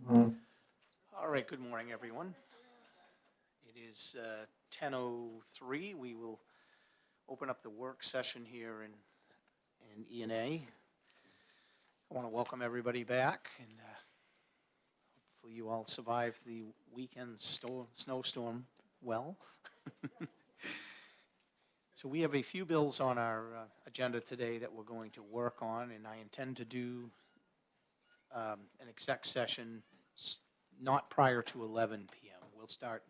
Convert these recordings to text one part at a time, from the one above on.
All right, good morning, everyone. It is 10:03. We will open up the work session here in E&A. I want to welcome everybody back, and hopefully you all survived the weekend snowstorm well. So we have a few bills on our agenda today that we're going to work on, and I intend to do an exec session not prior to 11 p.m. We'll start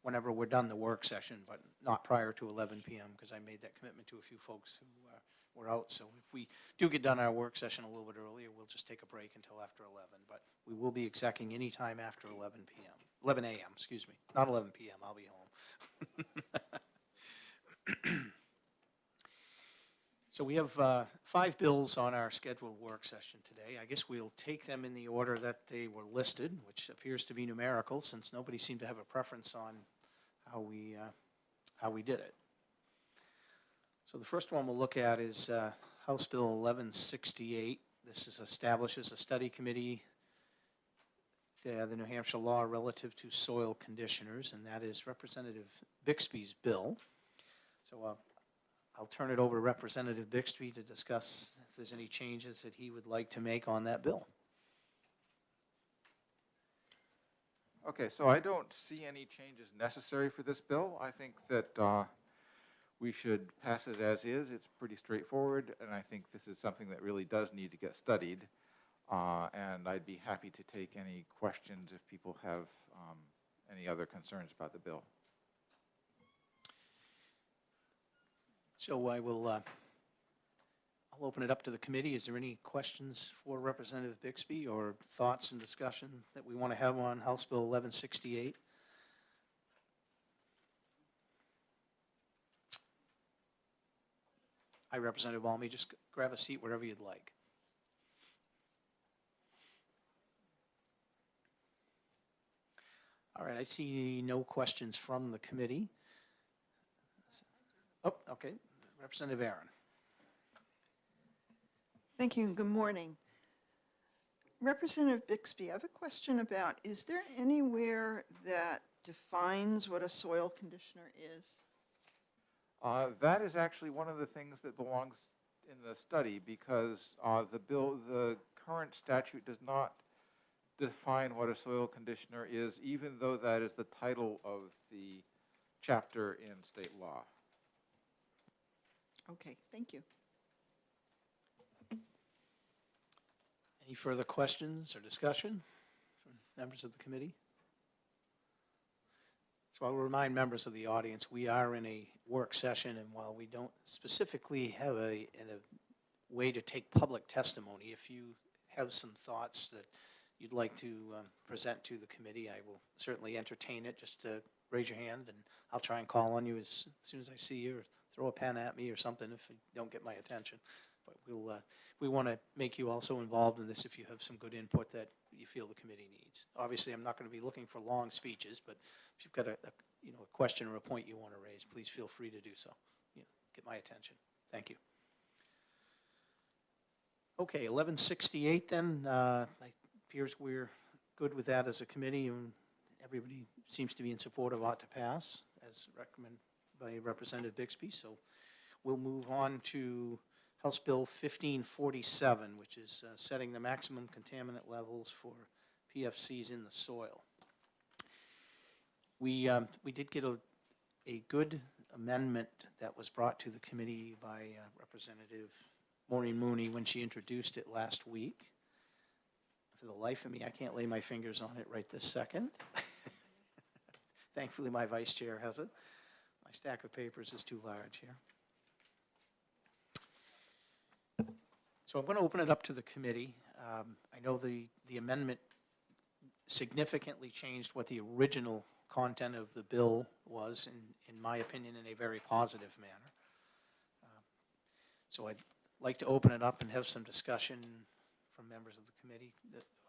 whenever we're done the work session, but not prior to 11 p.m. because I made that commitment to a few folks who were out. So if we do get done our work session a little bit earlier, we'll just take a break until after 11. But we will be execing any time after 11 p.m. 11 a.m., excuse me. Not 11 p.m. I'll be home. So we have 5 bills on our scheduled work session today. I guess we'll take them in the order that they were listed, which appears to be numerical, since nobody seemed to have a preference on how we did it. So the first one we'll look at is House Bill 1168. This establishes a study committee, the New Hampshire law relative to soil conditioners, and that is Representative Bixby's bill. So I'll turn it over to Representative Bixby to discuss if there's any changes that he would like to make on that bill. Okay, so I don't see any changes necessary for this bill. I think that we should pass it as is. It's pretty straightforward, and I think this is something that really does need to get studied. And I'd be happy to take any questions if people have any other concerns about the bill. So I'll open it up to the committee. Is there any questions for Representative Bixby or thoughts and discussion that we want to have on House Bill 1168? Hi, Representative Almy. Just grab a seat wherever you'd like. All right, I see no questions from the committee. Oh, okay. Representative Aaron. Thank you and good morning. Representative Bixby, I have a question about, is there anywhere that defines what a soil conditioner is? That is actually one of the things that belongs in the study because the current statute does not define what a soil conditioner is, even though that is the title of the chapter in state law. Okay, thank you. Any further questions or discussion from members of the committee? So I'll remind members of the audience, we are in a work session, and while we don't specifically have a way to take public testimony, if you have some thoughts that you'd like to present to the committee, I will certainly entertain it. Just raise your hand, and I'll try and call on you as soon as I see you, or throw a pen at me or something if you don't get my attention. But we want to make you also involved in this if you have some good input that you feel the committee needs. Obviously, I'm not going to be looking for long speeches, but if you've got a question or a point you want to raise, please feel free to do so. Get my attention. Thank you. Okay, 1168 then. It appears we're good with that as a committee, and everybody seems to be in support of ought to pass, as recommended by Representative Bixby. So we'll move on to House Bill 1547, which is setting the maximum contaminant levels for Pfcs in the soil. We did get a good amendment that was brought to the committee by Representative Maureen Mooney when she introduced it last week. For the life of me, I can't lay my fingers on it right this second. Thankfully, my vice chair has it. My stack of papers is too large here. So I'm going to open it up to the committee. I know the amendment significantly changed what the original content of the bill was, in my opinion, in a very positive manner. So I'd like to open it up and have some discussion from members of the committee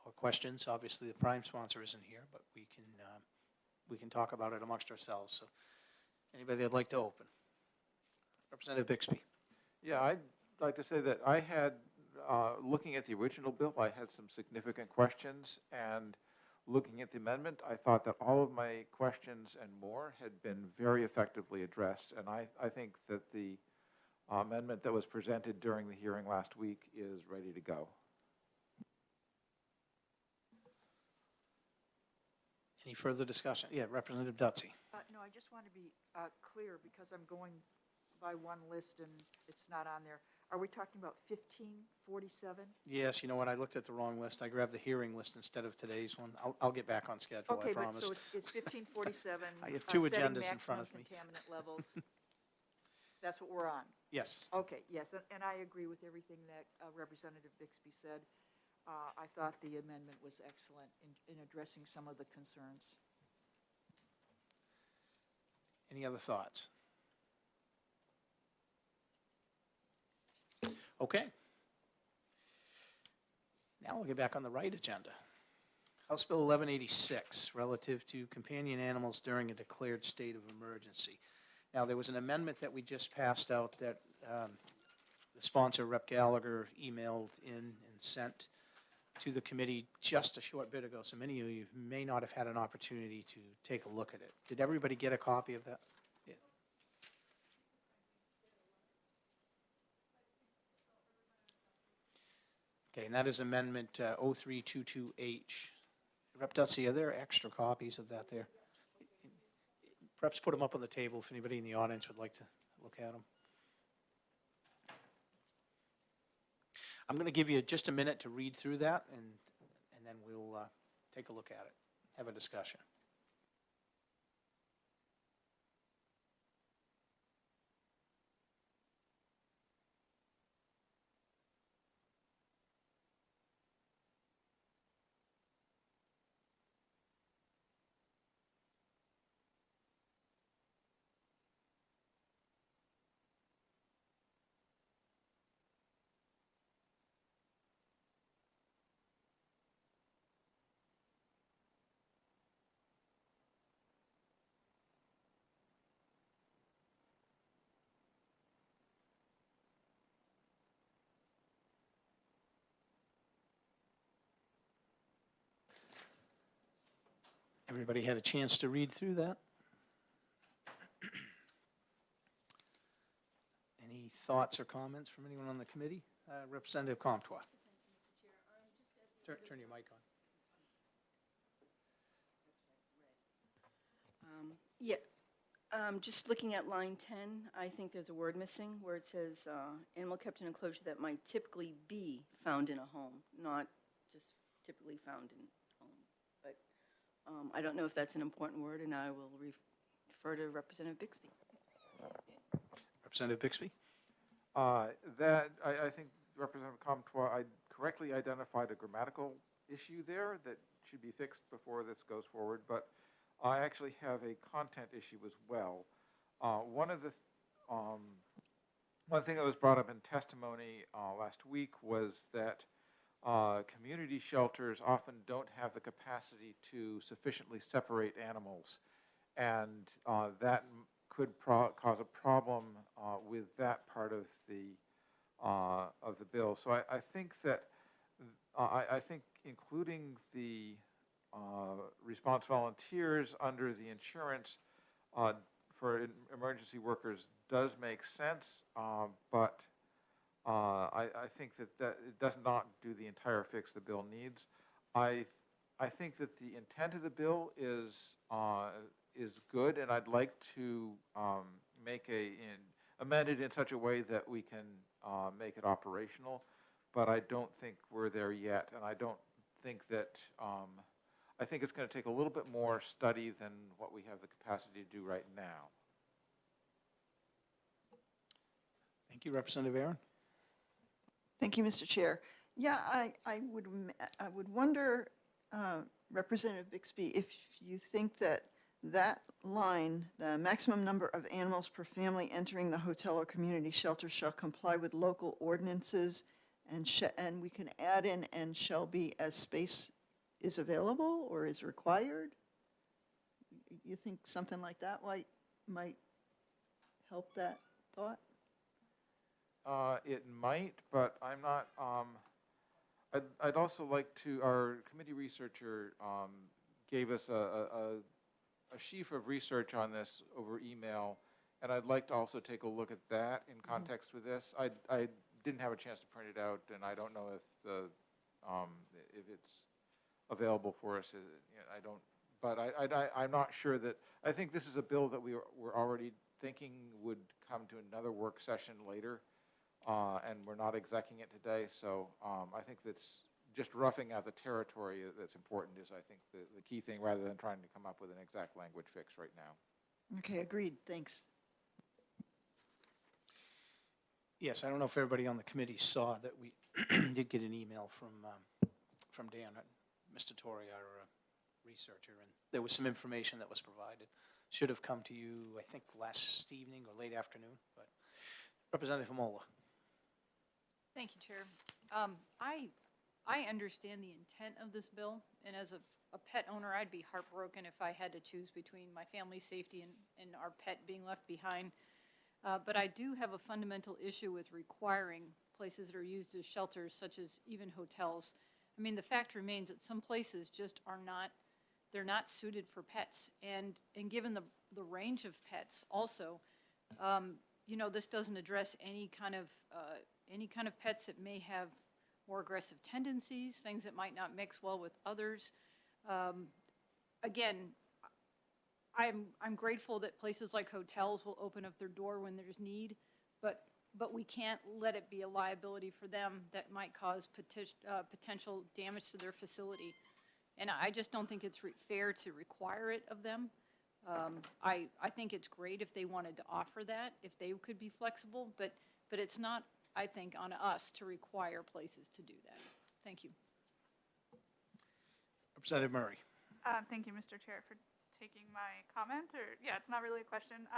or questions. Obviously, the prime sponsor isn't here, but we can talk about it amongst ourselves. So anybody that'd like to open? Representative Bixby. Yeah, I'd like to say that I had, looking at the original bill, I had some significant questions, and looking at the amendment, I thought that all of my questions and more had been very effectively addressed. And I think that the amendment that was presented during the hearing last week is ready to go. Any further discussion? Yeah, Representative Dutsey. No, I just want to be clear, because I'm going by one list and it's not on there. Are we talking about 1547? Yes, you know what, I looked at the wrong list. I grabbed the hearing list instead of today's one. I'll get back on schedule, I Okay, but promise. so it's 1547. I have two setting agendas in front of me. maximum contaminant levels. That's what we're on. Yes. Okay, yes, and I agree with everything that Representative Bixby said. I thought the amendment was excellent in addressing some of the concerns. Any other thoughts? Okay. Now we'll get back on the right agenda. House Bill 1186, relative to companion animals during a declared state of emergency. Now, there was an amendment that we just passed out that the sponsor, Rep. Gallagher, emailed in and sent to the committee just a short bit ago, so many of you may not have had an opportunity to take a look at it. Did everybody get a copy of that? Yeah. Okay, and that is Amendment 0322H. Rep. Dutsey, are there extra copies of that there? Perhaps put them up on the table if anybody in the audience would like to look at them. I'm going to give you just a minute to read through that, and then we'll take a look at it, have a discussion. Everybody had a chance to read through that? Any thoughts or comments from anyone on the committee? Representative Comtois. Turn your mic on. Just looking at line 10, I think there's a word missing where it says animal kept in enclosure that might typically be found in a home, not just typically found in home. But I don't know if that's an important word, and I will refer to Representative Bixby. Representative Bixby? I think Representative Comtois correctly identified a grammatical issue there that should be fixed before this goes forward, but I actually have a content issue as well. One thing that was brought up in testimony last week was that community shelters often don't have the capacity to sufficiently separate animals, and that could cause a problem with that part of the bill. So I think that I think including the response volunteers under the insurance for emergency workers does make sense, but I think that it does not do the entire fix the bill needs. I think that the intent of the bill is good, and I'd like to amend it in such a way that we can make it operational, but I don't think we're there yet, and I don't think that I think it's going to take a little bit more study than what we have the capacity to do right now. Thank you, Representative Aaron. Thank you, Mr. Chair. Yeah, I would wonder, Representative Bixby, if you think that line, the maximum number of animals per family entering the hotel or community shelter shall comply with local ordinances, and we can add in "and shall be as space is available or is required." You think something like that might help that thought? It might, but I'm not. I'd also like to. Our committee researcher gave us a sheaf of research on this over email, and I'd like to also take a look at that in context with this. I didn't have a chance to print it out, and I don't know if it's available for us. I don't, but I'm not sure that, I think this is a bill that we're already thinking would come to another work session later, and we're not execing it today, so I think that's just roughing out the territory that's important is, I think, the key thing, rather than trying to come up with an exact language fix right now. Okay, agreed, thanks. Yes, I don't know if everybody on the committee saw that we did get an email from Dan, Mr. Torrey, our researcher, and there was some information that was provided. Should have come to you, I think, last evening or late afternoon, but Representative Mola. Thank you, Chair. I understand the intent of this bill, and as a pet owner, I'd be heartbroken if I had to choose between my family's safety and our pet being left behind. But I do have a fundamental issue with requiring places that are used as shelters, such as even hotels. I mean, the fact remains that some places just are not, they're not suited for pets. And given the range of pets also, you know, this doesn't address any kind of pets that may have more aggressive tendencies, things that might not mix well with others. Again, I'm grateful that places like hotels will open up their door when there's need, but we can't let it be a liability for them that might cause potential damage to their facility. And I just don't think it's fair to require it of them. I think it's great if they wanted to offer that, if they could be flexible, but it's not, I think, on us to require places to do that. Thank you. Representative Murray. Thank you, Mr. Chair, for taking my comment, or, yeah, it's not really a question.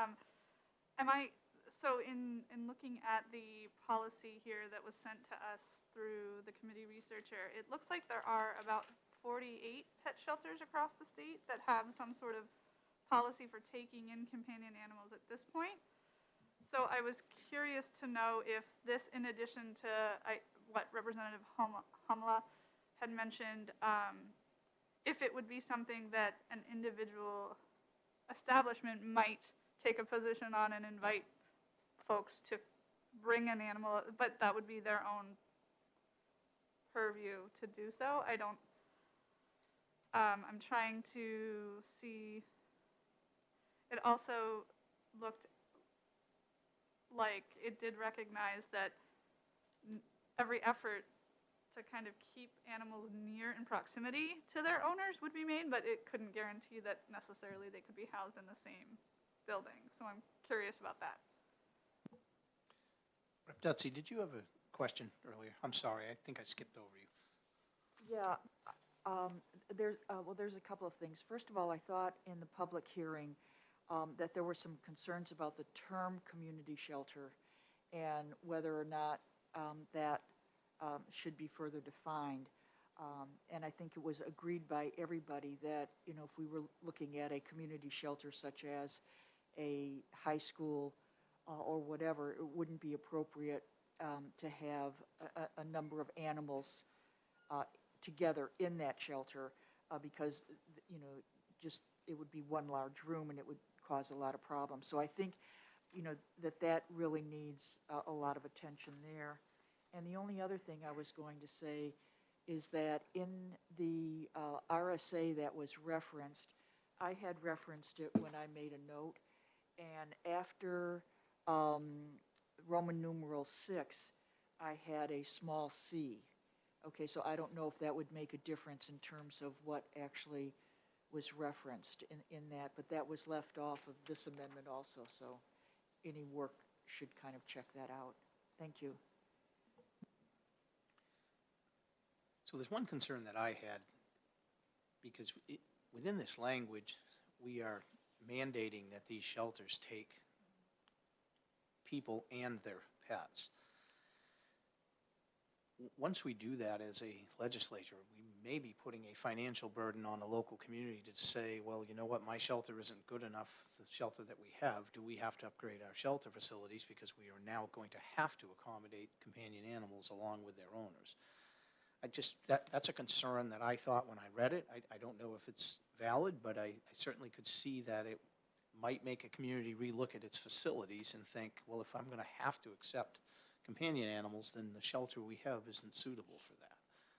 So in looking at the policy here that was sent to us through the committee researcher, it looks like there are about 48 pet shelters across the state that have some sort of policy for taking in companion animals at this point. So I was curious to know if this, in addition to what Representative Humla had mentioned, if it would be something that an individual establishment might take a position on and invite folks to bring an animal, but that would be their own purview to do so. I'm trying to see, it also looked like it did recognize that every effort to kind of keep animals near in proximity to their owners would be made, but it couldn't guarantee that necessarily they could be housed in the same building. So I'm curious about that. Rep. Dutzy, did you have a question earlier? I'm sorry, I think I skipped over you. Yeah, there's a couple of things. First of all, I thought in the public hearing that there were some concerns about the term community shelter and whether or not that should be further defined. And I think it was agreed by everybody that, you know, if we were looking at a community shelter such as a high school or whatever, it wouldn't be appropriate to have a number of animals together in that shelter because, you know, just it would be one large room and it would cause a lot of problems. So I think, you know, that really needs a lot of attention there. And the only other thing I was going to say is that in the RSA that was referenced, I had referenced it when I made a note, and after Roman numeral 6, I had a small c. Okay, so I don't know if that would make a difference in terms of what actually was referenced in that, but that was left off of this amendment also, so any work should kind of check that out. Thank you. So there's one concern that I had, because within this language, we are mandating that these shelters take people and their pets. Once we do that as a legislature, we may be putting a financial burden on a local community to say, well, you know what, my shelter isn't good enough, the shelter that we have, do we have to upgrade our shelter facilities because we are now going to have to accommodate companion animals along with their owners? that's a concern that I thought when I read it. I don't know if it's valid, but I certainly could see that it might make a community relook at its facilities and think, well, if I'm going to have to accept companion animals, then the shelter we have isn't suitable for that.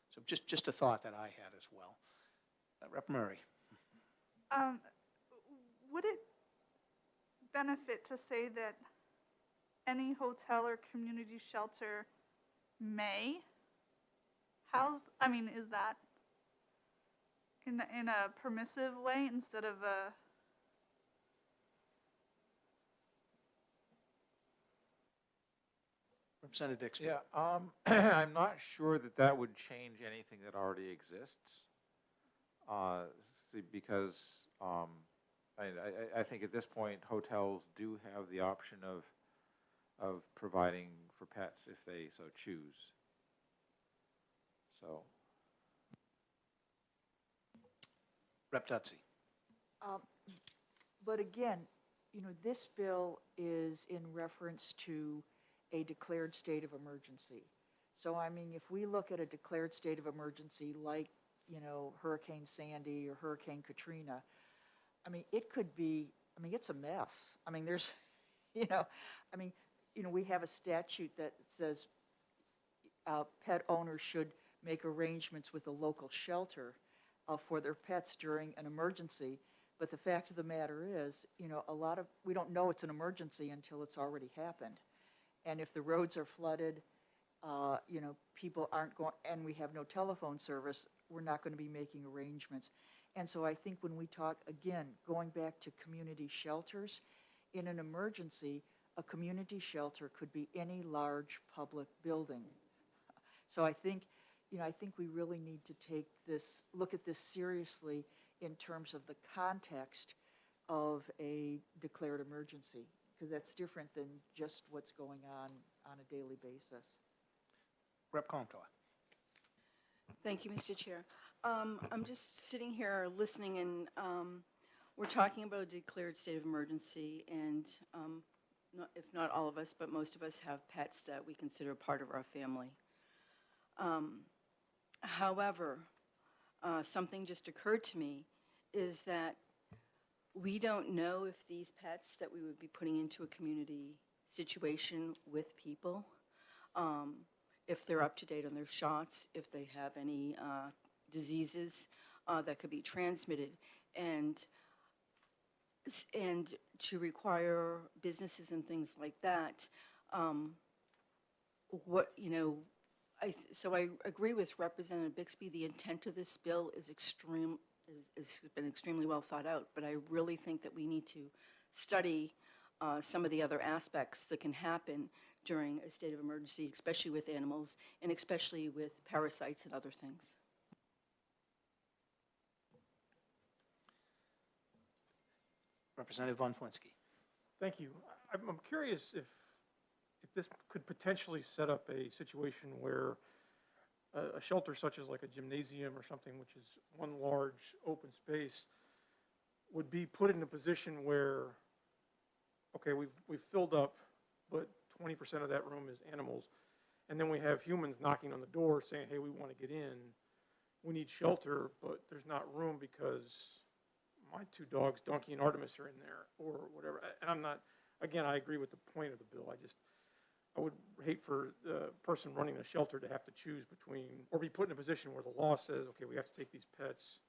So just a thought that I had as well. Rep. Murray. Would it benefit to say that any hotel or community shelter may house, is that in a permissive way instead of a? Representative Bixby. Yeah, I'm not sure that that would change anything that already exists. Because I think at this point, hotels do have the option of providing for pets if they so choose. So. Rep. Dutzy. But again, this bill is in reference to a declared state of emergency. So, if we look at a declared state of emergency like, Hurricane Sandy or Hurricane Katrina, it could be, it's a mess. There's, we have a statute that says pet owners should make arrangements with a local shelter for their pets during an emergency. But the fact of the matter is, we don't know it's an emergency until it's already happened. And if the roads are flooded, people aren't going, and we have no telephone service, we're not going to be making arrangements. And so I think when we talk, again, going back to community shelters, in an emergency, a community shelter could be any large public building. So I think we really need to look at this seriously in terms of the context of a declared emergency, because that's different than just what's going on a daily basis. Rep. Comtois. Thank you, Mr. Chair. I'm just sitting here listening, and we're talking about a declared state of emergency, and if not all of us, but most of us have pets that we consider part of our family. However, something just occurred to me is that we don't know if these pets that we would be putting into a community situation with people, if they're up to date on their shots, if they have any diseases that could be transmitted, and to require businesses and things like that. So I agree with Representative Bixby. The intent of this bill is been extremely well thought out, but I really think that we need to study some of the other aspects that can happen during a state of emergency, especially with animals and especially with parasites and other things. Representative Von Flinsky. Thank you. I'm curious if this could potentially set up a situation where a shelter such as like a gymnasium or something, which is one large open space, would be put in a position where, okay, we've filled up, but 20% of that room is animals, and then we have humans knocking on the door saying, hey, we want to get in, we need shelter, but there's not room because my two dogs, Donkey and Artemis, are in there, or whatever. And I'm not, again, I agree with the point of the bill. I would hate for the person running a shelter to have to choose between, or be put in a position where the law says, okay, we have to take these pets,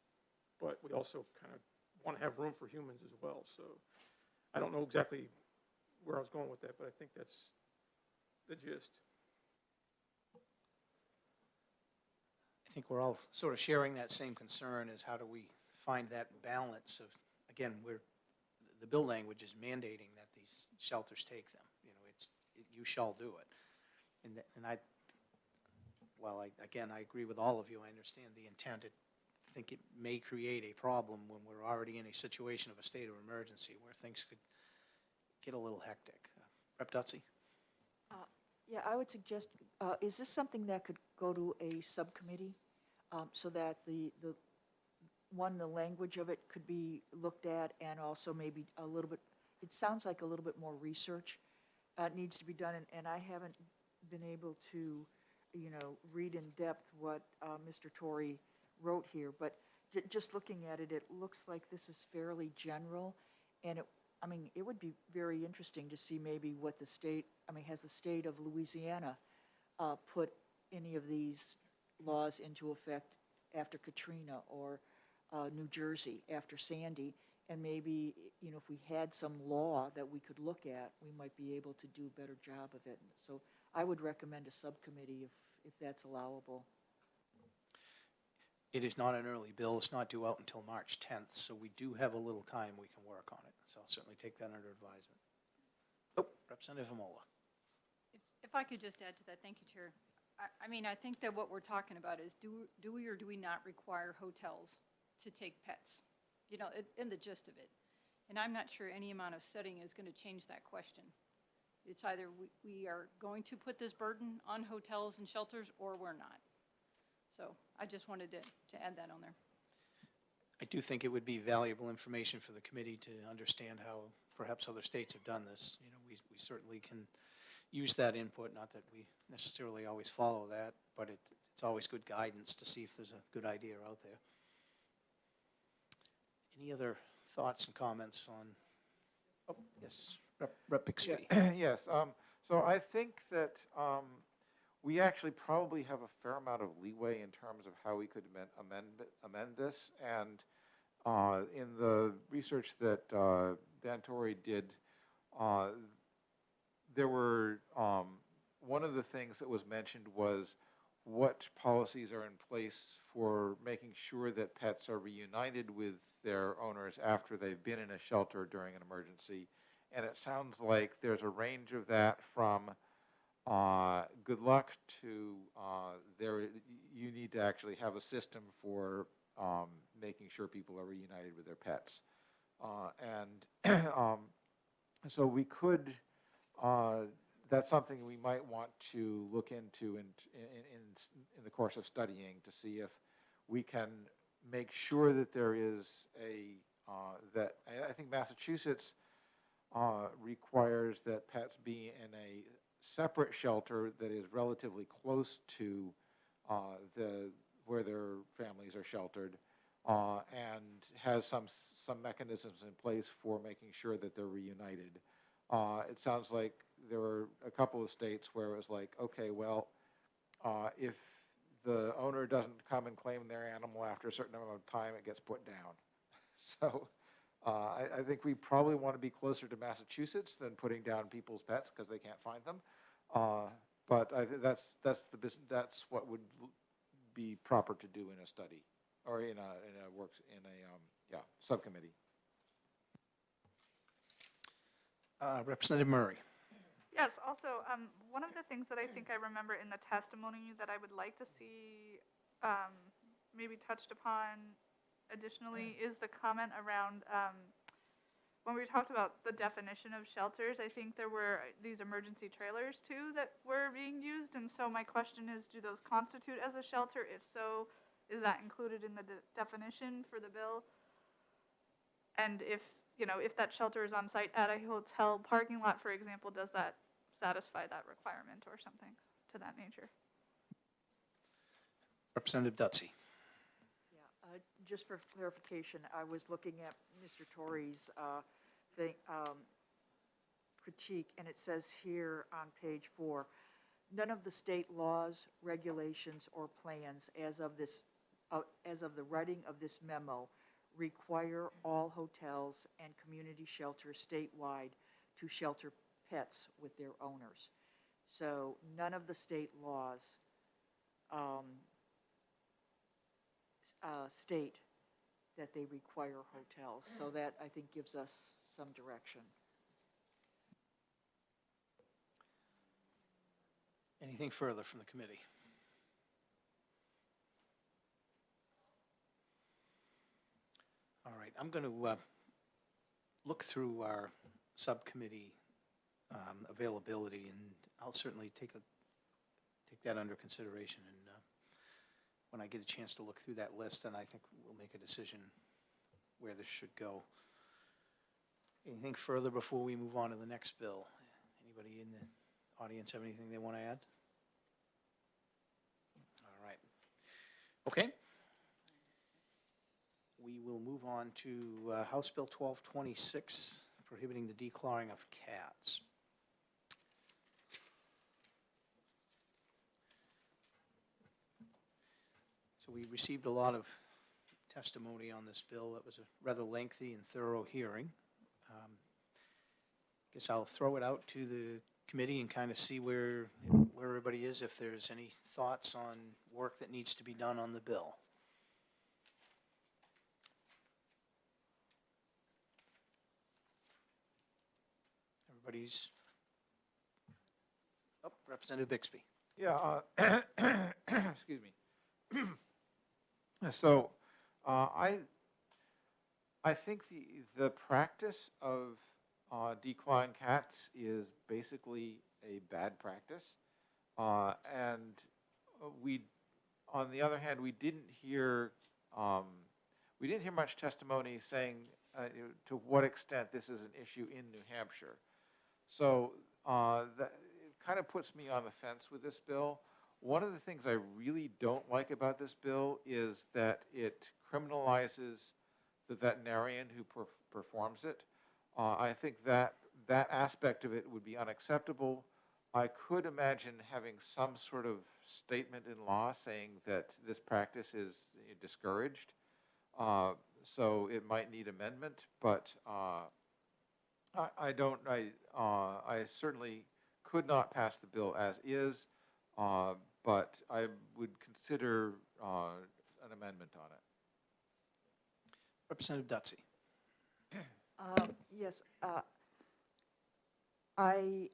but we also kind of want to have room for humans as well. So I don't know exactly where I was going with that, but I think that's the gist. I think we're all sort of sharing that same concern, is how do we find that balance of, again, the bill language is mandating that these shelters take them. You shall do it. I agree with all of you. I understand the intent. I think it may create a problem when we're already in a situation of a state of emergency where things could get a little hectic. Rep. Dutzy? Yeah, I would suggest, is this something that could go to a subcommittee so that the language of it could be looked at, and also maybe a little bit, it sounds like a little bit more research needs to be done, and I haven't been able to read in depth what Mr. Torrey wrote here, but just looking at it, it looks like this is fairly general, and it would be very interesting to see maybe what the state, has the state of Louisiana put any of these laws into effect after Katrina, or New Jersey after Sandy, and maybe, if we had some law that we could look at, we might be able to do a better job of it. So I would recommend a subcommittee if that's allowable. It is not an early bill. It's not due out until March 10th, so we do have a little time we can work on it. So I'll certainly take that under advisement. Oh, Representative Amola. If I could just add to that, thank you, Chair. I think that what we're talking about is do we or do we not require hotels to take pets? In the gist of it. And I'm not sure any amount of studying is going to change that question. It's either we are going to put this burden on hotels and shelters, or we're not. So I just wanted to add that on there. I do think it would be valuable information for the committee to understand how perhaps other states have done this. We certainly can use that input, not that we necessarily always follow that, but it's always good guidance to see if there's a good idea out there. Any other thoughts and comments on, oh, yes, Rep. Bixby. Yes, so I think that we actually probably have a fair amount of leeway in terms of how we could amend this. And in the research that Dan Torrey did, there were, one of the things that was mentioned was what policies are in place for making sure that pets are reunited with their owners after they've been in a shelter during an emergency. And it sounds like there's a range of that from good luck to you need to actually have a system for making sure people are reunited with their pets. So we could, that's something we might want to look into in the course of studying to see if we can make sure that there is that I think Massachusetts requires that pets be in a separate shelter that is relatively close to where their families are sheltered, and has some mechanisms in place for making sure that they're reunited. It sounds like there were a couple of states where it was like, okay, well, if the owner doesn't come and claim their animal after a certain amount of time, it gets put down. So I think we probably want to be closer to Massachusetts than putting down people's pets because they can't find them. But I think that's what would be proper to do in a study or in a subcommittee. Representative Murray. Yes, also, one of the things that I think I remember in the testimony that I would like to see maybe touched upon additionally is the comment around when we talked about the definition of shelters. I think there were these emergency trailers too that were being used, and so my question is, do those constitute as a shelter? If so, is that included in the definition for the bill? And if that shelter is on site at a hotel parking lot, for example, does that satisfy that requirement or something to that nature? Representative Dutsey. Yeah, just for clarification, I was looking at Mr. Torrey's critique, and it says here on page 4, none of the state laws, regulations, or plans as of the writing of this memo require all hotels and community shelters statewide to shelter pets with their owners. So none of the state laws state that they require hotels. So that, I think, gives us some direction. Anything further from the committee? All right, I'm going to look through our subcommittee availability, and I'll certainly take that under consideration. And when I get a chance to look through that list, then I think we'll make a decision where this should go. Anything further before we move on to the next bill? Anybody in the audience have anything they want to add? Okay. We will move on to House Bill 1226, prohibiting the declawing of cats. So we received a lot of testimony on this bill. It was a rather lengthy and thorough hearing. Guess I'll throw it out to the committee and kind of see where everybody is, if there's any thoughts on work that needs to be done on the bill. Everybody's, oh, Representative Bixby. Yeah, excuse me. So, I think the practice of declawing cats is basically a bad practice. And on the other hand, we didn't hear much testimony saying to what extent this is an issue in New Hampshire. So that it kind of puts me on the fence with this bill. One of the things I really don't like about this bill is that it criminalizes the veterinarian who performs it. I think that aspect of it would be unacceptable. I could imagine having some sort of statement in law saying that this practice is discouraged. So it might need amendment, but I certainly could not pass the bill as is, but I would consider an amendment on it. Representative Dutsey. Yes, I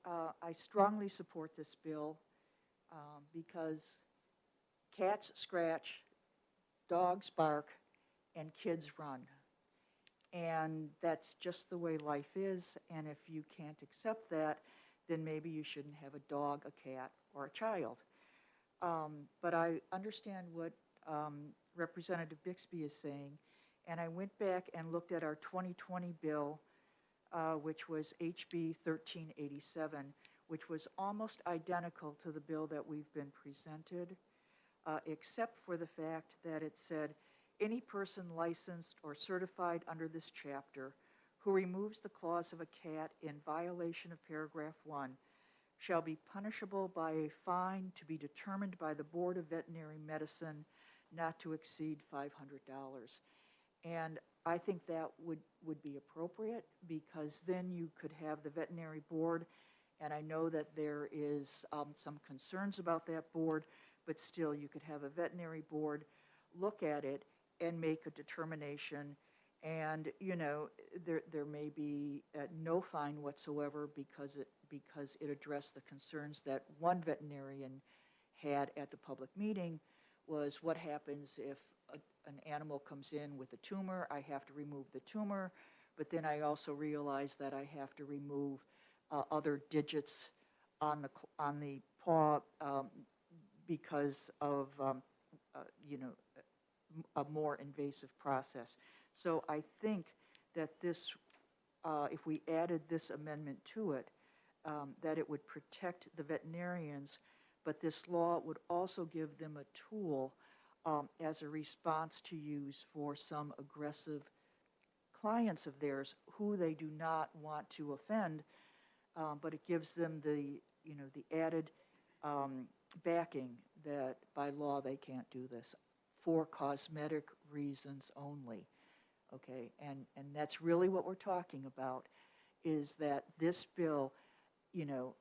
strongly support this bill because cats scratch, dogs bark, and kids run. And that's just the way life is, and if you can't accept that, then maybe you shouldn't have a dog, a cat, or a child. But I understand what Representative Bixby is saying, and I went back and looked at our 2020 bill, which was HB 1387, which was almost identical to the bill that we've been presented, except for the fact that it said, any person licensed or certified under this chapter who removes the claws of a cat in violation of paragraph 1 shall be punishable by a fine to be determined by the Board of Veterinary Medicine not to exceed $500. And I think that would be appropriate, because then you could have the veterinary board, and I know that there is some concerns about that board, but still you could have a veterinary board look at it and make a determination. And, you know, there may be no fine whatsoever because it addressed the concerns that one veterinarian had at the public meeting, was what happens if an animal comes in with a tumor. I have to remove the tumor, but then I also realize that I have to remove other digits on the paw because of, you know, a more invasive process. So I think that this, if we added this amendment to it, that it would protect the veterinarians, but this law would also give them a tool as a response to use for some aggressive clients of theirs who they do not want to offend, but it gives them the, you know, the added backing that by law they can't do this for cosmetic reasons only. Okay, and that's really what we're talking about, is that this bill, you know,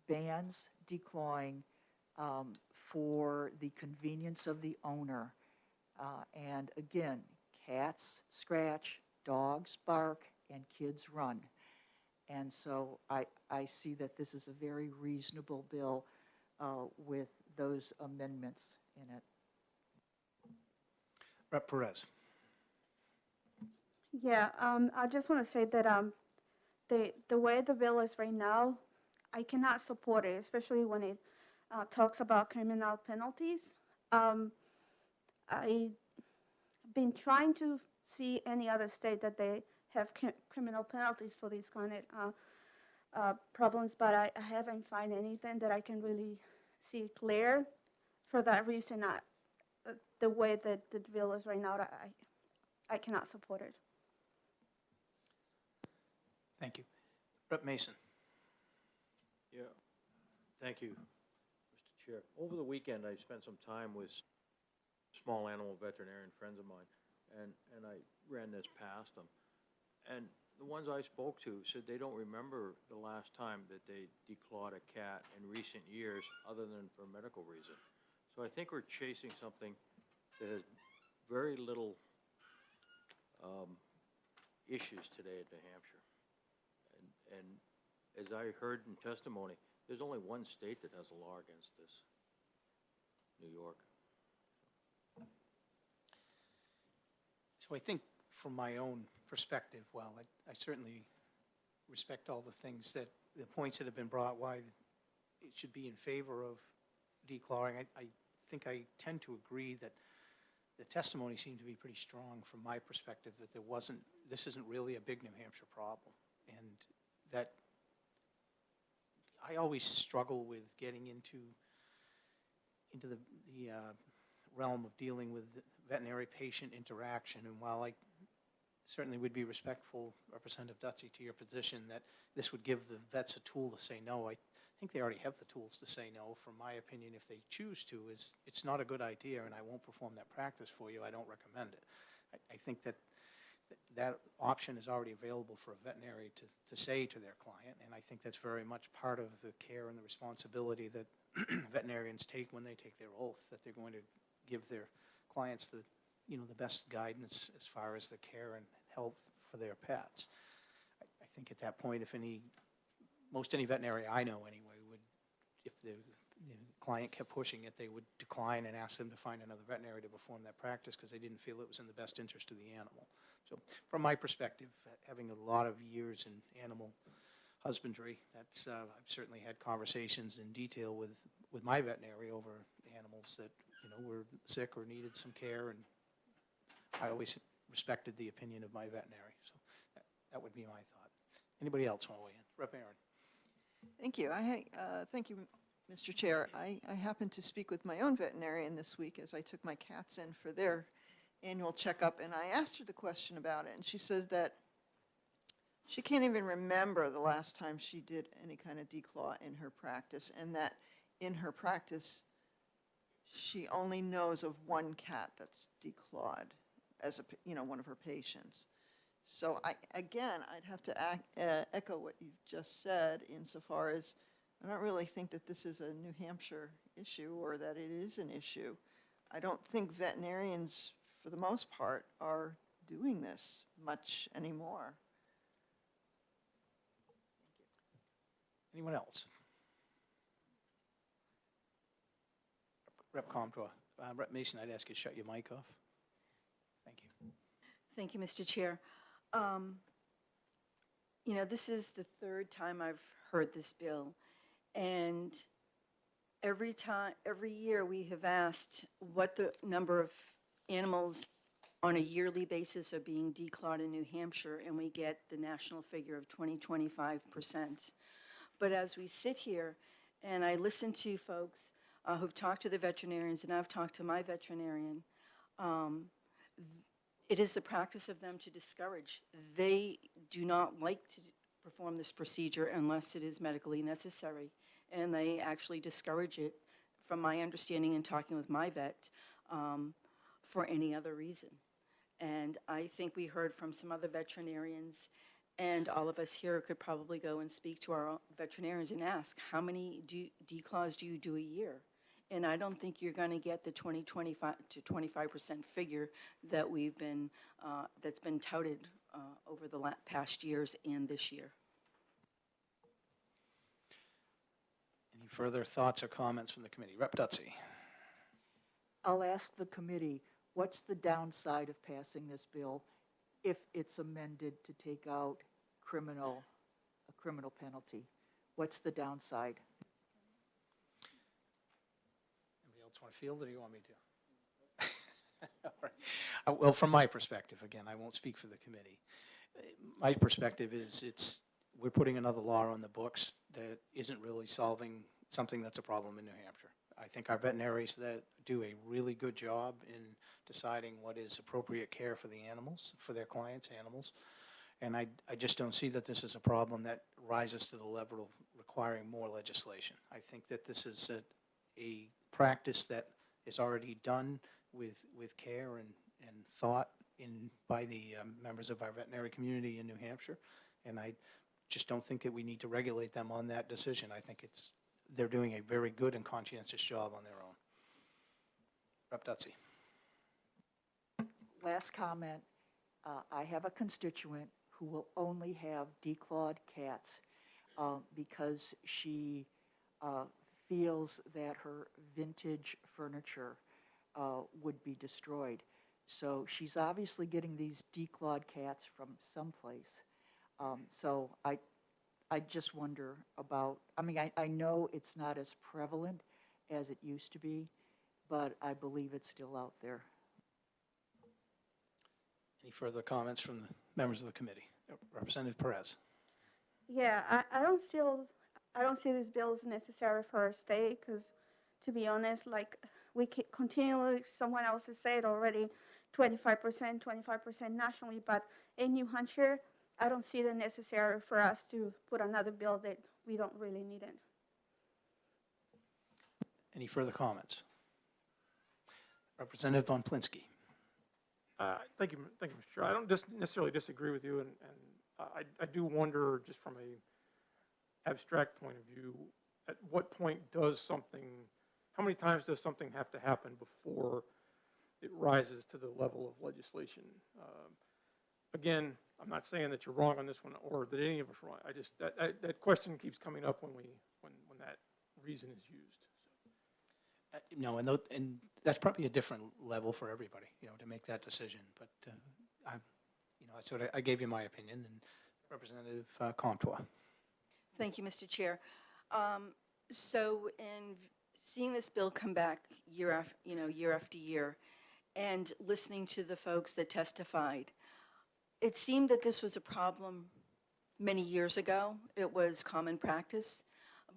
bans declawing for the convenience of the owner. And again, cats scratch, dogs bark, and kids run. And so I see that this is a very reasonable bill with those amendments in it. Rep. Perez. Yeah, I just want to say that the way the bill is right now, I cannot support it, especially when it talks about criminal penalties. I've been trying to see any other state that they have criminal penalties for these kind of problems, but I haven't found anything that I can really see clear. For that reason, the way that the bill is right now, I cannot support it. Thank you. Rep. Mason. Yeah, thank you, Mr. Chair. Over the weekend, I spent some time with small animal veterinarian friends of mine, and I ran this past them. And the ones I spoke to said they don't remember the last time that they declawed a cat in recent years, other than for medical reason. So I think we're chasing something that has very little issues today in New Hampshire. And as I heard in testimony, there's only one state that has a law against this, New York. So I think from my own perspective, while I certainly respect all the things that, the points that have been brought, why it should be in favor of declawing, I think I tend to agree that the testimony seemed to be pretty strong from my perspective, that this isn't really a big New Hampshire problem. And that I always struggle with getting into the realm of dealing with veterinary patient interaction. And while I certainly would be respectful, Representative Dutsey, to your position that this would give the vets a tool to say no, I think they already have the tools to say no. From my opinion, if they choose to, it's not a good idea and I won't perform that practice for you, I don't recommend it. I think that option is already available for a veterinary to say to their client, and I think that's very much part of the care and the responsibility that veterinarians take when they take their oath, that they're going to give their clients the best guidance as far as the care and health for their pets. I think at that point, most any veterinary I know anyway would, if the client kept pushing it, they would decline and ask them to find another veterinary to perform that practice because they didn't feel it was in the best interest of the animal. So from my perspective, having a lot of years in animal husbandry, I've certainly had conversations in detail with my veterinary over animals that were sick or needed some care, and I always respected the opinion of my veterinary. So that would be my thought. Anybody else want to weigh in? Rep. Aaron. Thank you. Thank you, Mr. Chair. I happened to speak with my own veterinarian this week as I took my cats in for their annual checkup, and I asked her the question about it, and she says that she can't even remember the last time she did any kind of declaw in her practice, and that in her practice, she only knows of one cat that's declawed as one of her patients. So I'd have to echo what you've just said insofar as I don't really think that this is a New Hampshire issue or that it is an issue. I don't think veterinarians, for the most part, are doing this much anymore. Anyone else? Rep. Comtois. Rep. Mason, I'd ask you to shut your mic off. Thank you. Thank you, Mr. Chair. This is the third time I've heard this bill, and every year we have asked what the number of animals on a yearly basis are being declawed in New Hampshire, and we get the national figure of 25%. But as we sit here and I listen to folks who've talked to the veterinarians, and I've talked to my veterinarian, it is the practice of them to discourage. They do not like to perform this procedure unless it is medically necessary, and they actually discourage it, from my understanding and talking with my vet, for any other reason. And I think we heard from some other veterinarians, and all of us here could probably go and speak to our veterinarians and ask, how many declaws do you do a year? And I don't think you're going to get the 25% figure that that's been touted over the past years and this year. Any further thoughts or comments from the committee? Rep. Dutsey. I'll ask the committee, what's the downside of passing this bill if it's amended to take out a criminal penalty? What's the downside? Anybody else want to field it, or do you want me to? All right. Well, from my perspective, again, I won't speak for the committee. My perspective is we're putting another law on the books that isn't really solving something that's a problem in New Hampshire. I think our veterinaries that do a really good job in deciding what is appropriate care for the animals, for their clients' animals. And I just don't see that this is a problem that rises to the level of requiring more legislation. I think that this is a practice that is already done with care and thought by the members of our veterinary community in New Hampshire. And I just don't think that we need to regulate them on that decision. I think they're doing a very good and conscientious job on their own. Rep. Dutzy. Last comment, I have a constituent who will only have declawed cats because she feels that her vintage furniture would be destroyed. So she's obviously getting these declawed cats from someplace. So I just wonder about, I mean, I know it's not as prevalent as it used to be, but I believe it's still out there. Any further comments from the members of the committee? Representative Perez. Yeah, I don't see this bill as necessary for our state because, to be honest, like we continually, someone else has said already, 25% nationally, but in New Hampshire, I don't see it necessary for us to put another bill that we don't really need it. Any further comments? Representative Von Plinsky. Thank you, Mr. Chair. I don't necessarily disagree with you, and I do wonder, just from a abstract point of view, at what point does something, how many times does something have to happen before it rises to the level of legislation? Again, I'm not saying that you're wrong on this one or that any of us are wrong. I just, that question keeps coming up when that reason is used. No, and that's probably a different level for everybody, to make that decision. But I gave you my opinion, and Representative Comtois. Thank you, Mr. Chair. So in seeing this bill come back year after year, and listening to the folks that testified, it seemed that this was a problem many years ago. It was common practice,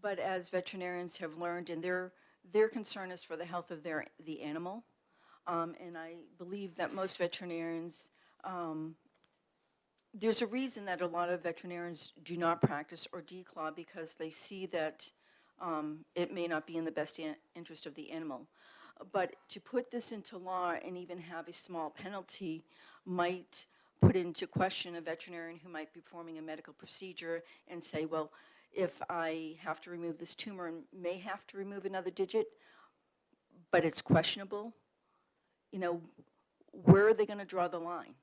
but as veterinarians have learned, and their concern is for the health of the animal, and I believe that most veterinarians, there's a reason that a lot of veterinarians do not practice or declaw because they see that it may not be in the best interest of the animal. But to put this into law and even have a small penalty might put into question a veterinarian who might be performing a medical procedure and say, well, if I have to remove this tumor and may have to remove another digit, but it's questionable, where are they going to draw the line?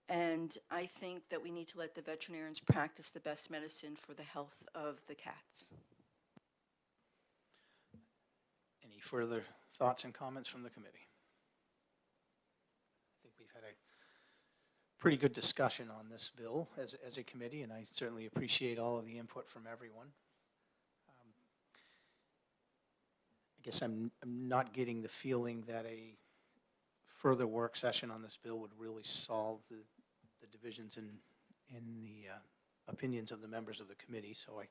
And I think that we need to let the veterinarians practice the best medicine for the health of the cats. Any further thoughts and comments from the committee? I think we've had a pretty good discussion on this bill as a committee, and I certainly appreciate all of the input from everyone. I guess I'm not getting the feeling that a further work session on this bill would really solve the divisions in the opinions of the members of the committee. So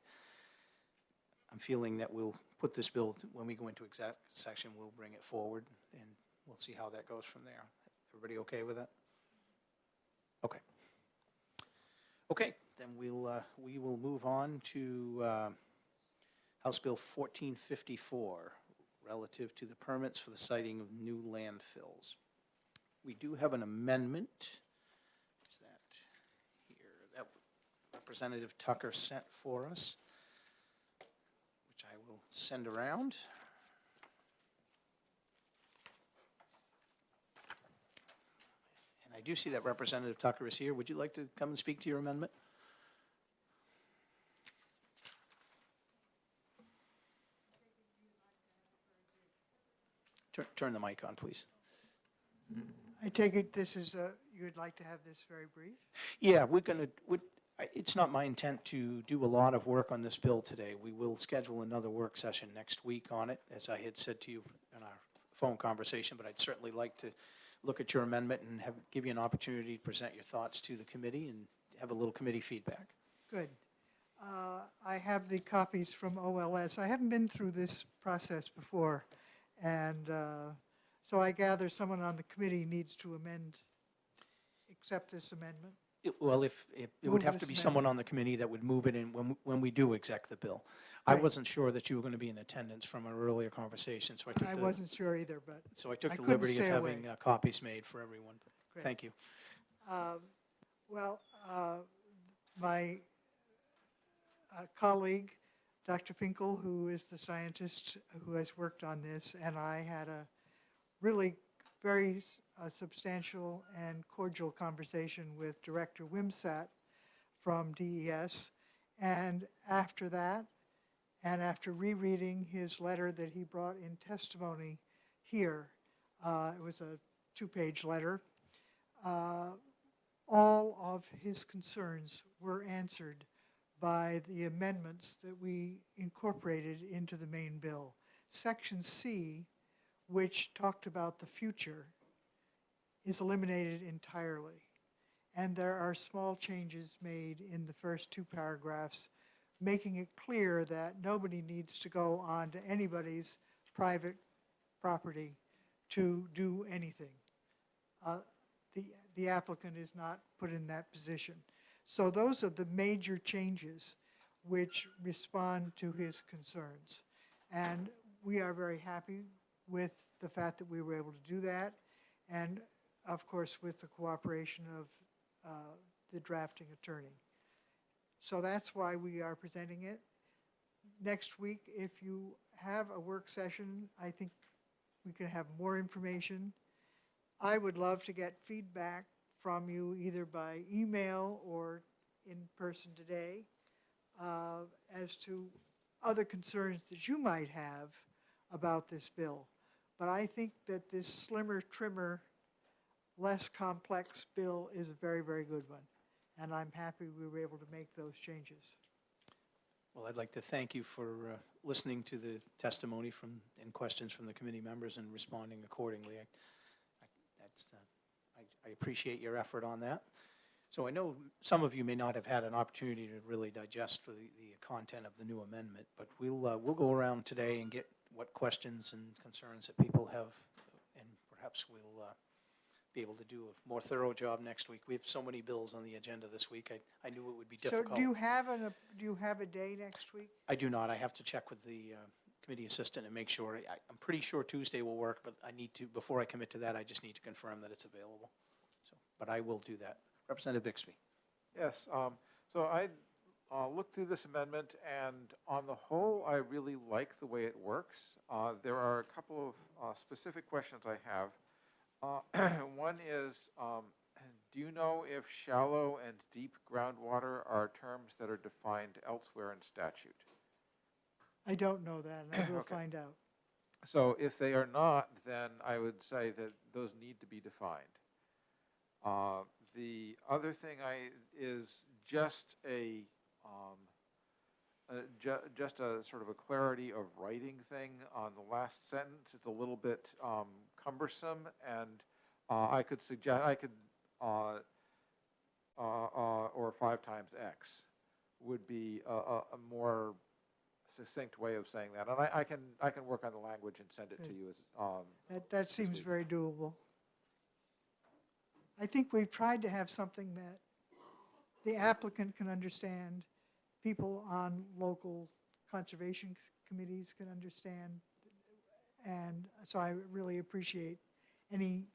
I'm feeling that we'll put this bill, when we go into exec session, we'll bring it forward, and we'll see how that goes from there. Everybody okay with that? Okay. Okay, then we will move on to House Bill 1454, relative to the permits for the siting of new landfills. We do have an amendment. Is that here? That Representative Tucker sent for us, which I will send around. And I do see that Representative Tucker is here. Would you like to come and speak to your amendment? Turn the mic on, please. I take it this is, you would like to have this very brief? Yeah, it's not my intent to do a lot of work on this bill today. We will schedule another work session next week on it, as I had said to you in our phone conversation, but I'd certainly like to look at your amendment and give you an opportunity to present your thoughts to the committee and have a little committee feedback. Good. I have the copies from OLS. I haven't been through this process before, and so I gather someone on the committee needs to accept this amendment. Well, if, it would Move have to this be someone on the committee that would move it in when we do exec the bill. I Right. wasn't sure that you were going to be in attendance from an earlier conversation, so I took I the, wasn't sure either, but so I took I the couldn't liberty of stay having away. copies made for everyone. Great. Thank you. Well, my colleague, Dr. Finkel, who is the scientist who has worked on this, and I had a really very substantial and cordial conversation with Director Wimsat from DES. And after that, and after rereading his letter that he brought in testimony here, it was a 2-page letter, all of his concerns were answered by the amendments that we incorporated into the main bill. Section C, which talked about the future, is eliminated entirely. And there are small changes made in the first 2 paragraphs, making it clear that nobody needs to go on to anybody's private property to do anything. The applicant is not put in that position. So those are the major changes which respond to his concerns. And we are very happy with the fact that we were able to do that, and of course with the cooperation of the drafting attorney. So that's why we are presenting it. Next week, if you have a work session, I think we can have more information. I would love to get feedback from you either by email or in person today as to other concerns that you might have about this bill. But I think that this slimmer, trimmer, less complex bill is a very, very good one. And I'm happy we were able to make those changes. Well, I'd like to thank you for listening to the testimony and questions from the committee members and responding accordingly. I appreciate your effort on that. So I know some of you may not have had an opportunity to really digest the content of the new amendment, but we'll go around today and get what questions and concerns that people have, and perhaps we'll be able to do a more thorough job next week. We have so many bills on the agenda this week. I knew it would be difficult. So do you have a day next week? I do not. I have to check with the committee assistant and make sure. I'm pretty sure Tuesday will work, but I need to, before I commit to that, I just need to confirm that it's available. So, but I will do that. Representative Bixby. Yes, so I looked through this amendment, and on the whole, I really like the way it works. There are a couple of specific questions I have. One is, do you know if shallow and deep groundwater are terms that are defined elsewhere in statute? I don't know that, and I will Okay. find out. So if they are not, then I would say that those need to be defined. The other thing is just just a sort of a clarity of writing thing on the last sentence. It's a little bit cumbersome, and I could suggest, or 5 times X would be a more succinct way of saying that. And I can work on the language and send it to you as, That seems week. very doable. I think we've tried to have something that the applicant can understand, people on local conservation committees can understand, and so I really appreciate any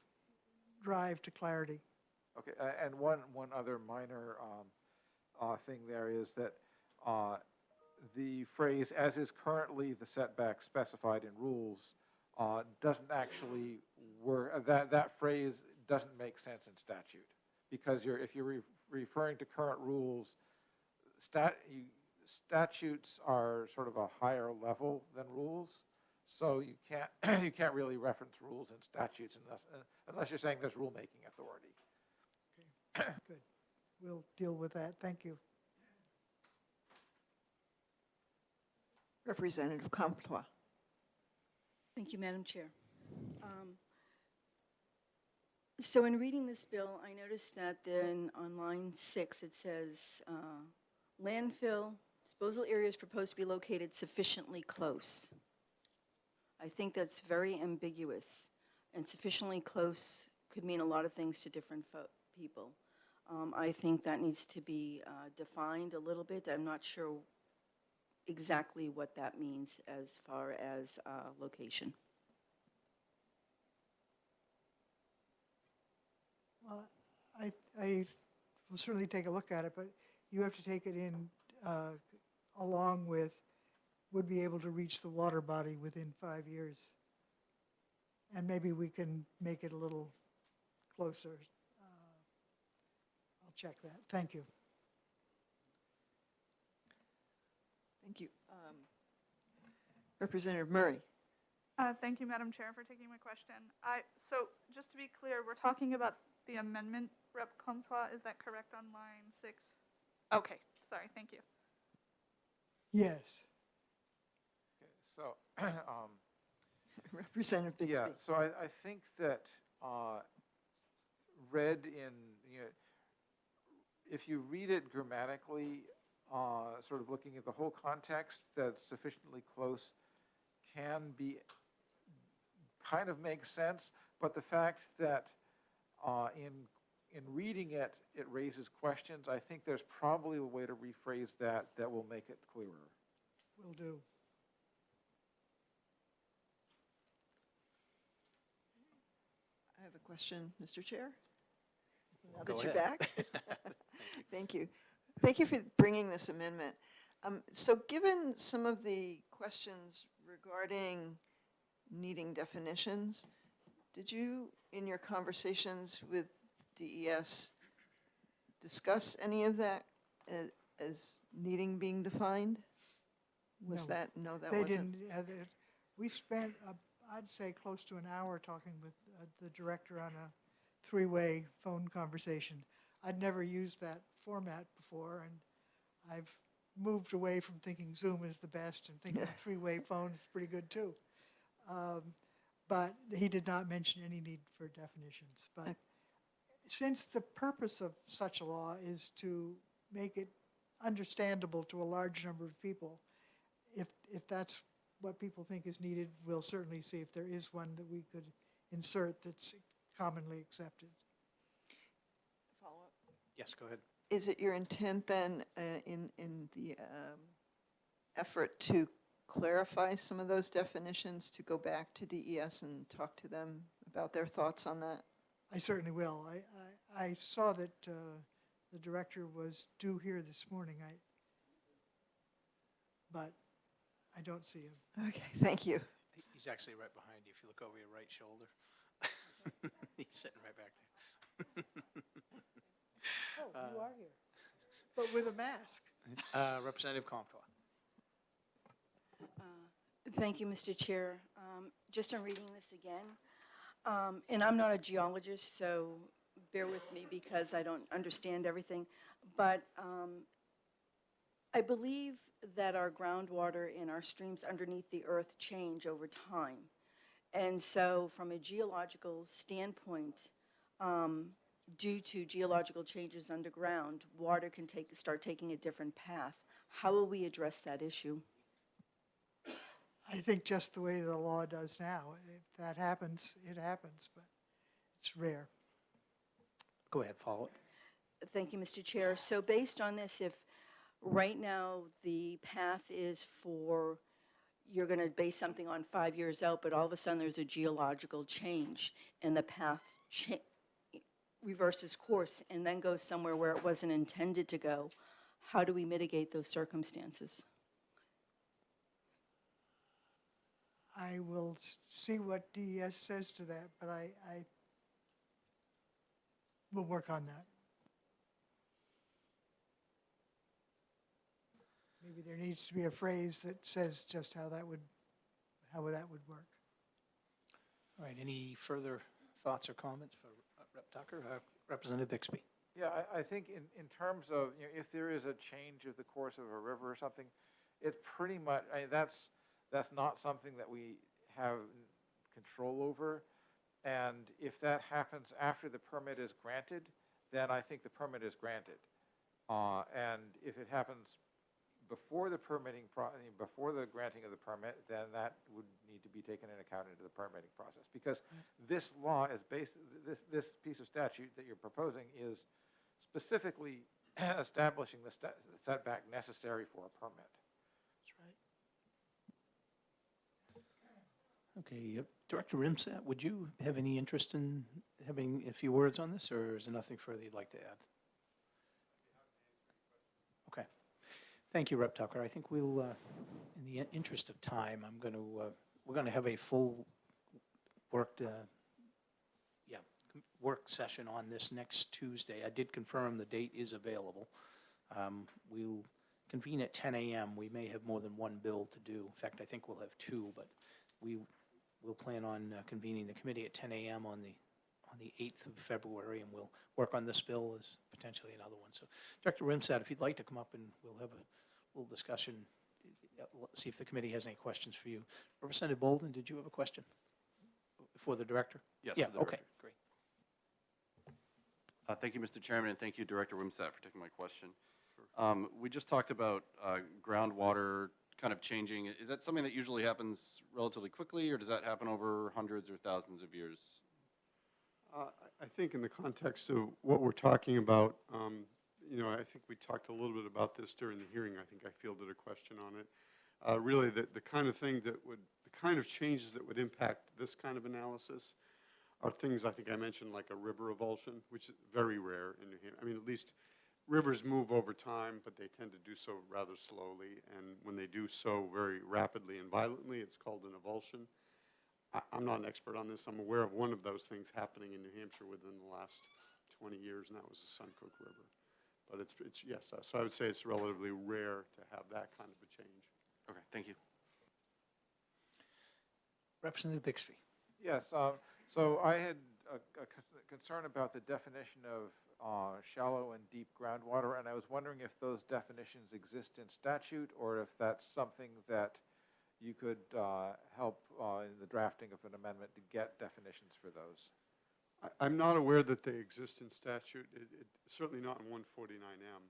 drive to clarity. Okay, and one other minor thing there is that the phrase, as is currently the setback specified in rules, doesn't actually work. That phrase doesn't make sense in statute, because if you're referring to current rules, statutes are sort of a higher level than rules, so you can't really reference rules in statutes unless you're saying there's rulemaking authority. Okay, good. We'll deal with that. Thank you. Representative Comtois. Thank you, Madam Chair. So in reading this bill, I noticed that then on line 6, it says landfill Disposal area is proposed to be located sufficiently close. I think that's very ambiguous, and sufficiently close could mean a lot of things to different people. I think that needs to be defined a little bit. I'm not sure exactly what that means as far as location. Well, I will certainly take a look at it, but you have to take it in along with, would be able to reach the water body within 5 years. And maybe we can make it a little closer. I'll check that. Thank you. Thank you. Representative Murray. Thank you, Madam Chair, for taking my question. So just to be clear, we're talking about the amendment, Rep. Comtois, is that correct on line 6? Okay, sorry, thank you. Yes. Okay, so, Representative Bixby. yeah, so I think that read in, you know, if you read it grammatically, sort of looking at the whole context, that sufficiently close can be, kind of makes sense, but the fact that in reading it, it raises questions, I think there's probably a way to rephrase that that will make it clearer. Will do. I have a question, Mr. Chair. Now Go that you're ahead. back. Thank you. Thank you for bringing this amendment. So given some of the questions regarding needing definitions, did you, in your conversations with DES, discuss any of that as needing being defined? Was No. that, no, that They wasn't? didn't, we spent, I'd say, close to an hour talking with the director on a three-way phone conversation. I'd never used that format before, and I've moved away from thinking Zoom is the best and thinking three-way phone is pretty good too. But he did not mention any need for definitions. But since the purpose of such a law is to make it understandable to a large number of people, if that's what people think is needed, we'll certainly see if there is one that we could insert that's commonly accepted. Follow-up? Yes, go ahead. Is it your intent then, in the effort to clarify some of those definitions, to go back to DES and talk to them about their thoughts on that? I certainly will. I saw that the director was due here this morning, but I don't see him. Okay, thank you. He's actually right behind you if you look over your right shoulder. He's sitting right back there. Oh, you are here. But with a mask. Representative Comtois. Thank you, Mr. Chair. Just in reading this again, and I'm not a geologist, so bear with me because I don't understand everything, but I believe that our groundwater and our streams underneath the earth change over time. And so from a geological standpoint, due to geological changes underground, water can start taking a different path. How will we address that issue? I think just the way the law does now. If that happens, it happens, but it's rare. Go ahead, follow it. Thank you, Mr. Chair. So based on this, if right now the path is for, you're going to base something on 5 years out, but all of a sudden there's a geological change and the path reverses course and then goes somewhere where it wasn't intended to go, how do we mitigate those circumstances? I will see what DES says to that, but I will work on that. Maybe there needs to be a phrase that says just how that would work. All right, any further thoughts or comments for Rep. Tucker? Representative Bixby. Yeah, I think in terms of, you know, if there is a change of the course of a river or something, it's pretty much, that's not something that we have control over. And if that happens after the permit is granted, then I think the permit is granted. And if it happens before the before the granting of the permit, then that would need to be taken into account into the permitting process. Because this law is this piece of statute that you're proposing is specifically establishing the setback necessary for a permit. Okay, Director Rimsat, would you have any interest in having a few words on this, or is there nothing further you'd like to add? Okay. Thank you, Rep. Tucker. I think we'll, in the interest of time, we're going to have a full work session on this next Tuesday. I did confirm the date is available. We'll convene at 10 a.m. We may have more than one bill to do. In fact, I think we'll have two, but we'll plan on convening the committee at 10 a.m. on the 8th of February, and we'll work on this bill as potentially another one. So, Director Rimsat, if you'd like to come up and we'll have a little discussion, see if the committee has any questions for you. Representative Bolden, did you have a question for the director? Yes. Yeah, for the okay, director. great. Thank you, Mr. Chairman, and thank you, Director Wimsatt, for taking my question. We just talked about groundwater kind of changing. Is that something that usually happens relatively quickly, or does that happen over hundreds or thousands of years? I think in the context of what we're talking about, I think we talked a little bit about this during the hearing. I think I fielded a question on it. Really, the kind of thing the kind of changes that would impact this kind of analysis are things I think I mentioned, like a river avulsion, which is very rare in New Hampshire. I mean, at least rivers move over time, but they tend to do so rather slowly. And when they do so very rapidly and violently, it's called an avulsion. I'm not an expert on this. I'm aware of one of those things happening in New Hampshire within the last 20 years, and that was the Suncook River. But it's yes, so I would say it's relatively rare to have that kind of a change. Okay, thank you. Representative Bixby. Yes, so I had a concern about the definition of shallow and deep groundwater, and I was wondering if those definitions exist in statute, or if that's something that you could help in the drafting of an amendment to get definitions for those. I'm not aware that they exist in statute, certainly not in 149M.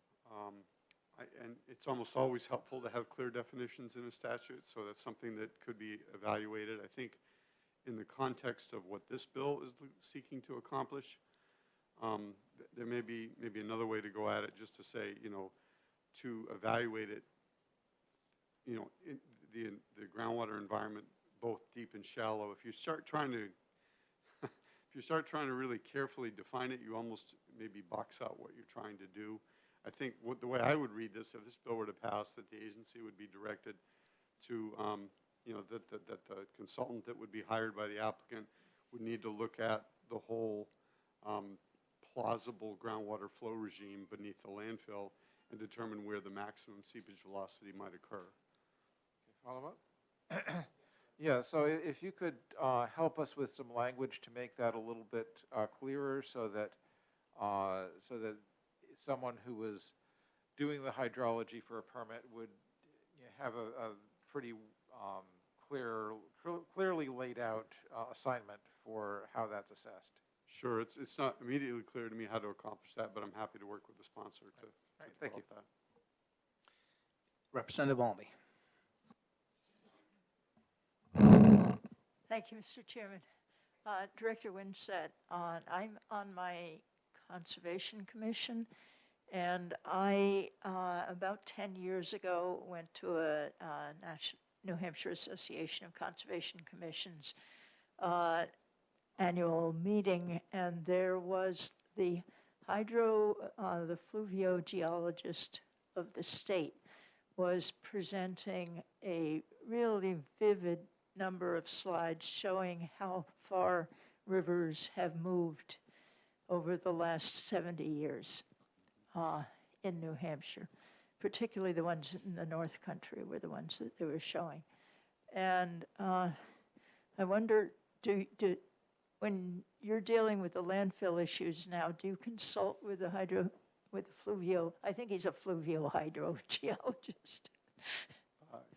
And it's almost always helpful to have clear definitions in a statute, so that's something that could be evaluated. I think in the context of what this bill is seeking to accomplish, there may be another way to go at it, just to say, to evaluate it, in the groundwater environment, both deep and shallow. If you start trying to really carefully define it, you almost maybe box out what you're trying to do. I think the way I would read this, if this bill were to pass, that the agency would be directed to, that the consultant that would be hired by the applicant would need to look at the whole plausible groundwater flow regime beneath the landfill and determine where the maximum seepage velocity might occur. Follow up? Yeah, so if you could help us with some language to make that a little bit clearer, so that someone who was doing the hydrology for a permit would have a pretty clearly laid out assignment for how that's assessed. Sure, it's not immediately clear to me how to accomplish that, but I'm happy to work with the sponsor to Thank you. develop that. Representative Almy. Thank you, Mr. Chairman. Director Winsett, I'm on my Conservation Commission, and I, about 10 years ago, went to a New Hampshire Association of Conservation Commissions annual meeting, and there was the fluviogeologist of the state was presenting a really vivid number of slides showing how far rivers have moved over the last 70 years in New Hampshire, particularly the ones in the North Country were the ones that they were showing. And I wonder, when you're dealing with the landfill issues now, do you consult with the I think he's a fluvio-hydrogeologist.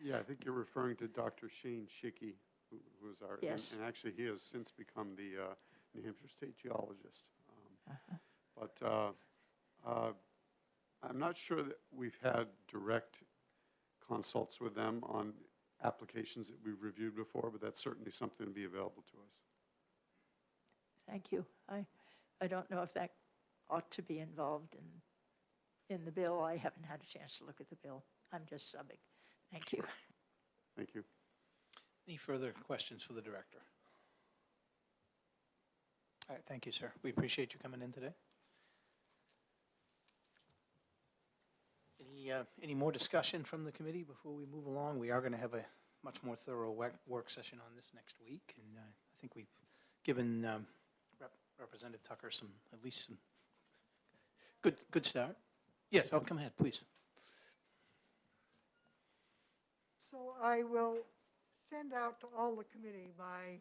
Yeah, I think you're referring to Dr. Shane Schicky, who was our, Yes. and actually he has since become the New Hampshire State Geologist. But I'm not sure that we've had direct consults with them on applications that we've reviewed before, but that's certainly something to be available to us. Thank you. I don't know if that ought to be involved in the bill. I haven't had a chance to look at the bill. I'm just subbing. Thank you. Thank you. Any further questions for the director? All right, thank you, sir. We appreciate you coming in today. Any more discussion from the committee before we move along? We are going to have a much more thorough work session on this next week, and I think we've given Representative Tucker at least some good start. Yes, oh, come ahead, please. So I will send out to all the committee my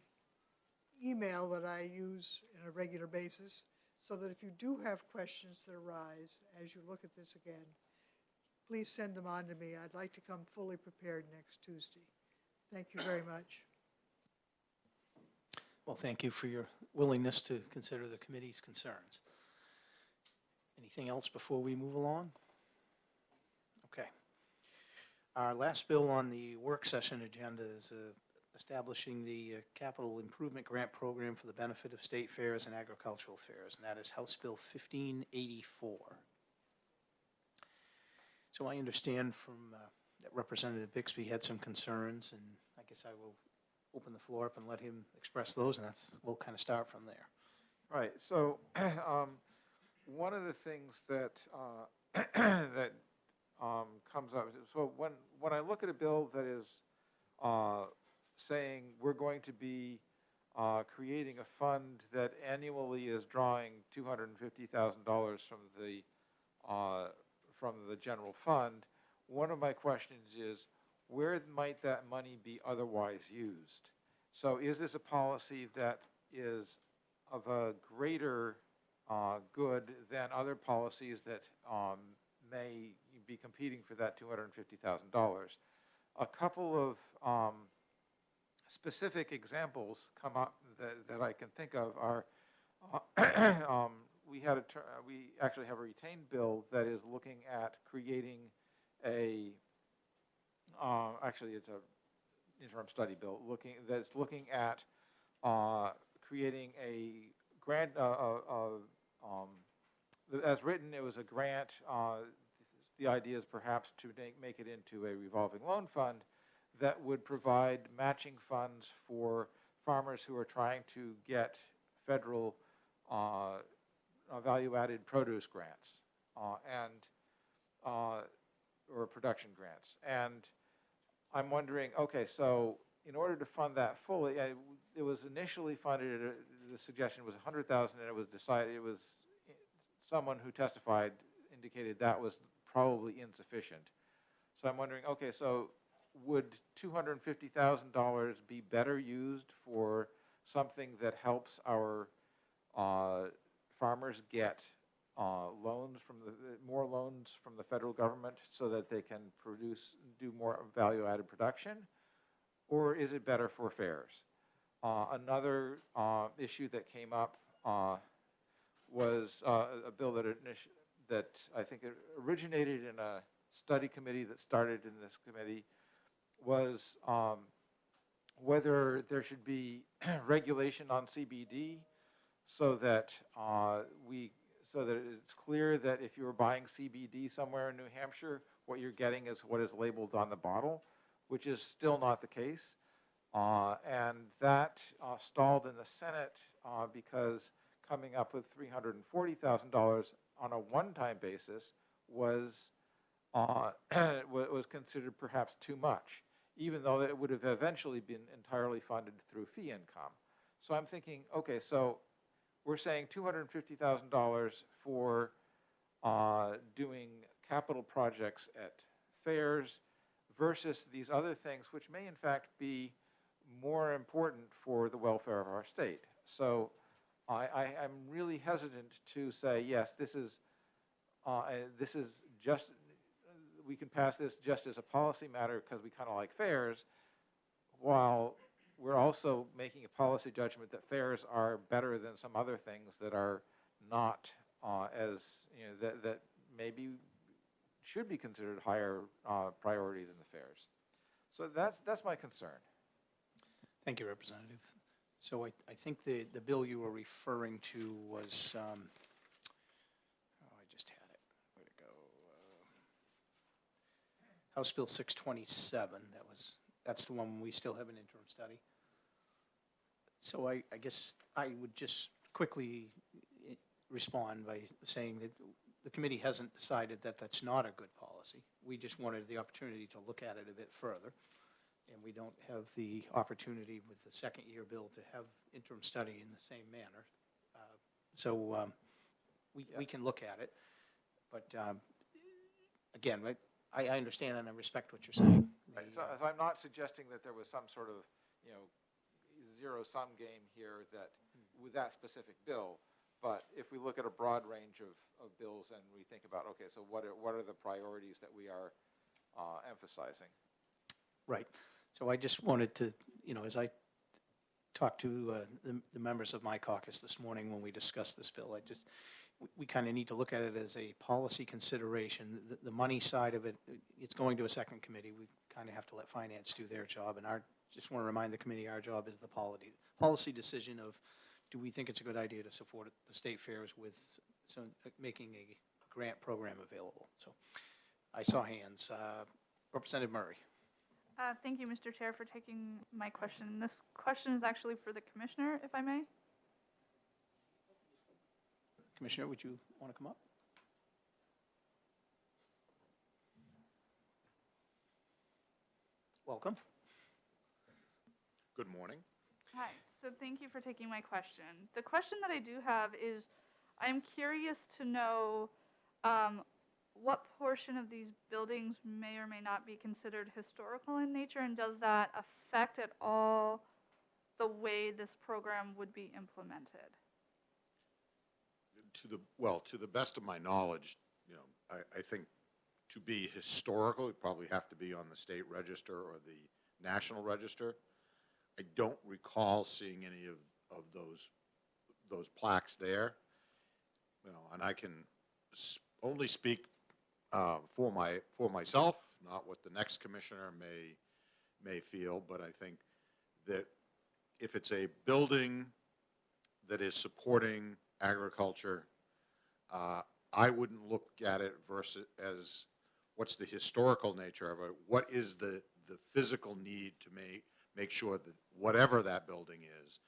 email that I use on a regular basis, so that if you do have questions that arise as you look at this again, please send them on to me. I'd like to come fully prepared next Tuesday. Thank you very much. Well, thank you for your willingness to consider the committee's concerns. Anything else before we move along? Okay. Our last bill on the work session agenda is establishing the Capital Improvement Grant Program for the benefit of state fairs and agricultural fairs, and that is House Bill 1584. So I understand from that Representative Bixby had some concerns, and I guess I will open the floor up and let him express those, and we'll kind of start from there. Right, so one of the things that that comes up, so when I look at a bill that is saying we're going to be creating a fund that annually is drawing $250,000 from the general fund, one of my questions is, where might that money be otherwise used? So is this a policy that is of a greater good than other policies that may be competing for that $250,000? A couple of specific examples come up that I can think of are we actually have a retained bill that is looking at creating actually it's a interim study bill that's looking at creating a grant, as written, it was a grant. The idea is perhaps to make it into a revolving loan fund that would provide matching funds for farmers who are trying to get federal value-added produce grants or production grants. And I'm wondering, okay, so in order to fund that fully, it was initially funded, the suggestion was $100,000, and it was decided, it was someone who testified indicated that was probably insufficient. So I'm wondering, okay, so would $250,000 be better used for something that helps our farmers get more loans from the federal government so that they can do more value-added production? Or is it better for fairs? Another issue that came up was a bill that I think it originated in a study committee that started in this committee, was whether there should be regulation on CBD so that it's clear that if you're buying CBD somewhere in New Hampshire, what you're getting is what is labeled on the bottle, which is still not the case. And that stalled in the Senate because coming up with $340,000 on a one-time basis was considered perhaps too much, even though it would have eventually been entirely funded through fee income. So I'm thinking, okay, so we're saying $250,000 for doing capital projects at fairs versus these other things, which may in fact be more important for the welfare of our state. So I'm really hesitant to say, yes, this is just, we can pass this just as a policy matter because we kind of like fairs, while we're also making a policy judgment that fairs are better than some other things that are not that maybe should be considered higher priority than the fairs. So that's my concern. Thank you, Representative. So I think the bill you were referring to was, I just had it. Where'd it go? House Bill 627. That's the one we still have an interim study. So I guess I would just quickly respond by saying that the committee hasn't decided that that's not a good policy. We just wanted the opportunity to look at it a bit further. And we don't have the opportunity with the second year bill to have interim study in the same manner. We can look at it. But again, I understand and I respect what you're saying. Right, so I'm not suggesting that there was some sort of, zero-sum game here that, with that specific bill, but if we look at a broad range of bills and we think about, okay, so what are the priorities that we are emphasizing? Right. So I just wanted to, as I talked to the members of my caucus this morning when we discussed this bill, we kind of need to look at it as a policy consideration. The money side of it, it's going to a second committee. We kind of have to let finance do their job. And just want to remind the committee, our job is the policy decision of, do we think it's a good idea to support the state fairs with making a grant program available? So I saw hands. Representative Murray. Thank you, Mr. Chair, for taking my question. This question is actually for the commissioner, if I may. Commissioner, would you want to come up? Welcome. Good morning. Hi, so thank you for taking my question. The question that I do have is, I'm curious to know what portion of these buildings may or may not be considered historical in nature, and does that affect at all the way this program would be implemented? To the best of my knowledge, I think to be historical, it probably have to be on the state register or the national register. I don't recall seeing any of those plaques there. And I can only speak for myself, not what the next commissioner may feel, but I think that if it's a building that is supporting agriculture, I wouldn't look at it versus as what's the historical nature of it, what is the physical need to make sure that whatever that building is,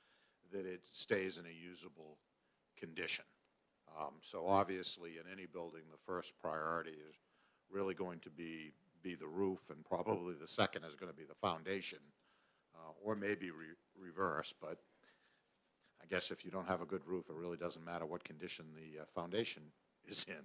that it stays in a usable condition. So obviously in any building, the first priority is really going to be the roof, and probably the second is going to be the foundation, or maybe reverse, but I guess if you don't have a good roof, it really doesn't matter what condition the foundation is in.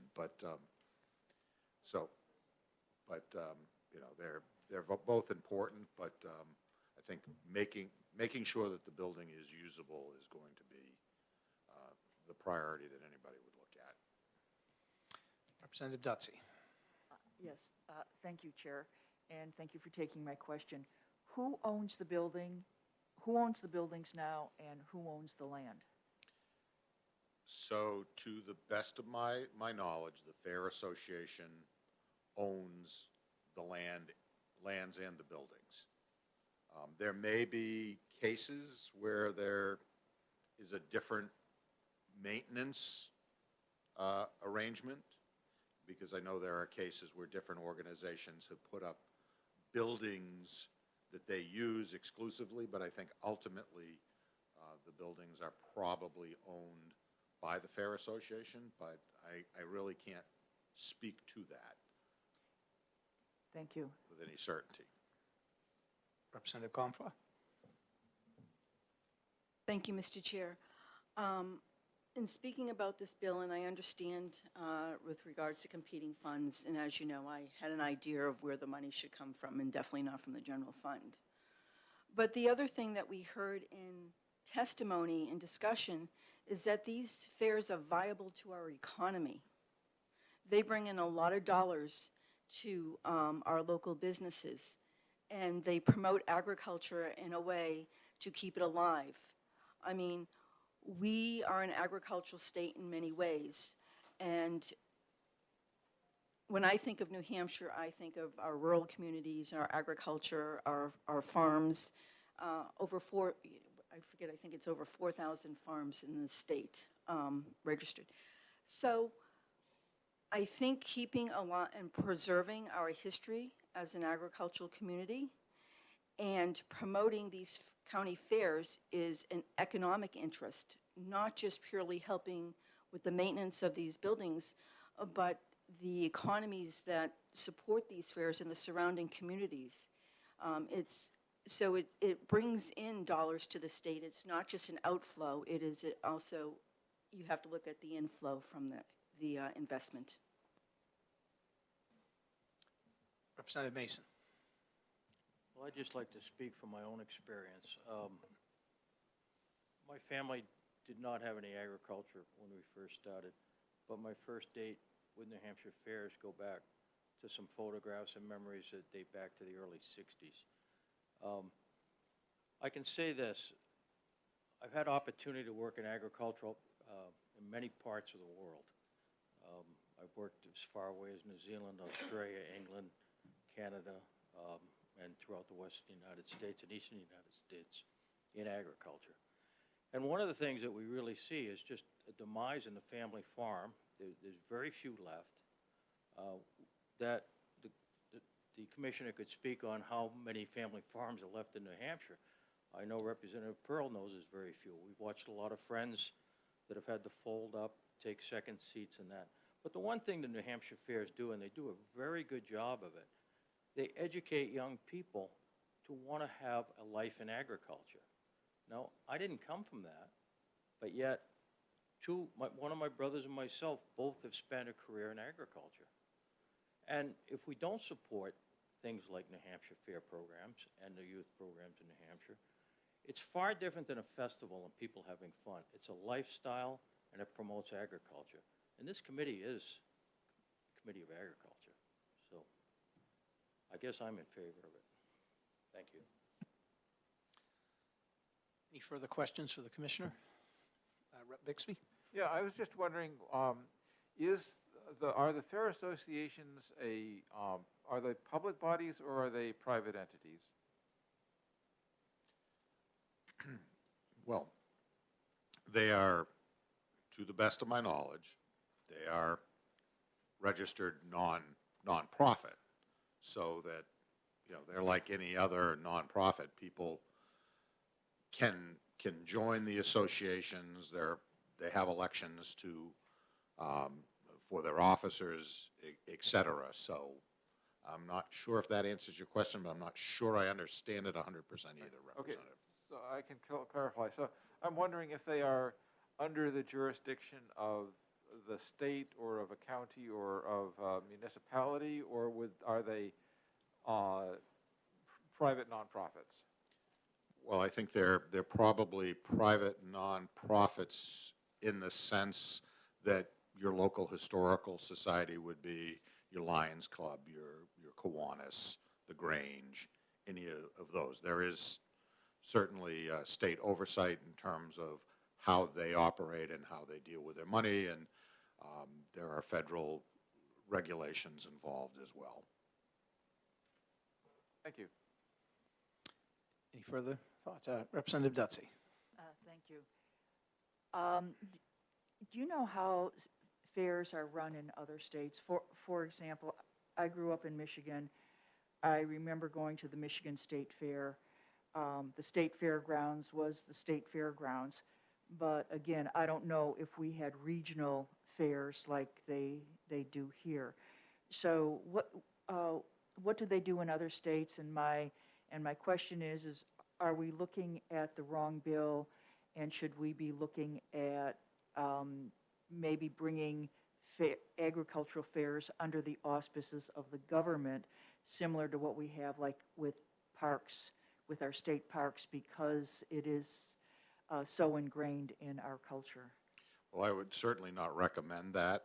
They're both important, but I think making sure that the building is usable is going to be the priority that anybody would look at. Representative Dutzy. Yes, thank you, Chair, and thank you for taking my question. Who owns the building? Who owns the buildings now, and who owns the land? So to the best of my knowledge, the Fair Association owns the lands and the buildings. There may be cases where there is a different maintenance arrangement, because I know there are cases where different organizations have put up buildings that they use exclusively, but I think ultimately the buildings are probably owned by the Fair Association, but I really can't speak to that. Thank you. With any certainty. Representative Comfort. Thank you, Mr. Chair. In speaking about this bill, and I understand with regards to competing funds, and as you know, I had an idea of where the money should come from, and definitely not from the general fund. But the other thing that we heard in testimony and discussion is that these fairs are viable to our economy. They bring in a lot of dollars to our local businesses, and they promote agriculture in a way to keep it alive. I mean, we are an agricultural state in many ways, and when I think of New Hampshire, I think of our rural communities, our agriculture, our farms, I think it's over 4,000 farms in the state registered. So I think keeping a lot and preserving our history as an agricultural community and promoting these county fairs is an economic interest, not just purely helping with the maintenance of these buildings, but the economies that support these fairs in the surrounding communities. So it brings in dollars to the state. It's not just an outflow. It also, you have to look at the inflow from the investment. Representative Mason. Well, I'd just like to speak from my own experience. My family did not have any agriculture when we first started, but my first date with New Hampshire fairs go back to some photographs and memories that date back to the early 60s. I can say this, I've had opportunity to work in agricultural in many parts of the world. I've worked as far away as New Zealand, Australia, England, Canada, and throughout the western United States and eastern United States in agriculture. And one of the things that we really see is just a demise in the family farm. There's very few left. That the commissioner could speak on how many family farms are left in New Hampshire. I know Representative Pearl knows there's very few. We've watched a lot of friends that have had to fold up, take second seats and that. But the one thing the New Hampshire fairs do, and they do a very good job of it, they educate young people to want to have a life in agriculture. Now, I didn't come from that, but yet one of my brothers and myself both have spent a career in agriculture. And if we don't support things like New Hampshire Fair programs and the youth programs in New Hampshire, it's far different than a festival and people having fun. It's a lifestyle and it promotes agriculture. And this committee is a committee of agriculture. So I guess I'm in favor of it. Thank you. Any further questions for the commissioner? Rep. Bixby? Yeah, I was just wondering, are the fair associations are they public bodies or are they private entities? Well, they are, to the best of my knowledge, they are registered nonprofit, so that, you know, they're like any other nonprofit. People can join the associations. They have elections to for their officers, et cetera. So I'm not sure if that answers your question, but I'm not sure I understand it 100% either, Representative. Okay, so I can clarify. So I'm wondering if they are under the jurisdiction of the state or of a county or of a municipality, or are they private nonprofits? Well, I think they're probably private nonprofits in the sense that your local historical society would be your Lions Club, your Kiwanis, the Grange, any of those. There is certainly state oversight in terms of how they operate and how they deal with their money, and there are federal regulations involved as well. Thank you. Any further thoughts? Representative Dutsey. Thank you. Do you know how fairs are run in other states? For example, I grew up in Michigan. I remember going to the Michigan State Fair. The state fairgrounds was the state fairgrounds. But again, I don't know if we had regional fairs like they do here. So what do they do in other states? And my question is are we looking at the wrong bill, and should we be looking at maybe bringing agricultural fairs under the auspices of the government, similar to what we have like with parks, with our state parks, because it is so ingrained in our culture? Well, I would certainly not recommend that.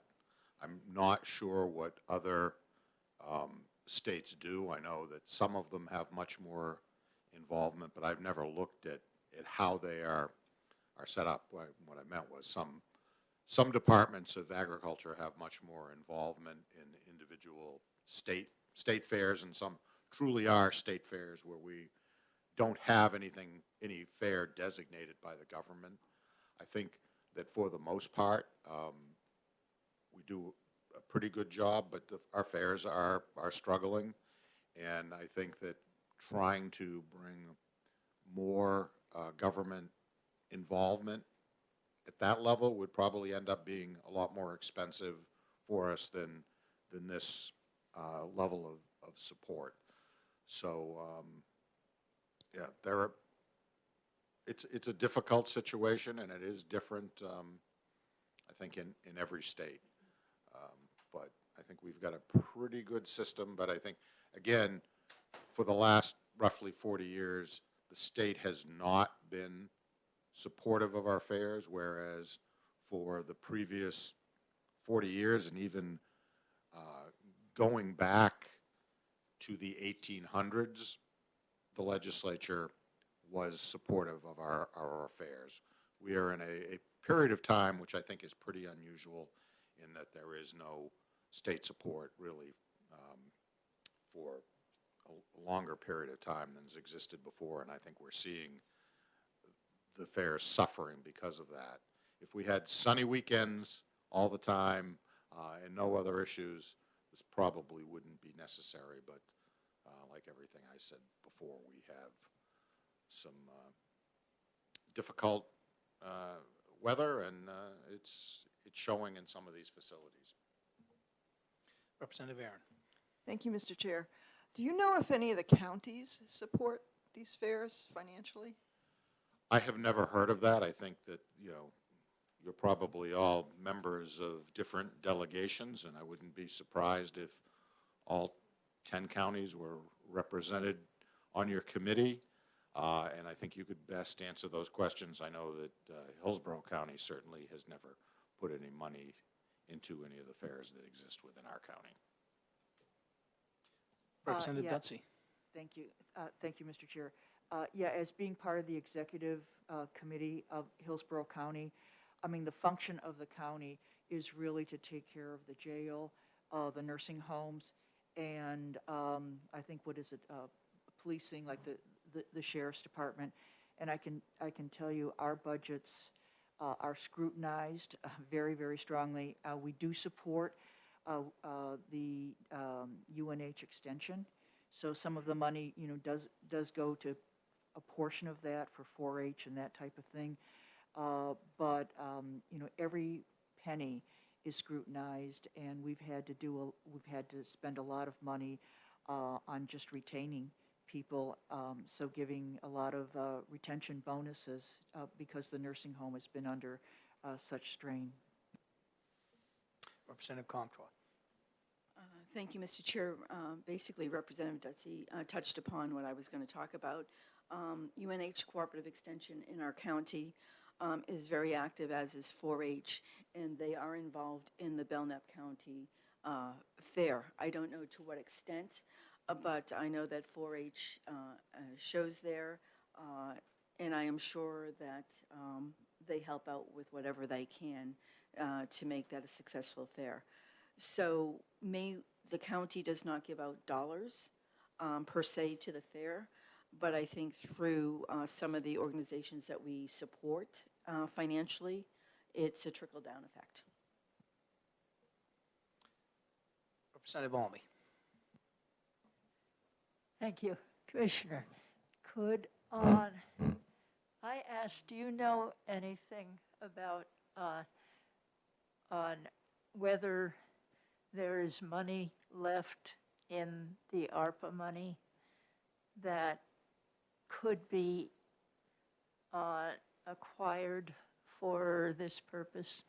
I'm not sure what other states do. I know that some of them have much more involvement, but I've never looked at how they are set up. What I meant was some departments of agriculture have much more involvement in individual individual state fairs, and some truly are state fairs where we don't have any fair designated by the government. I think that for the most part, we do a pretty good job, but our fairs are struggling. And I think that trying to bring more government involvement at that level would probably end up being a lot more expensive for us than this level of support. So, yeah, it's a difficult situation, and it is different, I think, in every state. But I think we've got a pretty good system, but I think, again, for the last roughly 40 years, the state has not been supportive of our fairs, whereas for the previous 40 years and even going back to the 1800s, the legislature was supportive of our affairs. We are in a period of time which I think is pretty unusual in that there is no state support really for a longer period of time than has existed before, and I think we're seeing the fairs suffering because of that. If we had sunny weekends all the time and no other issues, this probably wouldn't be necessary, but like everything I said before, we have some difficult weather, and it's showing in some of these facilities. Representative Aaron. Thank you, Mr. Chair. Do you know if any of the counties support these fairs financially? I have never heard of that. I think that, you're probably all members of different delegations, and I wouldn't be surprised if all 10 counties were represented on your committee. And I think you could best answer those questions. I know that Hillsborough County certainly has never put any money into any of the fairs that exist within our county. Representative yeah. Dutsey. Thank you. Thank you, Mr. Chair. Yeah, as being part of the executive committee of Hillsborough County, I mean, the function of the county is really to take care of the jail, the nursing homes, and I think, what is it, policing, like the sheriff's department. And I can tell you our budgets are scrutinized very, very strongly. We do support the UNH extension. So some of the money, does go to a portion of that for 4-H and that type of thing. But every penny is scrutinized, and we've had to spend a lot of money on just retaining people. So giving a lot of retention bonuses because the nursing home has been under such strain. Representative Comtois. Thank you, Mr. Chair. Basically, Representative Dutsey touched upon what I was going to talk about. UNH Cooperative Extension in our county is very active, as is 4-H, and they are involved in the Belknap County Fair. I don't know to what extent, but I know that 4-H shows there, and I am sure that they help out with whatever they can to make that a successful fair. So the county does not give out dollars per se to the fair, but I think through some of the organizations that we support financially, it's a trickle-down effect. Representative Almy. Thank you, Commissioner. I asked, do you know anything about on whether there is money left in the ARPA money that could be acquired for this purpose?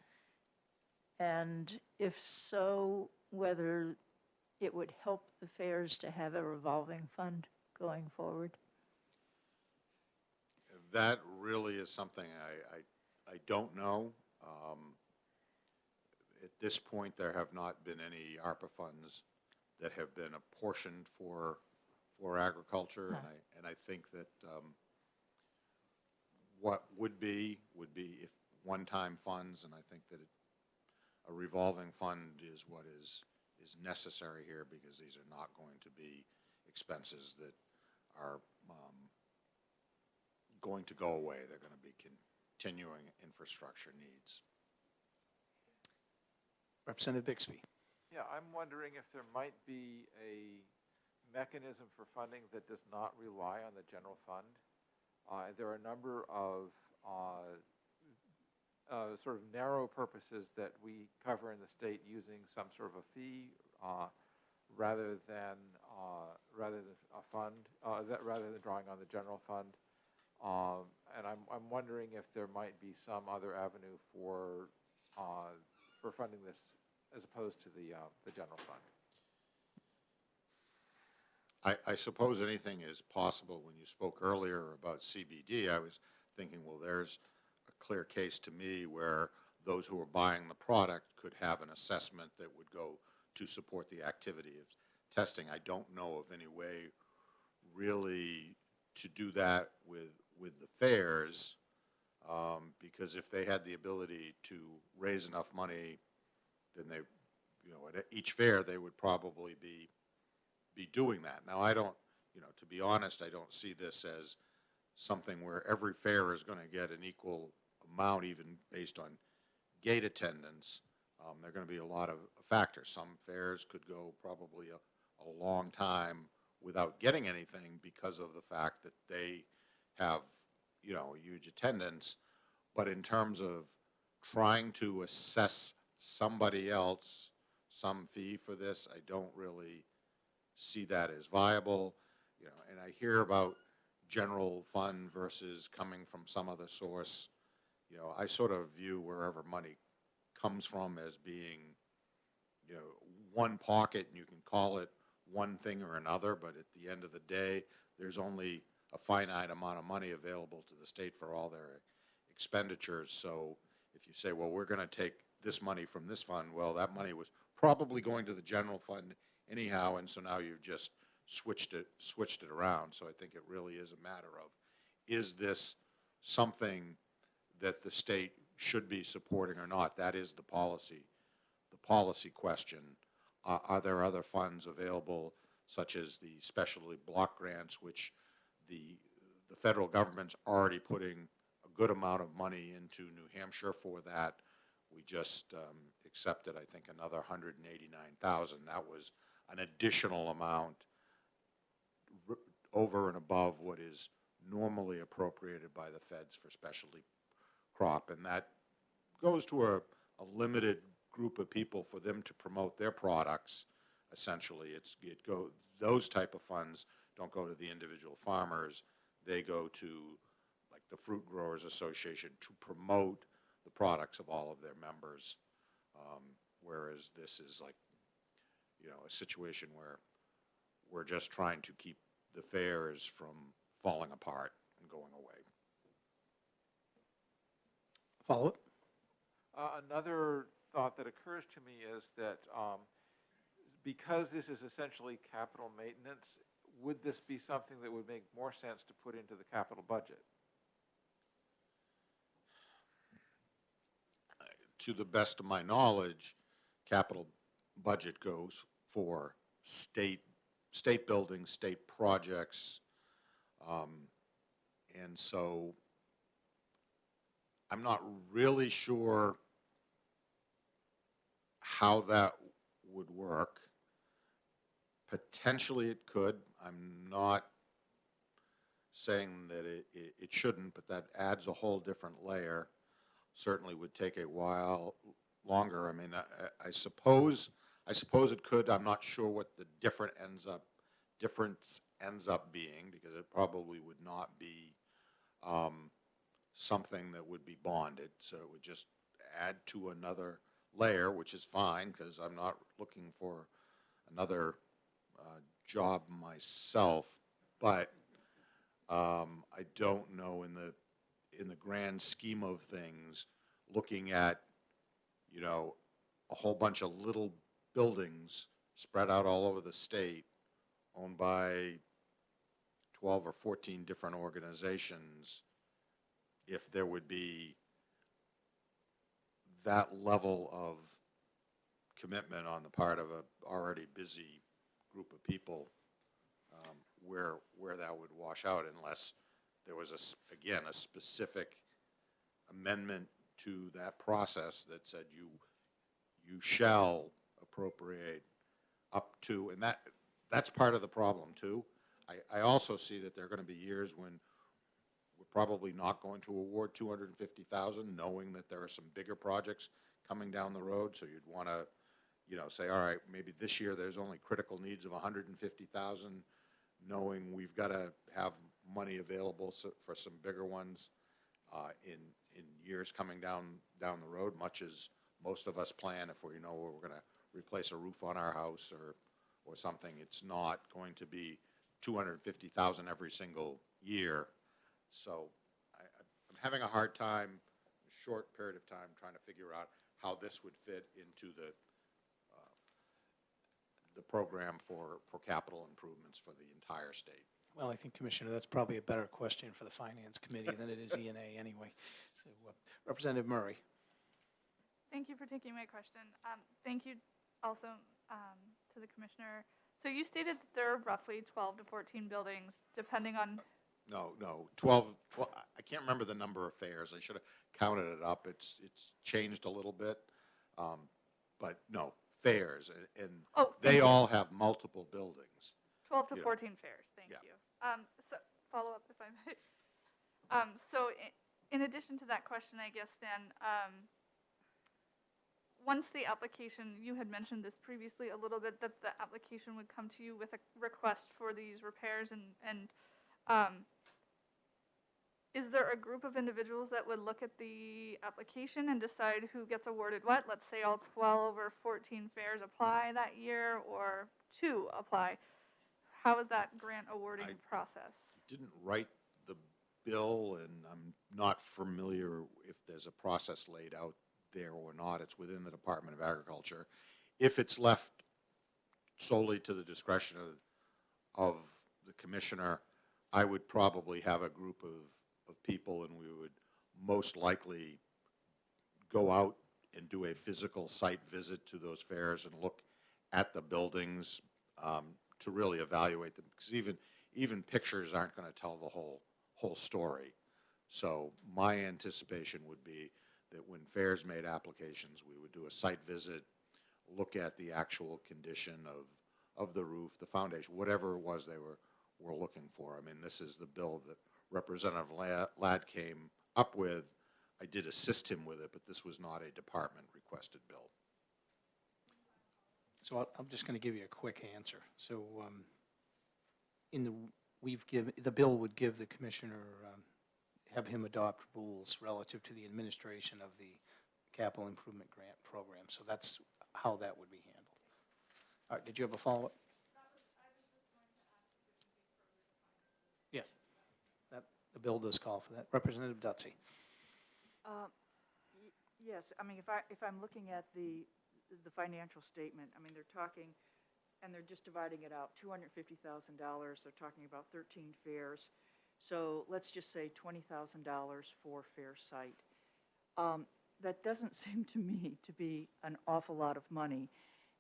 And if so, whether it would help the fairs to have a revolving fund going forward? That really is something I don't know. At this point, there have not been any ARPA funds that have been apportioned for agriculture, and I think that what would be if one-time funds, and I think that a revolving fund is what is is necessary here, because these are not going to be expenses that are going to go away. They're going to be continuing infrastructure needs. Representative Bixby. Yeah, I'm wondering if there might be a mechanism for funding that does not rely on the general fund. There are a number of sort of narrow purposes that we cover in the state using some sort of a fee rather than a fund, rather than drawing on the general fund. And I'm wondering if there might be some other avenue for funding this as opposed to the general fund. I suppose anything is possible. When you spoke earlier about CBD, I was thinking, well, there's a clear case to me where those who are buying the product could have an assessment that would go to support the activity of testing. I don't know of any way really to do that with the fairs, because if they had the ability to raise enough money, then they, at each fair, they would probably be doing that. Now, I don't, to be honest, I don't see this as something where every fair is going to get an equal amount, even based on gate attendance. There are going to be a lot of factors. Some fairs could go probably a long time without getting anything because of the fact that they have, a huge attendance. But in terms of trying to assess somebody else some fee for this, I don't really see that as viable. And I hear about general fund versus coming from some other source. I sort of view wherever money comes from as being, one pocket, and you can call it one thing or another, but at the end of the day, there's only a finite amount of money available to the state for all their expenditures. So if you say, well, we're going to take this money from this fund, well, that money was probably going to the general fund anyhow, and so now you've just switched it around. So I think it really is a matter of, is this something that the state should be supporting or not? That is the policy question. Are there other funds available, such as the specialty block grants, which the federal government's already putting a good amount of money into New Hampshire for that. We just accepted, I think, another $189,000. That was an additional amount over and above what is normally appropriated by the feds for specialty crop, and that goes to a limited group of people for them to promote their products. Essentially, those type of funds don't go to the individual farmers. They go to, like, the Fruit Growers Association to promote the products of all of their members, whereas this is like, a situation where we're just trying to keep the fairs from falling apart and going away. Follow-up? Another thought that occurs to me is that because this is essentially capital maintenance, would this be something that would make more sense to put into the capital budget? To the best of my knowledge, capital budget goes for state buildings, state projects, and so I'm not really sure how that would work. Potentially it could. I'm not saying that it shouldn't, but that adds a whole different layer. Certainly would take a while longer. I mean, I suppose it could. I'm not sure what the difference ends up being, because it probably would not be something that would be bonded. So it would just add to another layer, which is fine, because I'm not looking for another job myself. But I don't know in the grand scheme of things, looking at, a whole bunch of little buildings spread out all over the state, owned by 12 or 14 different organizations, if there would be that level of commitment on the part of a already busy group of people, where that would wash out unless there was again, a specific amendment to that process that said you shall appropriate up to, and that's part of the problem too. I also see that there are going to be years when we're probably not going to award 250,000, knowing that there are some bigger projects coming down the road. So you'd want to, say, all right, maybe this year there's only critical needs of 150,000, knowing we've got to have money available for some bigger ones in years coming down the road, much as most of us plan if we're going to replace a roof on our house or something. It's not going to be 250,000 every single year. So I'm having a hard time, a short period of time, trying to figure out how this would fit into the program for capital improvements for the entire state. Well, I think, Commissioner, that's probably a better question for the Finance Committee than it is E&A anyway. So, Representative Murray. Thank you for taking my question. Thank you also to the Commissioner. So you stated that there are roughly 12 to 14 buildings, depending on... No, 12, I can't remember the number of fairs. I should have counted it up. It's changed a little bit. But no, fairs, and they all have multiple buildings. 12 to 14 fairs, thank you. So follow up if I might. So in addition to that question, I guess then, once the application, you had mentioned this previously a little bit, that the application would come to you with a request for these repairs and is there a group of individuals that would look at the application and decide who gets awarded what? Let's say all 12 or 14 fairs apply that year, or 2 apply. How is that grant awarding process? Didn't write the bill, and I'm not familiar if there's a process laid out there or not. It's within the Department of Agriculture. If it's left solely to the discretion of the commissioner, I would probably have a group of people, and we would most likely go out and do a physical site visit to those fairs and look at the buildings to really evaluate them, because even pictures aren't going to tell the whole story. So my anticipation would be that when fairs made applications, we would do a site visit, look at the actual condition of the roof, the foundation, whatever it was they were looking for. I mean, this is the bill that Representative Ladd came up with. I did assist him with it, but this was not a department-requested bill. So I'm just going to give you a quick answer. So the bill would give the commissioner, have him adopt rules relative to the administration of the capital improvement grant program. So that's how that would be handled. All right, did you have a follow-up? Yes, the bill does call for that. Representative Dutsey. Yes, I mean, if I'm looking at the financial statement, I mean, they're talking, and they're just dividing it out, $250,000, they're talking about 13 fairs. So let's just say $20,000 for fair site. That doesn't seem to me to be an awful lot of money.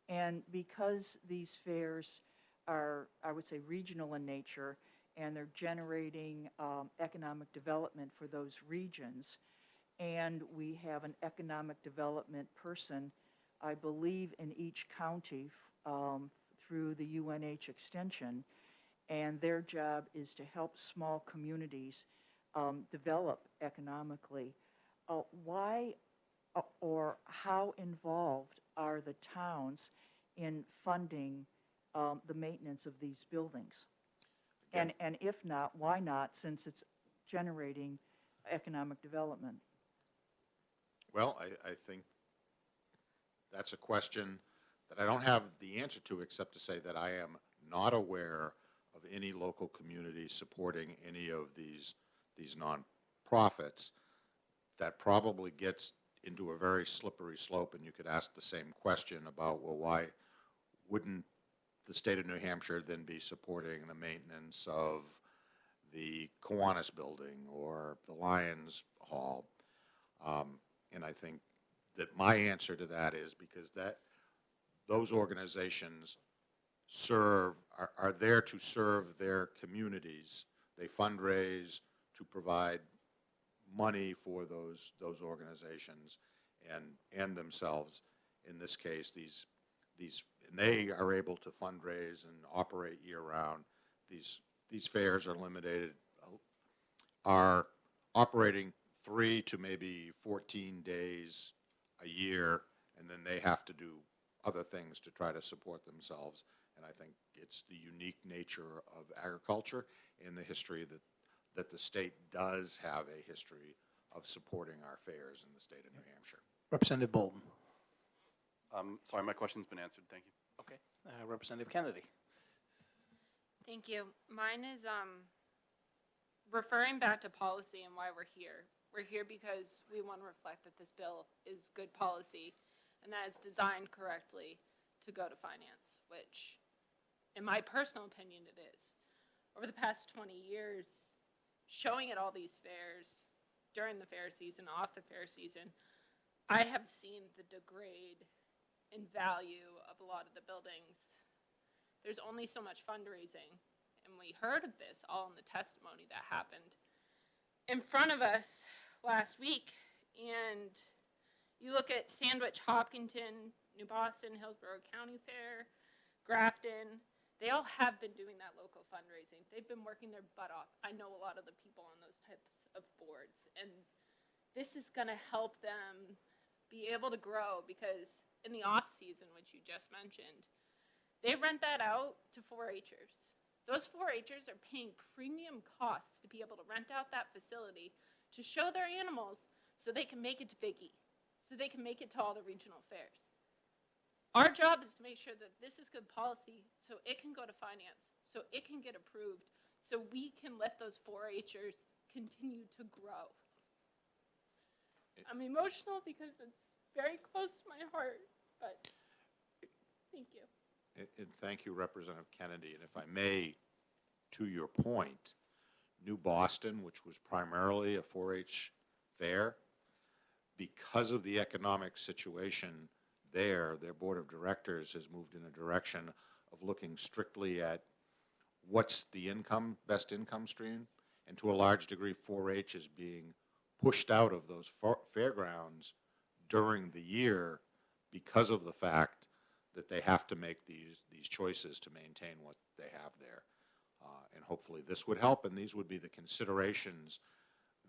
And because these fairs are, I would say, regional in nature, and they're generating economic development for those regions, and we have an economic development person, I believe, in each county through the UNH extension, and their job is to help small communities develop economically. Why or how involved are the towns in funding the maintenance of these buildings? And if not, why not, since it's generating economic development? Well, I think that's a question that I don't have the answer to, except to say that I am not aware of any local community supporting any of these nonprofits. That probably gets into a very slippery slope, and you could ask the same question about, well, why wouldn't the state of New Hampshire then be supporting the maintenance of the Kiwanis building or the Lions Hall? And I think that my answer to that is because those organizations are there to serve their communities. They fundraise to provide money for those organizations and themselves. In this case, and they are able to fundraise and operate year-round. These fairs are limited, are operating 3 to maybe 14 days a year, and then they have to do other things to try to support themselves. And I think it's the unique nature of agriculture and the history that the state does have a history of supporting our fairs in the state of New Hampshire. Representative Bolden. Sorry, my question's been answered. Thank you. Okay. Representative Kennedy. Thank you. Mine is referring back to policy and why we're here. We're here because we want to reflect that this bill is good policy and that it's designed correctly to go to finance, which, in my personal opinion, it is. Over the past 20 years, showing at all these fairs, during the fair season, off the fair season, I have seen the degrade in value of a lot of the buildings. There's only so much fundraising, and we heard of this all in the testimony that happened in front of us last week. And you look at Sandwich, Hopkinton, New Boston, Hillsborough County Fair, Grafton, they all have been doing that local fundraising. They've been working their butt off. I know a lot of the people on those types of boards, and this is going to help them be able to grow, because in the off season, which you just mentioned, they rent that out to 4-H'ers. Those 4-H'ers are paying premium costs to be able to rent out that facility to show their animals so they can make it to Big E, so they can make it to all the regional fairs. Our job is to make sure that this is good policy so it can go to finance, so it can get approved, so we can let those 4-H'ers continue to grow. I'm emotional because it's very close to my heart, but thank you. And thank you, Representative Kennedy. And if I may, to your point, New Boston, which was primarily a 4-H fair, because of the economic situation there, their board of directors has moved in a direction of looking strictly at what's the best income stream, and to a large degree, 4-H is being pushed out of those fairgrounds during the year because of the fact that they have to make these choices to maintain what they have there. And hopefully this would help, and these would be the considerations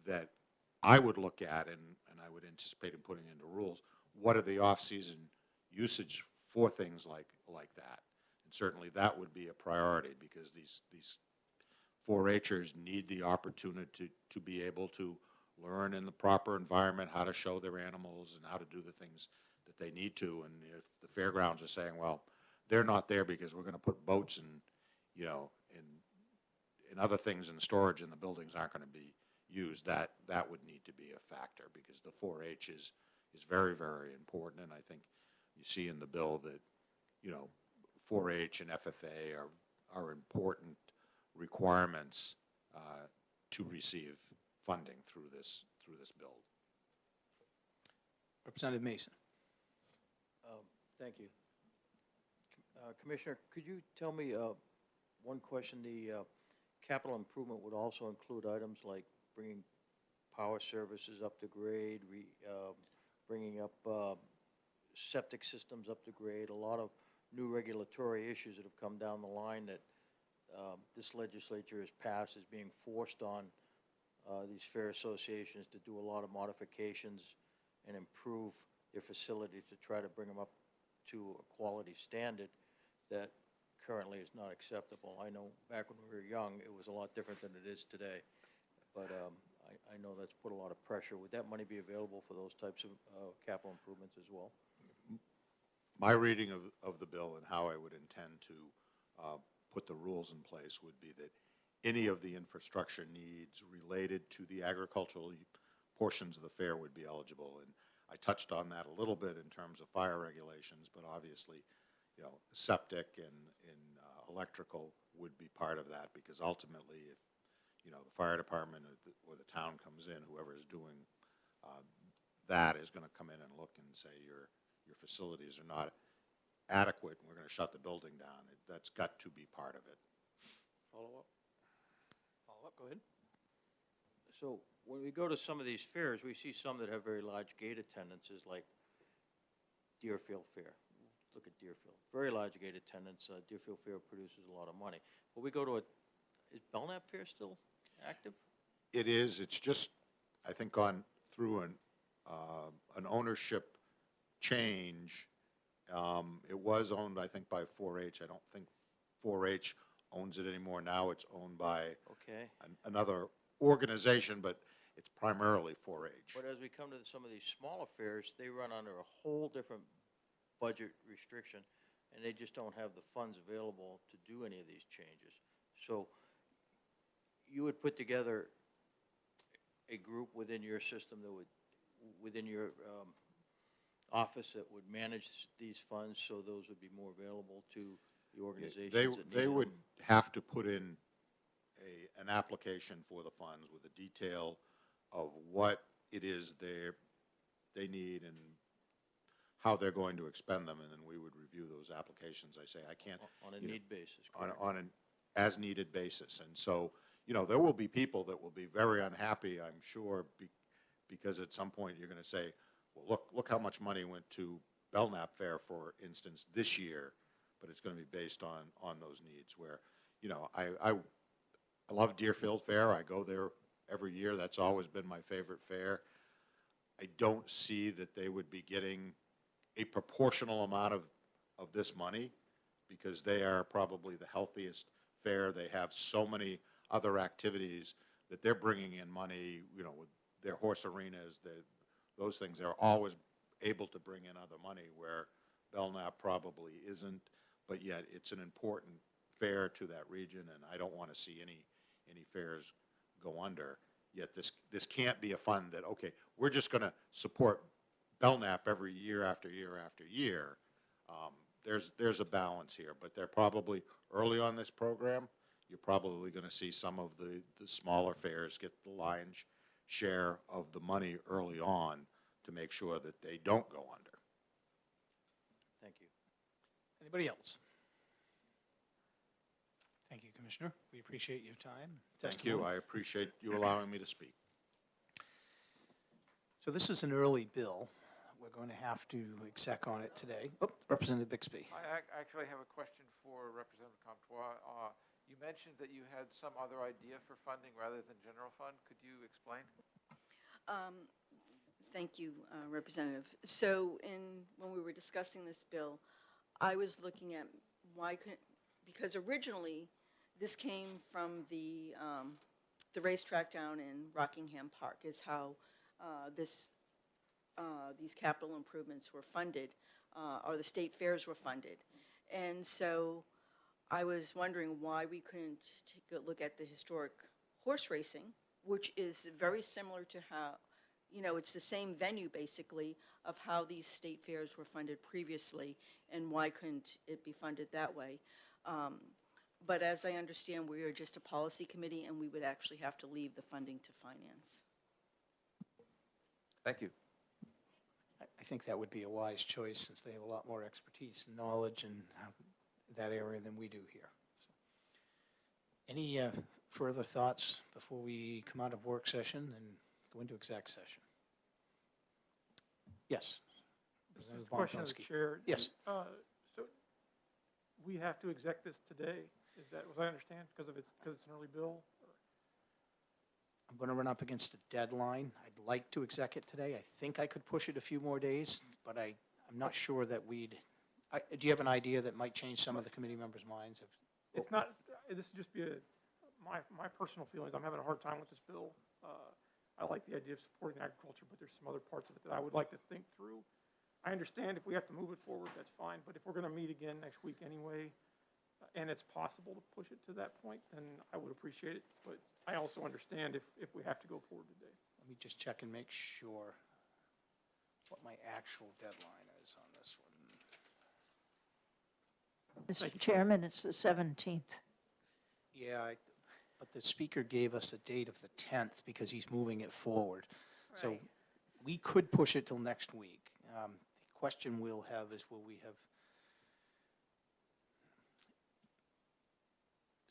that I would look at, and I would anticipate in putting into rules. What are the off-season usage for things like that? And certainly that would be a priority, because these 4-H'ers need the opportunity to be able to learn in the proper environment how to show their animals and how to do the things that they need to. And if the fairgrounds are saying, well, they're not there because we're going to put boats and, and other things in storage and the buildings aren't going to be used, that would need to be a factor, because the 4-H is very, very important. And I think you see in the bill that, 4-H and FFA are important requirements to receive funding through this bill. Representative Mason. Thank you. Commissioner, could you tell me one question? The capital improvement would also include items like bringing power services up to grade, bringing up septic systems up to grade, a lot of new regulatory issues that have come down the line that this legislature has passed, is being forced on these fair associations to do a lot of modifications and improve their facilities to try to bring them up to a quality standard that currently is not acceptable. I know back when we were young, it was a lot different than it is today, but I know that's put a lot of pressure. Would that money be available for those types of capital improvements as well? My reading of the bill and how I would intend to put the rules in place would be that any of the infrastructure needs related to the agricultural portions of the fair would be eligible. And I touched on that a little bit in terms of fire regulations, but obviously, septic and electrical would be part of that, because ultimately, if the fire department or the town comes in, whoever is doing that is going to come in and look and say your facilities are not adequate and we're going to shut the building down. That's got to be part of it. Follow up? Follow up, go ahead. So when we go to some of these fairs, we see some that have very large gate attendances, like Deerfield Fair. Look at Deerfield, very large gate attendance. Deerfield Fair produces a lot of money. But we go to is Belknap Fair still active? It is, it's just, I think, gone through an ownership change. It was owned, I think, by 4-H. I don't think 4-H owns it anymore. Now it's owned by Okay. another organization, but it's primarily 4-H. But as we come to some of these smaller fairs, they run under a whole different budget restriction, and they just don't have the funds available to do any of these changes. So you would put together a group within your system that would, within your office, that would manage these funds, so those would be more available to the organizations that need They would them? have to put in an application for the funds with a detail of what it is they need and how they're going to expend them, and then we would review those applications. I say, I can't. On a you know, need basis, on, correct? on an as-needed basis. And so, there will be people that will be very unhappy, I'm sure, because at some point you're going to say, well, look how much money went to Belknap Fair, for instance, this year, but it's going to be based on those needs where, I love Deerfield Fair. I go there every year. That's always been my favorite fair. I don't see that they would be getting a proportional amount of this money because they are probably the healthiest fair. They have so many other activities that they're bringing in money, with their horse arenas, those things. They're always able to bring in other money where Belknap probably isn't, but yet it's an important fair to that region, and I don't want to see any fairs go under. Yet this can't be a fund that, okay, we're just going to support Belknap every year after year after year. There's a balance here, but they're probably, early on this program, you're probably going to see some of the smaller fairs get the lion's share of the money early on to make sure that they don't go under. Thank you. Anybody else? Thank you, Commissioner. We appreciate your time. Thank you. I appreciate you allowing me to speak. So this is an early bill. We're going to have to exec on it today. Oh, Representative Bixby. I actually have a question for Representative Comtois. You mentioned that you had some other idea for funding rather than general fund. Could you explain? Thank you, Representative. So when we were discussing this bill, I was looking at because originally this came from the racetrack down in Rockingham Park is how these capital improvements were funded, or the state fairs were funded. And so I was wondering why we couldn't take a look at the historic horse racing, which is very similar to how, it's the same venue basically of how these state fairs were funded previously, and why couldn't it be funded that way? But as I understand, we are just a policy committee, and we would actually have to leave the funding to finance. Thank you. I think that would be a wise choice since they have a lot more expertise and knowledge in that area than we do here. So, any further thoughts before we come out of work session and go into exec session? Yes. Just Representative a question of the Bonpelski. chair. Yes. So we have to exec this today? Is that, was I understand, because it's an early bill? I'm going to run up against a deadline. I'd like to exec it today. I think I could push it a few more days, but I'm not sure that do you have an idea that might change some of the committee members' minds? It's not, this would just be my personal feelings. I'm having a hard time with this bill. I like the idea of supporting agriculture, but there's some other parts of it that I would like to think through. I understand if we have to move it forward, that's fine, but if we're going to meet again next week anyway, and it's possible to push it to that point, then I would appreciate it. But I also understand if we have to go forward today. Let me just check and make sure what my actual deadline is on this one. Mr. Chairman, it's the 17th. Yeah, but the speaker gave us a date of the 10th because he's moving it forward. So Right. we could push it till next week. The question we'll have is, will we have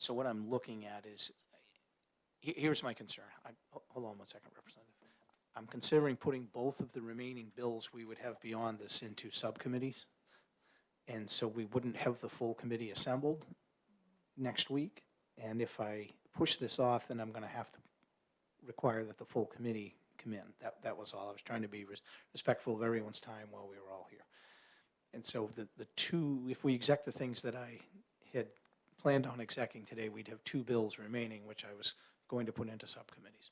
So what I'm looking at is, here's my concern. Hold on one second, Representative. I'm considering putting both of the remaining bills we would have beyond this into subcommittees. And so we wouldn't have the full committee assembled next week. And if I push this off, then I'm going to have to require that the full committee come in. That was all. I was trying to be respectful of everyone's time while we were all here. And so the two, if we exec the things that I had planned on execing today, we'd have two bills remaining, which I was going to put into subcommittees.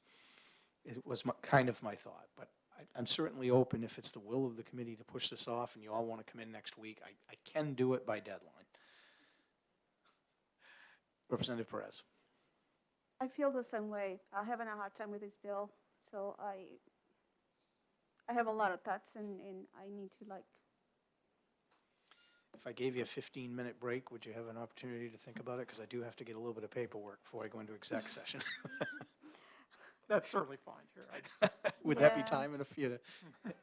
It was kind of my thought, but I'm certainly open if it's the will of the committee to push this off and you all want to come in next week. I can do it by deadline. Representative Perez. I feel the same way. I'm having a hard time with this bill, so I have a lot of thoughts, and I need to like. If I gave you a 15-minute break, would you have an opportunity to think about it? Because I do have to get a little bit of paperwork before I go into exec session. That's certainly fine, Chair. Would that be Yeah. time enough for you to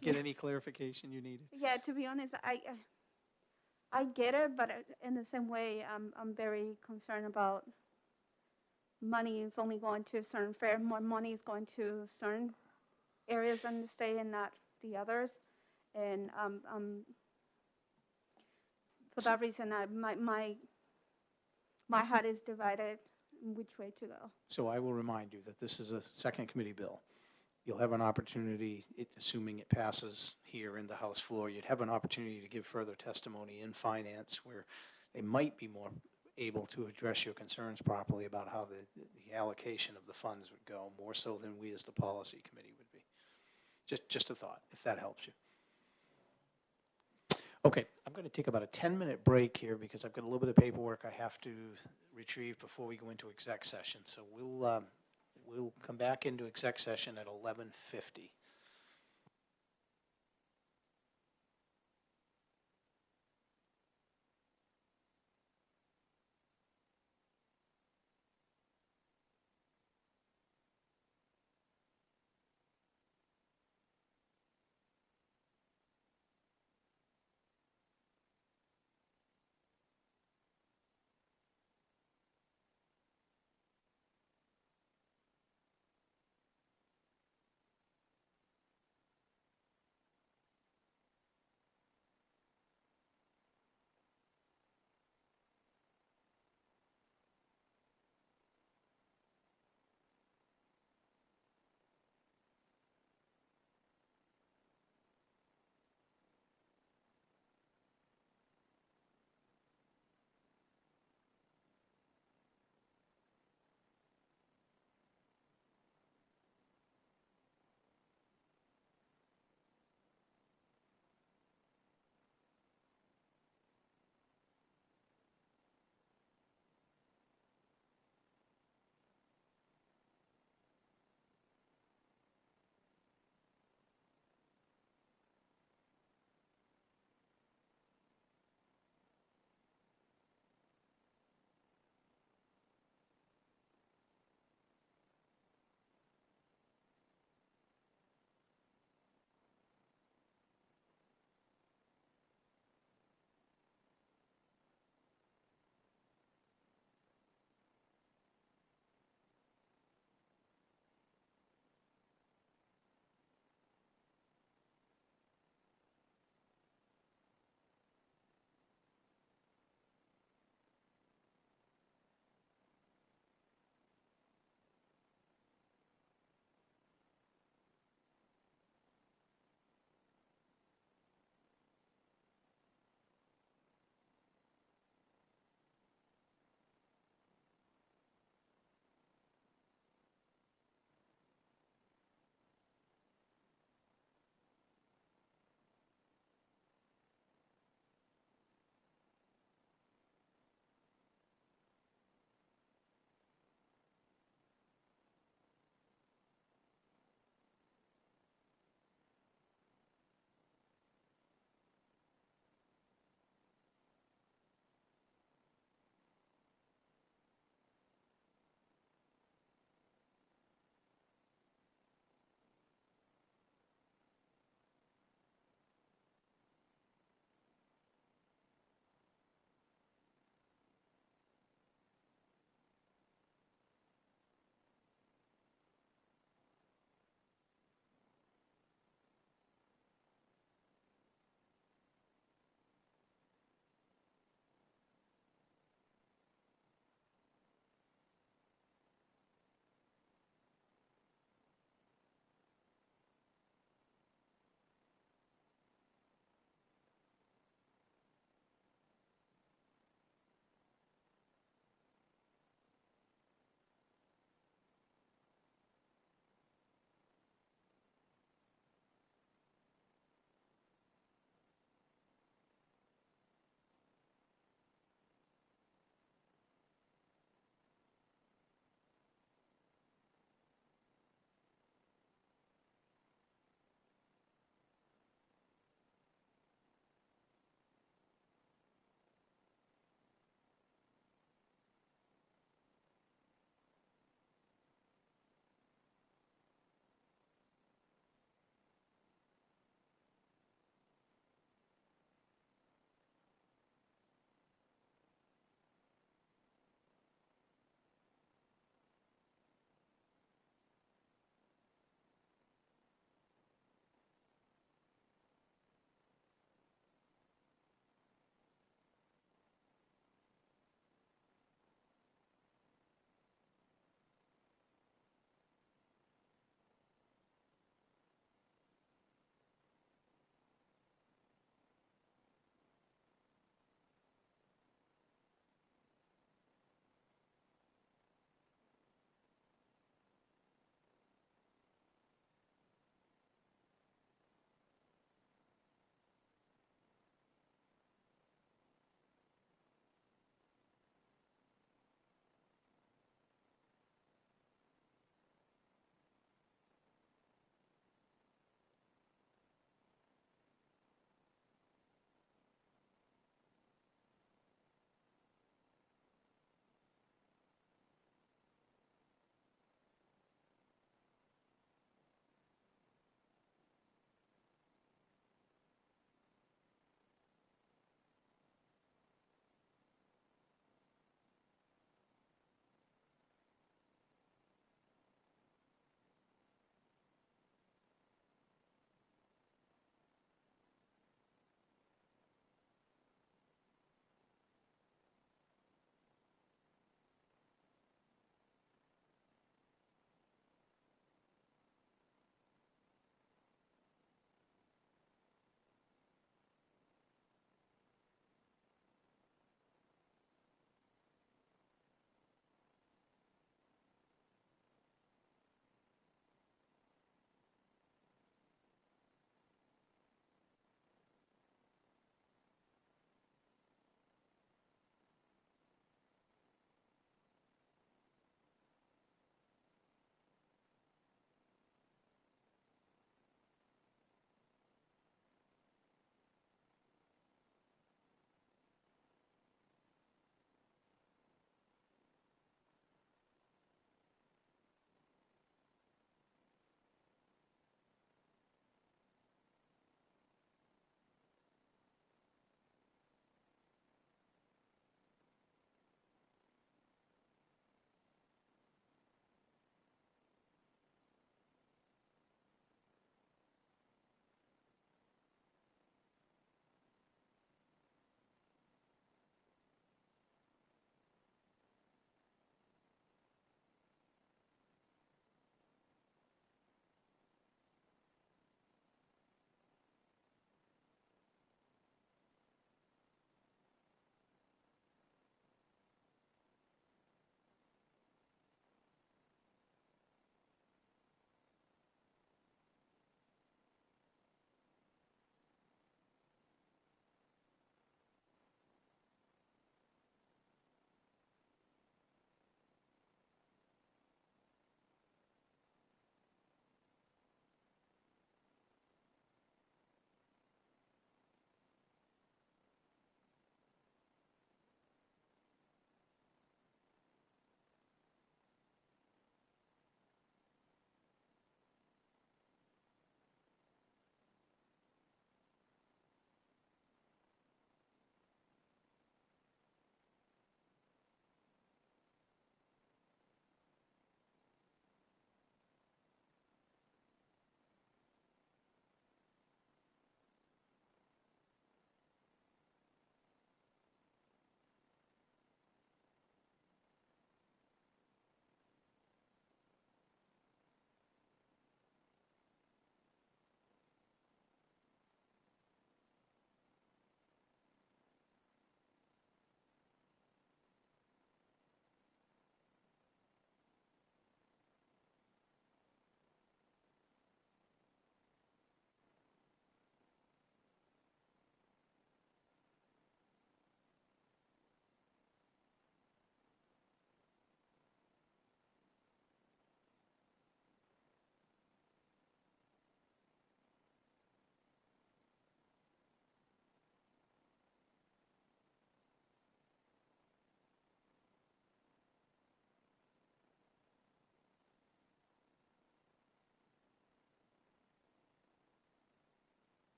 get any clarification you needed? Yeah, to be honest, I get it, but in the same way, I'm very concerned about money is only going to certain fair, more money is going to certain areas in the state and not the others. And for that reason, my heart is divided in which way to go. So I will remind you that this is a second committee bill. You'll have an opportunity, assuming it passes here in the House floor, you'd have an opportunity to give further testimony in finance where they might be more able to address your concerns properly about how the allocation of the funds would go, more so than we as the policy committee would be. Just a thought, if that helps you. Okay, I'm going to take about a 10-minute break here because I've got a little bit of paperwork I have to retrieve before we go into exec session. So we'll come back into exec session at 11:50.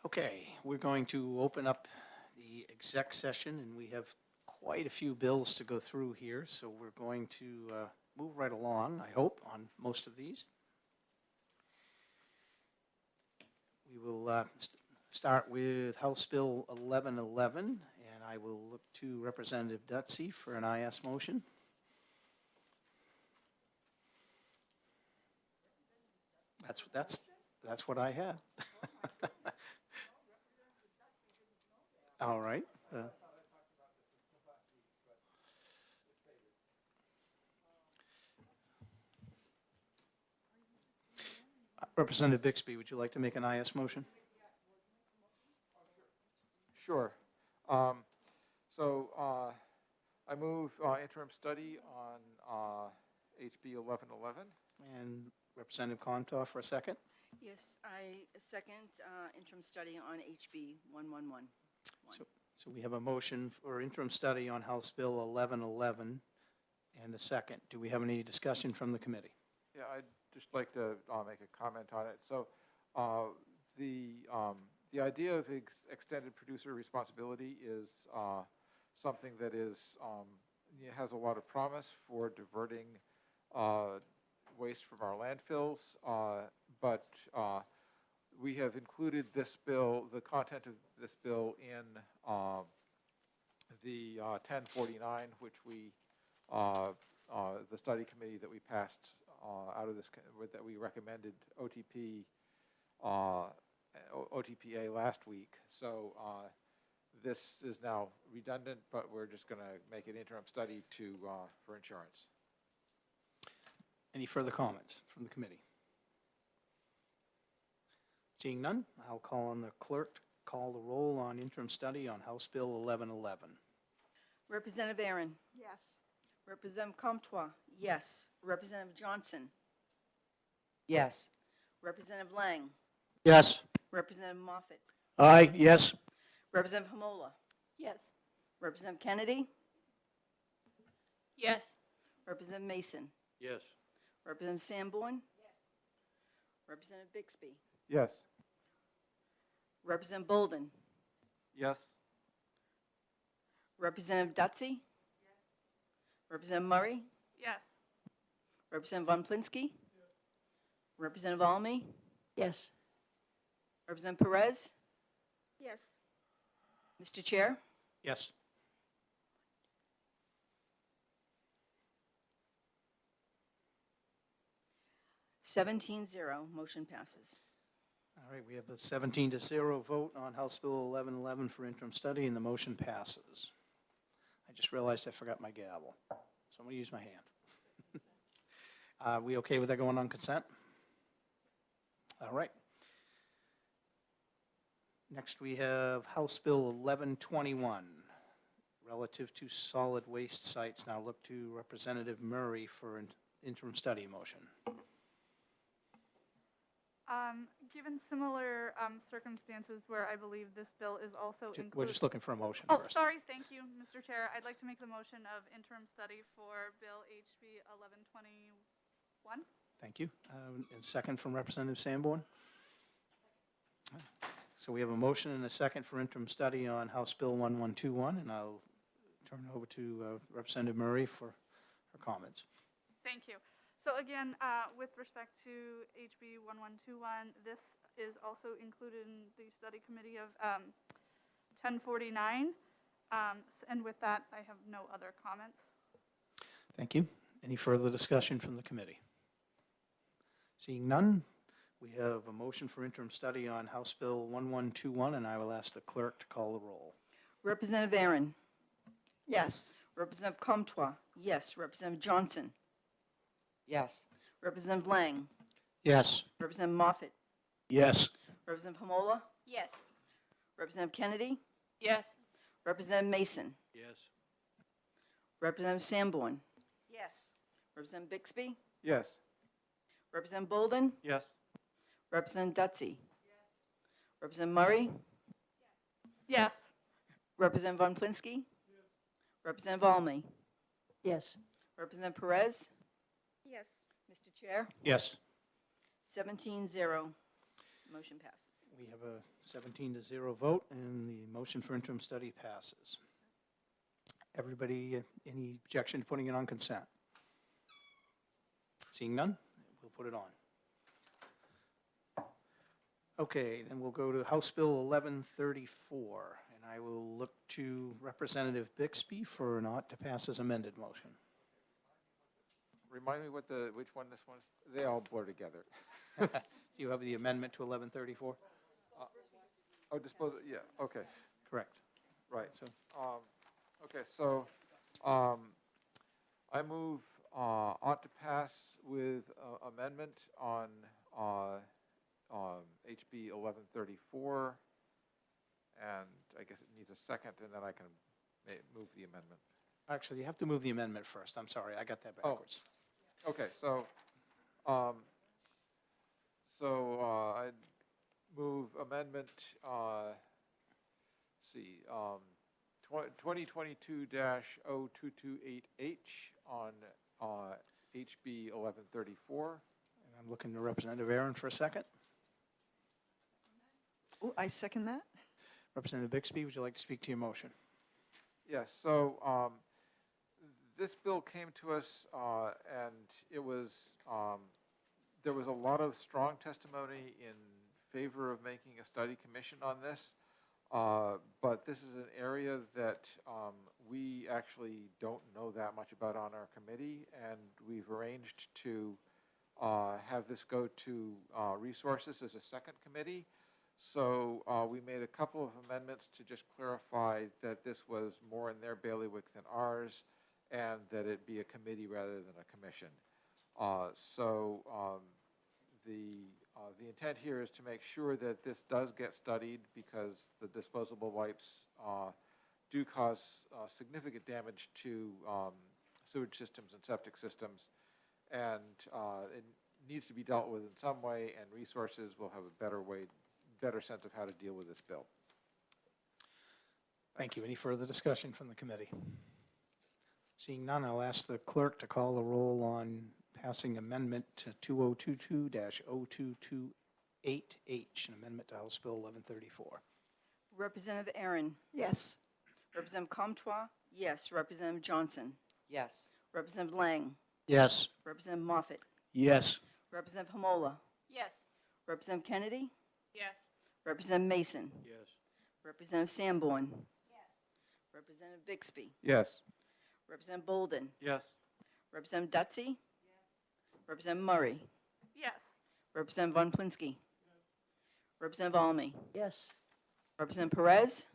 Okay, we're going to open up the exec session, and we have quite a few bills to go through here, so we're going to move right along, I hope, on most of these. We will start with House Bill 1111, and I will look to Representative Dutsey for an IS motion. That's what I had. All right. Representative Bixby, would you like to make an IS motion? Sure. I move interim study on HB 1111. And Representative Contour for a second? Yes, I second interim study on HB 1111. So we have a motion for interim study on House Bill 1111 and a second. Do we have any discussion from the committee? Yeah, I'd just like to make a comment on it. So the idea of extended producer responsibility is something that is has a lot of promise for diverting waste from our landfills, but we have included this bill, the content of this bill, in the 1049, which we, the study committee that we passed out of this, that we recommended OTPA last week. So this is now redundant, but we're just going to make an interim study for insurance. Any further comments from the committee? Seeing none, I'll call on the clerk to call the roll on interim study on House Bill 1111. Representative Aaron. Yes. Representative Comtois, yes. Representative Johnson. Yes. Representative Lang. Yes. Representative Moffett. Aye, yes. Representative Hamola. Yes. Representative Kennedy. Yes. Representative Mason. Yes. Representative Sanborn. Yes. Representative Bixby. Yes. Representative Bolden. Yes. Representative Dutsey. Yes. Representative Murray. Yes. Representative Von Plinsky. Representative Almy. Yes. Representative Perez. Yes. Mr. Chair, Yes. $17-0, motion passes. All right, we have a 17-0 vote on House Bill 1111 for interim study, and the motion passes. I just realized I forgot my gavel, so I'm going to use my hand. We okay with that going on consent? All right. Next, we have House Bill 1121, relative to solid waste sites. Now look to Representative Murray for an interim study motion. Given similar circumstances where I believe this bill is also included. We're just looking for a motion Oh, first. sorry, thank you, Mr. Chair. I'd like to make the motion of interim study for Bill HB 1121. Thank you. And second from Representative Sanborn. So we have a motion and a second for interim study on House Bill 1121, and I'll turn it over to Representative Murray for her comments. Thank you. So again, with respect to HB 1121, this is also included in the study committee of 1049. And with that, I have no other comments. Thank you. Any further discussion from the committee? Seeing none, we have a motion for interim study on House Bill 1121, and I will ask the clerk to call the roll. Representative Aaron. Yes. Representative Comtois, yes. Representative Johnson. Yes. Representative Lang. Yes. Representative Moffett. Yes. Representative Hamola. Yes. Representative Kennedy. Yes. Representative Mason. Yes. Representative Sanborn. Yes. Representative Bixby. Yes. Representative Bolden. Yes. Representative Dutsey. Representative Murray. Yes. Representative Von Plinsky. Representative Almy. Yes. Representative Perez. Yes. Mr. Chair, Yes. 17-0, motion passes. We have a 17-0 vote, and the motion for interim study passes. Everybody, any objection to putting it on consent? Seeing none, we'll put it on. Okay, then we'll go to House Bill 1134, and I will look to Representative Bixby for an ought to pass as amended motion. Remind me which one this one is? They all blur together. Do you have the amendment to 1134? Oh, disposal, yeah, okay, Correct. right. So, Okay, so I move ought to pass with amendment on HB 1134, and I guess it needs a second, and then I can move the amendment. actually, you have to move the amendment first. I'm sorry, I got that backwards. Okay, so I move amendment, see, 2022-0228H on HB 1134. And I'm looking to Representative Aaron for a second. Oh, I second that. Representative Bixby, would you like to speak to your motion? Yes, so this bill came to us and it was, there was a lot of strong testimony in favor of making a study commission on this. But this is an area that we actually don't know that much about on our committee, and we've arranged to have this go to resources as a second committee. So we made a couple of amendments to just clarify that this was more in their bailiwick than ours, and that it be a committee rather than a commission. The intent here is to make sure that this does get studied, because the disposable wipes do cause significant damage to sewage systems and septic systems, and it needs to be dealt with in some way, and resources will have a better sense of how to deal with this bill. Thank you. Any further discussion from the committee? Seeing none, I'll ask the clerk to call the roll on passing amendment to 2022-0228H, an amendment to House Bill 1134. Representative Aaron. Yes. Representative Comtois. Yes. Representative Johnson. Yes. Representative Lang. Yes. Representative Moffett. Yes. Representative Hamola. Yes. Representative Kennedy. Yes. Representative Mason. Yes. Representative Sanborn. Yes. Representative Bixby. Yes. Representative Bolden. Yes. Representative Dutsey. Yes. Representative Murray. Yes. Representative Von Plinsky. Representative Almy. Yes. Representative Perez.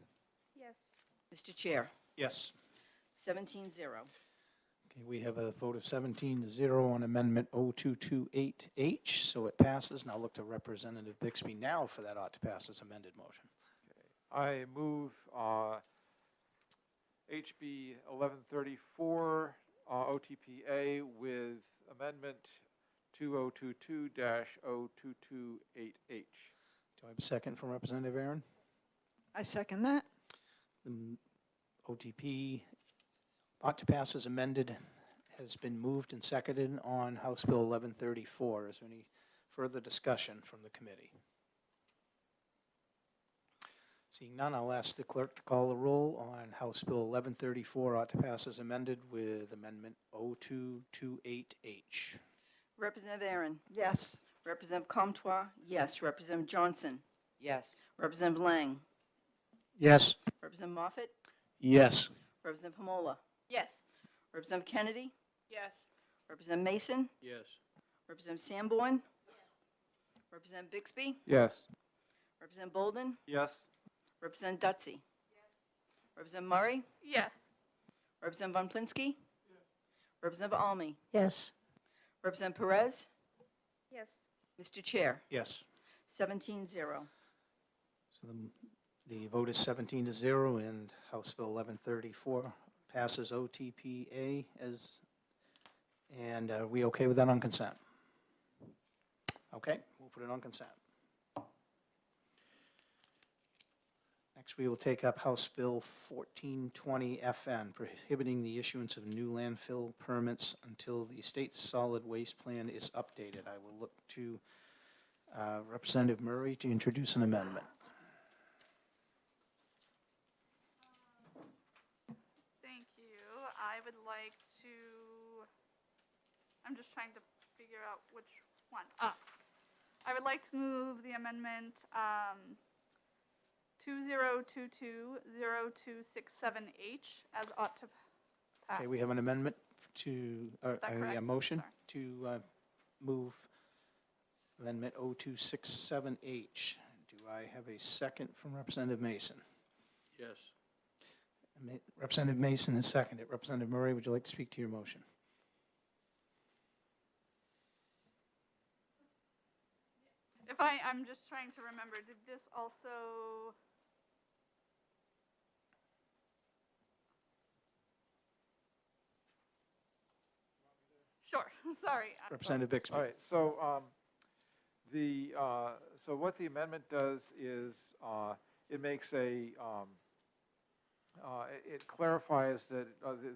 Yes. Mr. Chair, Yes. 17-0. Okay, we have a vote of 17-0 on amendment 0228H, so it passes. Now look to Representative Bixby now for that ought to pass as amended motion. I move HB 1134 OTPA with amendment 2022-0228H. Do I have a second from Representative Aaron? I second that. The OTP ought to pass as amended has been moved and seconded on House Bill 1134. Is there any further discussion from the committee? Seeing none, I'll ask the clerk to call the roll on House Bill 1134 ought to pass as amended with amendment 0228H. Representative Aaron. Yes. Representative Comtois. Yes. Representative Johnson. Yes. Representative Lang. Yes. Representative Moffett. Yes. Representative Hamola. Yes. Representative Kennedy. Yes. Representative Mason. Yes. Representative Sanborn. Representative Bixby. Yes. Representative Bolden. Yes. Representative Dutsey. Representative Murray. Yes. Representative Von Plinsky. Representative Almy. Yes. Representative Perez. Yes. Mr. Chair, Yes. 17-0. So the vote is 17-0, and House Bill 1134 passes OTPA as, and are we okay with that on consent? Okay, we'll put it on consent. Next, we will take up House Bill 1420 FN, prohibiting the issuance of new landfill permits until the state solid waste plan is updated. I will look to Representative Murray to introduce an amendment. Thank you. I would like to, I'm just trying to figure out which one. I would like to move the amendment 2022-0267H as ought to pass. Okay, we have an amendment to, that correct? a motion Sorry. to move Amendment 0267H. Do I have a second from Representative Mason? Yes. Representative Mason has seconded. Representative Murray, would you like to speak to your motion? I'm just trying to remember, did this also? Sure, sorry. Representative Bixby. All right, so so what the amendment does is it makes it clarifies that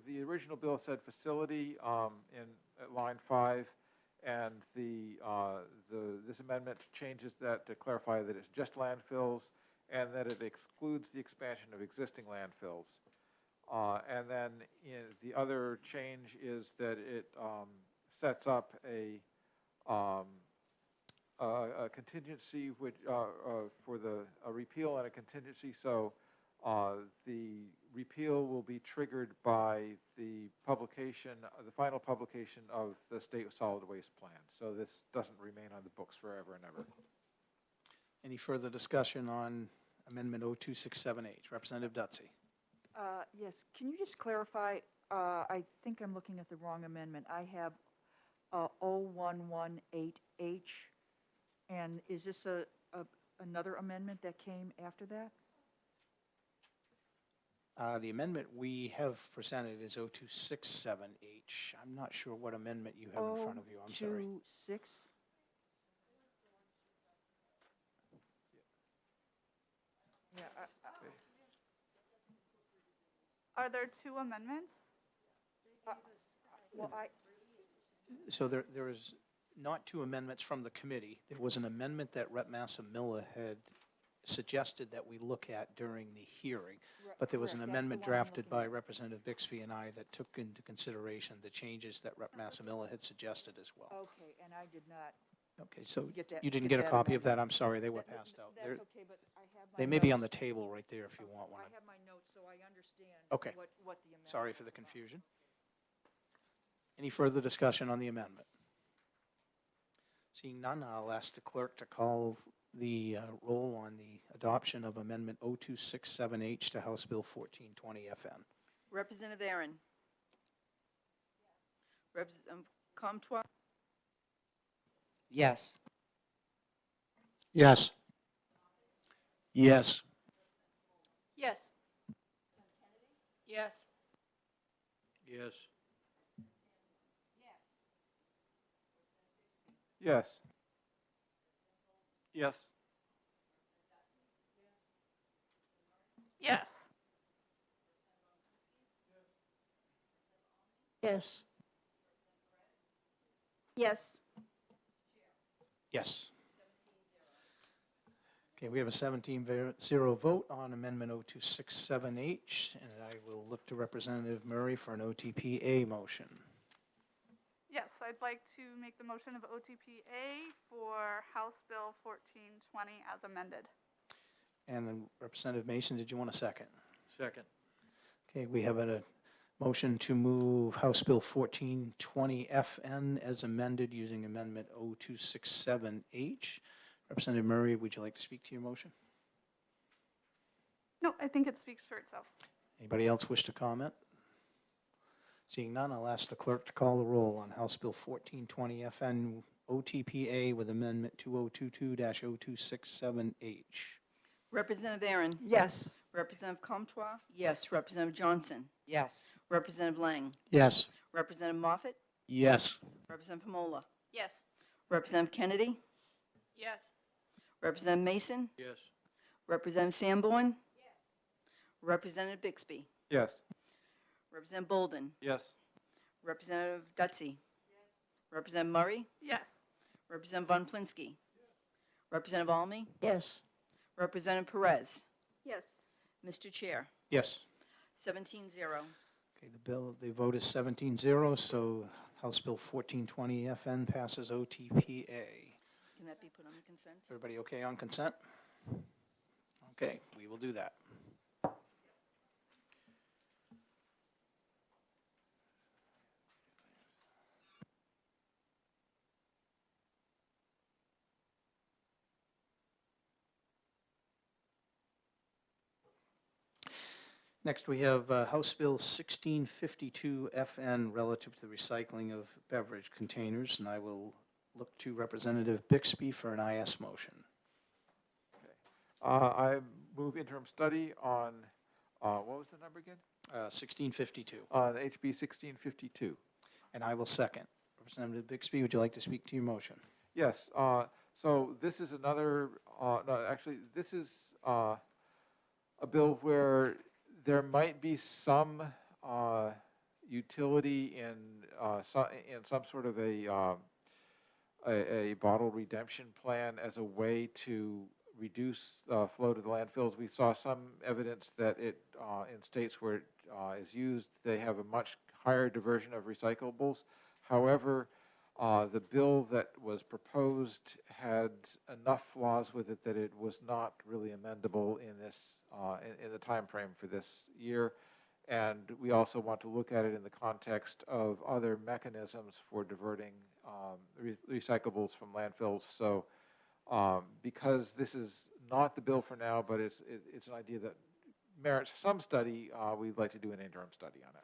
the original bill said facility at line 5, and this amendment changes that to clarify that it's just landfills and that it excludes the expansion of existing landfills. And then the other change is that it sets up a contingency which, for a repeal and a contingency. So the repeal will be triggered by the publication, the final publication of the state solid waste plan. So this doesn't remain on the books forever and ever. Any further discussion on Amendment 0267H? Representative Dutsey. Yes, can you just clarify, I think I'm looking at the wrong amendment. I have 0118H, and is this another amendment that came after that? The amendment we have presented is 0267H. I'm not sure what amendment you have in front of you. I'm sorry. 026? Yeah, Are there two amendments? well, So there is not two amendments from the committee. There was an amendment that Rep. Massimilla had suggested that we look at during the hearing, but there was an correct, that's the amendment one I'm drafted looking by at. Representative Bixby and I that took into consideration the changes that Rep. Massimilla had suggested as well. okay, and I did not Okay, so get that. you didn't get a that copy of that? amendment. I'm sorry, they were That- passed out. That's okay, but I have my They may be on the notes. table right there if you want one. I have my notes, so I understand Okay. what the amendment Sorry for is the about. confusion. Any further discussion on the amendment? Seeing none, I'll ask the clerk to call the roll on the adoption of Amendment 0267H to House Bill 1420 FN. Representative Aaron. Representative Comtois. Yes. Yes. Yes. Yes. Yes. Yes. Yes. Yes. Yes. Yes. Yes. Yes. Okay, we have a 17-0 vote on Amendment 0267H, and I will look to Representative Murray for an OTPA motion. Yes, I'd like to make the motion of OTPA for House Bill 1420 as amended. And then Representative Mason, did you want a second? Second. Okay, we have a motion to move House Bill 1420 FN as amended using Amendment 0267H. Representative Murray, would you like to speak to your motion? No, I think it speaks for itself. Anybody else wish to comment? Seeing none, I'll ask the clerk to call the roll on House Bill 1420 FN OTPA with Amendment 2022-0267H. Representative Aaron. Yes. Representative Comtois. Yes. Representative Johnson. Yes. Representative Lang. Yes. Representative Moffett. Yes. Representative Pomola. Yes. Representative Kennedy. Yes. Representative Mason. Yes. Representative Sanborn. Yes. Representative Bixby. Yes. Representative Bolden. Yes. Representative Dutsey. Yes. Representative Murray. Yes. Representative Von Plinsky. Representative Almy, Yes. Representative Perez. Yes. Mr. Chair, Yes. 17-0. Okay, the vote is 17-0, so House Bill 1420 FN passes OTPA. Can that be put on the consent? Everybody okay on consent? Okay, we will do that. Next, we have House Bill 1652 FN relative to the recycling of beverage containers, and I will look to Representative Bixby for an IS motion. I move interim study on, what was the number again? 1652, On HB 1652. and I will second. Representative Bixby, would you like to speak to your motion? Yes, so this is another, no, actually, this is a bill where there might be some utility in some sort of a bottle redemption plan as a way to reduce flow to the landfills. We saw some evidence that it, in states where it is used, they have a much higher diversion of recyclables. However, the bill that was proposed had enough flaws with it that it was not really amendable in this in the time frame for this year. And we also want to look at it in the context of other mechanisms for diverting recyclables from landfills. So because this is not the bill for now, but it's an idea that merits some study, we'd like to do an interim study on it.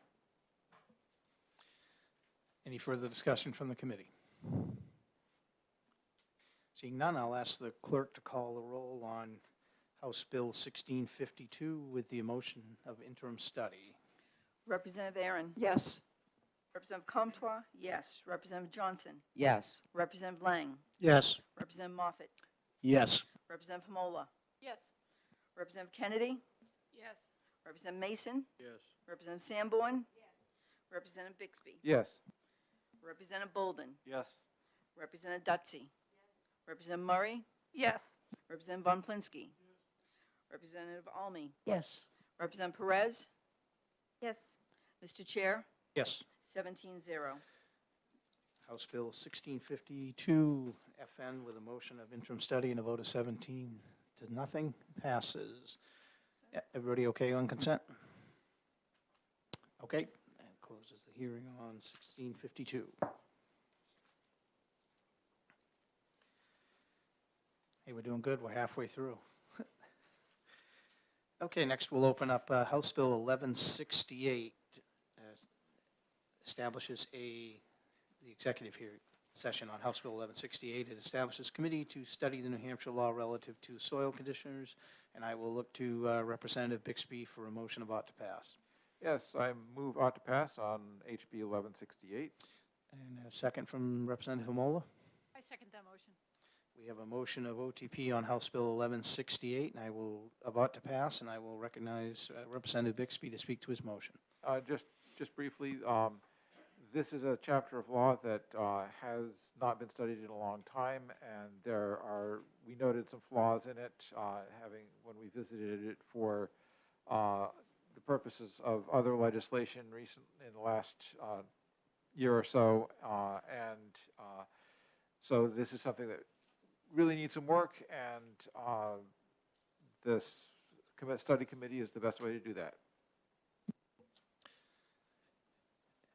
Any further discussion from the committee? Seeing none, I'll ask the clerk to call the roll on House Bill 1652 with the motion of interim study. Representative Aaron, Yes. Representative Comtois, yes. Representative Johnson, Yes. Representative Lang, Yes. Representative Moffett, Yes. Representative Hamola, Yes. Representative Kennedy, Yes. Representative Mason, Yes. Representative Sanborn, Representative Bixby, Yes. Representative Bolden, Yes. Representative Dutsey, Representative Murray, Yes. Representative Von Plinsky, Representative Almy, Yes. Representative Perez, Yes. Mr. Chair, Yes. 17-0. House Bill 1652 FN with a motion of interim study and a vote of 17 to nothing passes. Everybody okay on consent? Okay, that closes the hearing on 1652. Hey, we're doing good. We're halfway through. Okay, next we'll open up House Bill 1168. Establishes the executive session on House Bill 1168. It establishes committee to study the New Hampshire law relative to soil conditioners, and I will look to Representative Bixby for a motion of ought to pass. Yes, I move ought to pass on HB 1168. And a second from Representative Hamola. I second that motion. We have a motion of OTP on House Bill 1168, and I will, of ought to pass, and I will recognize Representative Bixby to speak to his motion. Just briefly, this is a chapter of law that has not been studied in a long time, and we noted some flaws in it, when we visited it for the purposes of other legislation in the last year or so, so this is something that really needs some work, and this study committee is the best way to do that.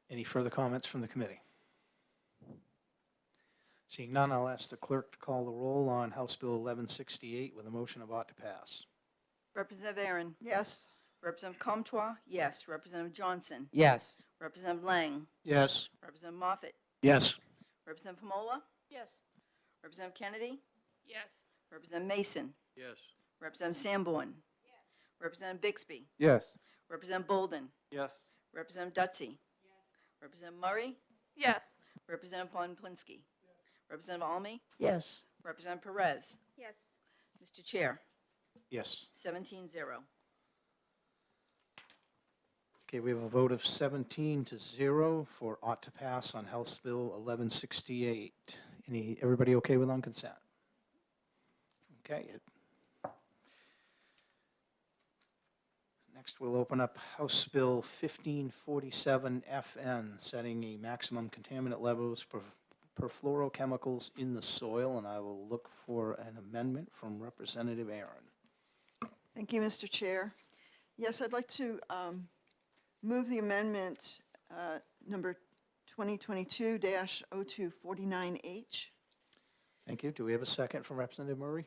Any further comments from the committee? Seeing none, I'll ask the clerk to call the roll on House Bill 1168 with a motion of ought to pass. Representative Aaron, Yes. Representative Comtois, yes. Representative Johnson, Yes. Representative Lang, Yes. Representative Moffett, Yes. Representative Hamola, Yes. Representative Kennedy, Yes. Representative Mason, Yes. Representative Sanborn, Representative Bixby, Yes. Representative Bolden, Yes. Representative Dutsey, Representative Murray, Yes. Representative Von Plinsky, Representative Almy, Yes. Representative Perez, Yes. Mr. Chair, Yes. 17-0. Okay, we have a vote of 17-0 for ought to pass on House Bill 1168. Everybody okay with on consent? Okay. Next, we'll open up House Bill 1547 FN, setting a maximum contaminant levels per fluorochemicals in the soil, and I will look for an amendment from Representative Aaron. Thank you, Mr. Chair. Yes, I'd like to move the amendment number 2022-0249H. Thank you. Do we have a second from Representative Murray?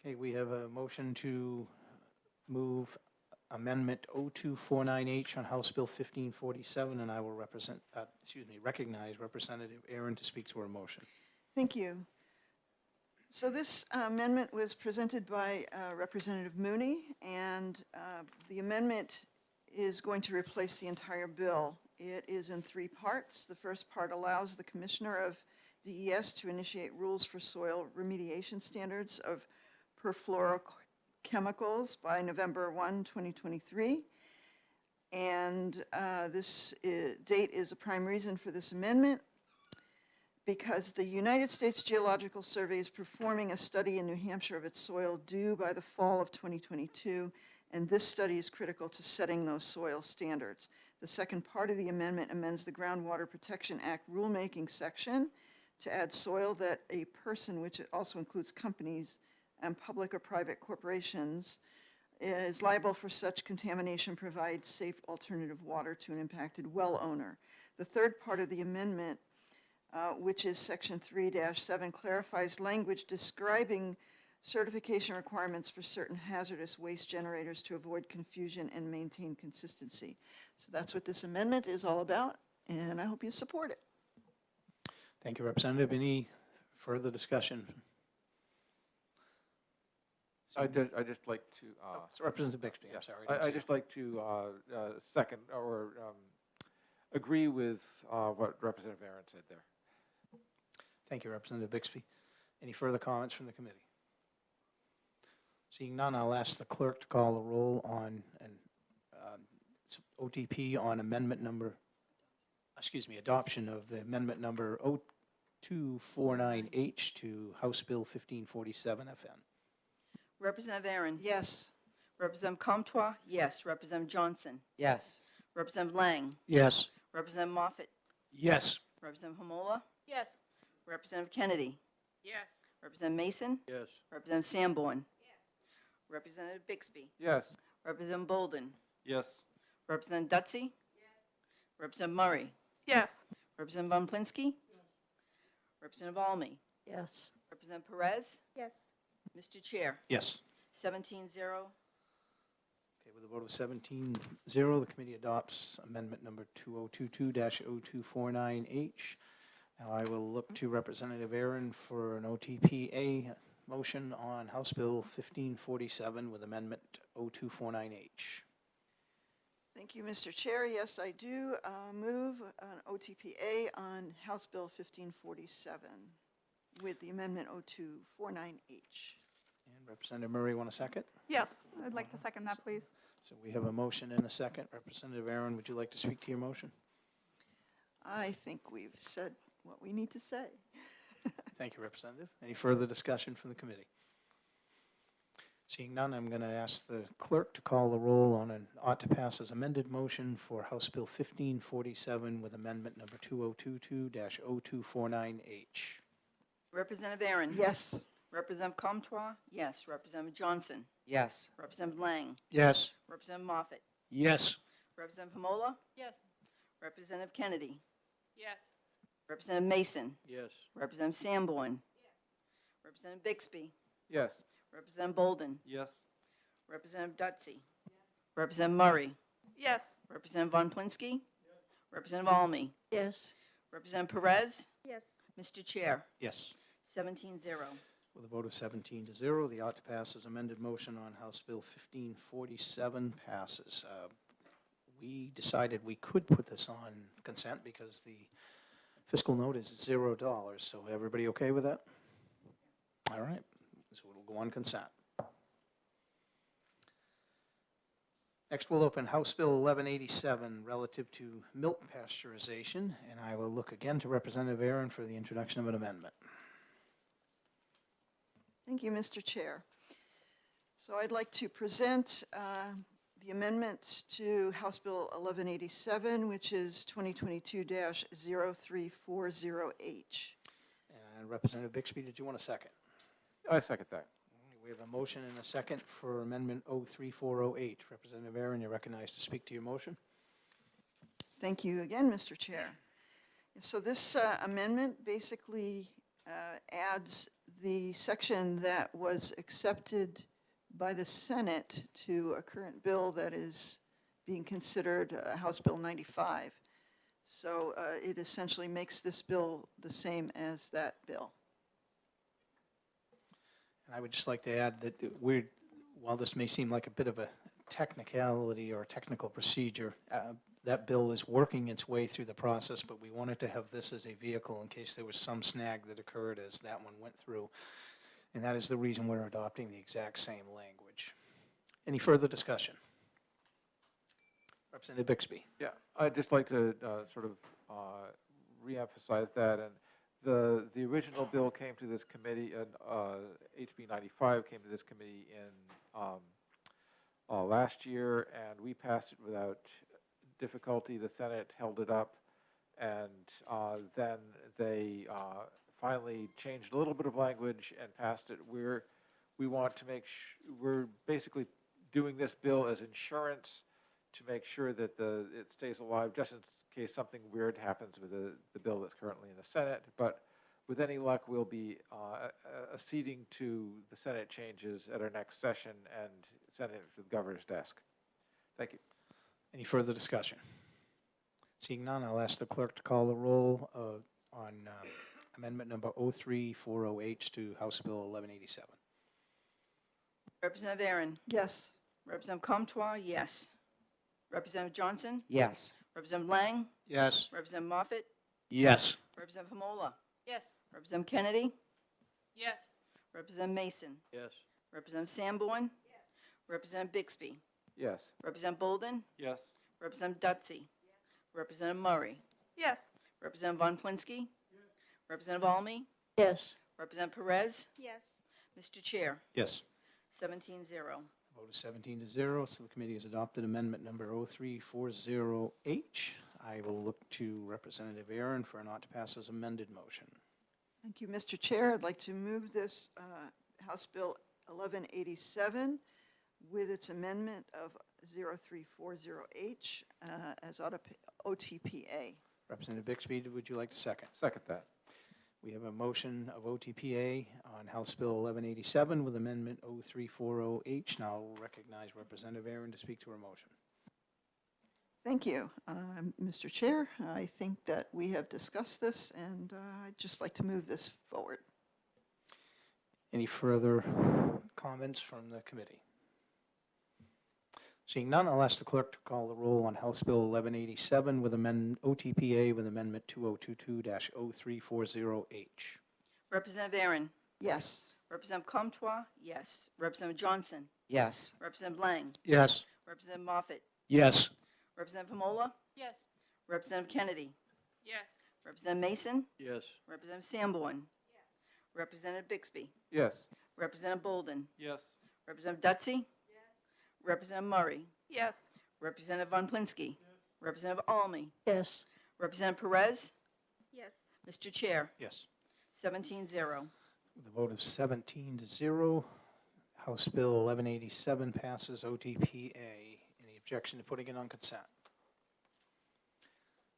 Okay, we have a motion to move Amendment 0249H on House Bill 1547, and I will recognize Representative Aaron to speak to her motion. Thank you. So this amendment was presented by Representative Mooney, and the amendment is going to replace the entire bill. It is in 3 parts. The first part allows the Commissioner of DES to initiate rules for soil remediation standards of perfluorochemicals by November 1, 2023. And this date is a prime reason for this amendment, because the United States Geological Survey is performing a study in New Hampshire of its soil due by the fall of 2022, and this study is critical to setting those soil standards. The second part of the amendment amends the Groundwater Protection Act rulemaking section to add soil that a person, which it also includes companies and public or private corporations, is liable for such contamination provides safe alternative water to an impacted well owner. The third part of the amendment, which is Section 3-7, clarifies language describing certification requirements for certain hazardous waste generators to avoid confusion and maintain consistency. So that's what this amendment is all about, and I hope you support it. Thank you, Representative. Any further discussion? I'd just like to. So Representative Bixby, I'm sorry. I'd just like to second or agree with what Representative Aaron said there. Thank you, Representative Bixby. Any further comments from the committee? Seeing none, I'll ask the clerk to call the roll on OTP on adoption of the amendment number 0249H to House Bill 1547 FN. Representative Aaron? Yes. Representative Comtois? Yes. Representative Johnson? Yes. Representative Lang? Yes. Representative Moffett? Yes. Representative Hamola? Yes. Representative Kennedy? Yes. Representative Mason? Yes. Representative Sanborn? Yes. Representative Bixby? Yes. Representative Bolden? Yes. Representative Dutsey? Yes. Representative Murray? Yes. Representative Von Plinsky? Yes. Representative Almy? Yes. Representative Perez? Yes. Mr. Chair? Yes. 17-0. Okay, with a vote of 17-0, the committee adopts amendment number 2022-0249H. Now I will look to Representative Aaron for an OTPA motion on House Bill 1547 with amendment 0249H. Thank you, Mr. Chair. Yes, I do move an OTPA on House Bill 1547 with the amendment 0249H. And Representative Murray, want a second? Yes, I'd like to second that, please. So we have a motion and a second. Representative Aaron, would you like to speak to your motion? I think we've said what we need to say. Thank you, Representative. Any further discussion from the committee? Seeing none, I'm going to ask the clerk to call the roll on an ought to pass as amended motion for House Bill 1547 with amendment number 2022-0249H. Representative Aaron? Yes. Representative Comtois? Yes. Representative Johnson? Yes. Representative Lang? Yes. Representative Moffett? Yes. Representative Hamola? Yes. Representative Kennedy? Yes. Representative Mason? Yes. Representative Sanborn? Yes. Representative Bixby? Yes. Representative Bolden? Yes. Representative Dutsey? Yes. Representative Murray? Yes. Representative Von Plinsky? Yes. Representative Almy? Yes. Representative Perez? Yes. Mr. Chair? Yes. 17-0. With a vote of 17-0, the ought to pass as amended motion on House Bill 1547 passes. We decided we could put this on consent because the fiscal note is $0. So everybody okay with that? All right. So it'll go on consent. Next, we'll open House Bill 1187 relative to milk pasteurization, and I will look again to Representative Aaron for the introduction of an amendment. Thank you, Mr. Chair. So I'd like to present the amendment to House Bill 1187, which is 2022-0340H. And Representative Bixby, did you want a second? I second that. We have a motion and a second for Amendment 03408. Representative Aaron, you're recognized to speak to your motion. Thank you again, Mr. Chair. So this amendment basically adds the section that was accepted by the Senate to a current bill that is being considered House Bill 95. So it essentially makes this bill the same as that bill. And I would just like to add that while this may seem like a bit of a technicality or a technical procedure, that bill is working its way through the process, but we wanted to have this as a vehicle in case there was some snag that occurred as that one went through. And that is the reason we're adopting the exact same language. Any further discussion? Representative Bixby. Yeah, I'd just like to sort of reemphasize that. And the original bill came to this committee, and HB 95 came to this committee in last year, and we passed it without difficulty. The Senate held it up, and then they finally changed a little bit of language and passed it. We want to make we're basically doing this bill as insurance to make sure that it stays alive, just in case something weird happens with the bill that's currently in the Senate. But with any luck, we'll be acceding to the Senate changes at our next session and sending it to the governor's desk. Thank you. Any further discussion? Seeing none, I'll ask the clerk to call the roll on amendment number 03408 to House Bill 1187. Representative Aaron. Yes. Representative Comtois, yes. Representative Johnson. Yes. Representative Lang. Yes. Representative Moffett. Yes. Representative Hamola. Yes. Representative Kennedy. Yes. Representative Mason. Yes. Representative Sanborn. Yes. Representative Bixby. Yes. Representative Bolden. Yes. Representative Dutsey. Representative Murray. Yes. Representative Von Plinsky. Representative Almy. Yes. Representative Perez. Yes. Mr. Chair, Yes. 17-0. Vote is 17-0, so the committee has adopted amendment number 03408H. I will look to Representative Aaron for a not to pass as amended motion. Thank you, Mr. Chair. I'd like to move this House Bill 1187 with its amendment of 0340H as OTPA. Representative Bixby, would you like to second? Second that. We have a motion of OTPA on House Bill 1187 with amendment 0340H. Now I'll recognize Representative Aaron to speak to her motion. Thank you, Mr. Chair. I think that we have discussed this, and I'd just like to move this forward. Any further comments from the committee? Seeing none, I'll ask the clerk to call the roll on House Bill 1187 with OTPA with amendment 2022-0340H. Representative Aaron. Yes. Representative Comtois, yes. Representative Johnson. Yes. Representative Lang. Yes. Representative Moffett. Yes. Representative Hamola. Yes. Representative Kennedy. Yes. Representative Mason. Yes. Representative Sanborn. Yes. Representative Bixby. Yes. Representative Bolden. Yes. Representative Dutsey. Yes. Representative Murray. Yes. Representative Von Plinsky. Representative Almy. Yes. Representative Perez. Yes. Mr. Chair, Yes. 17-0. With a vote of 17-0, House Bill 1187 passes OTPA. Any objection to putting it on consent?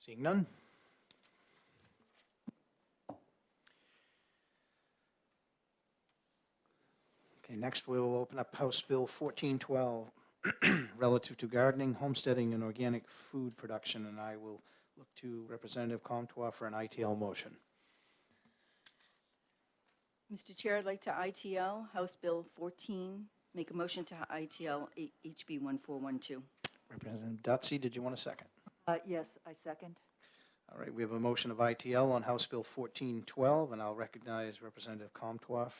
Seeing none? Okay, next we'll open up House Bill 1412 relative to gardening, homesteading, and organic food production, and I will look to Representative Comtois for an ITL motion. Mr. Chair, I'd like to ITL House Bill 14, make a motion to ITL HB 1412. Representative Dutsey, did you want a second? Yes, I second. All right, we have a motion of ITL on House Bill 1412, and I'll recognize Representative Comtois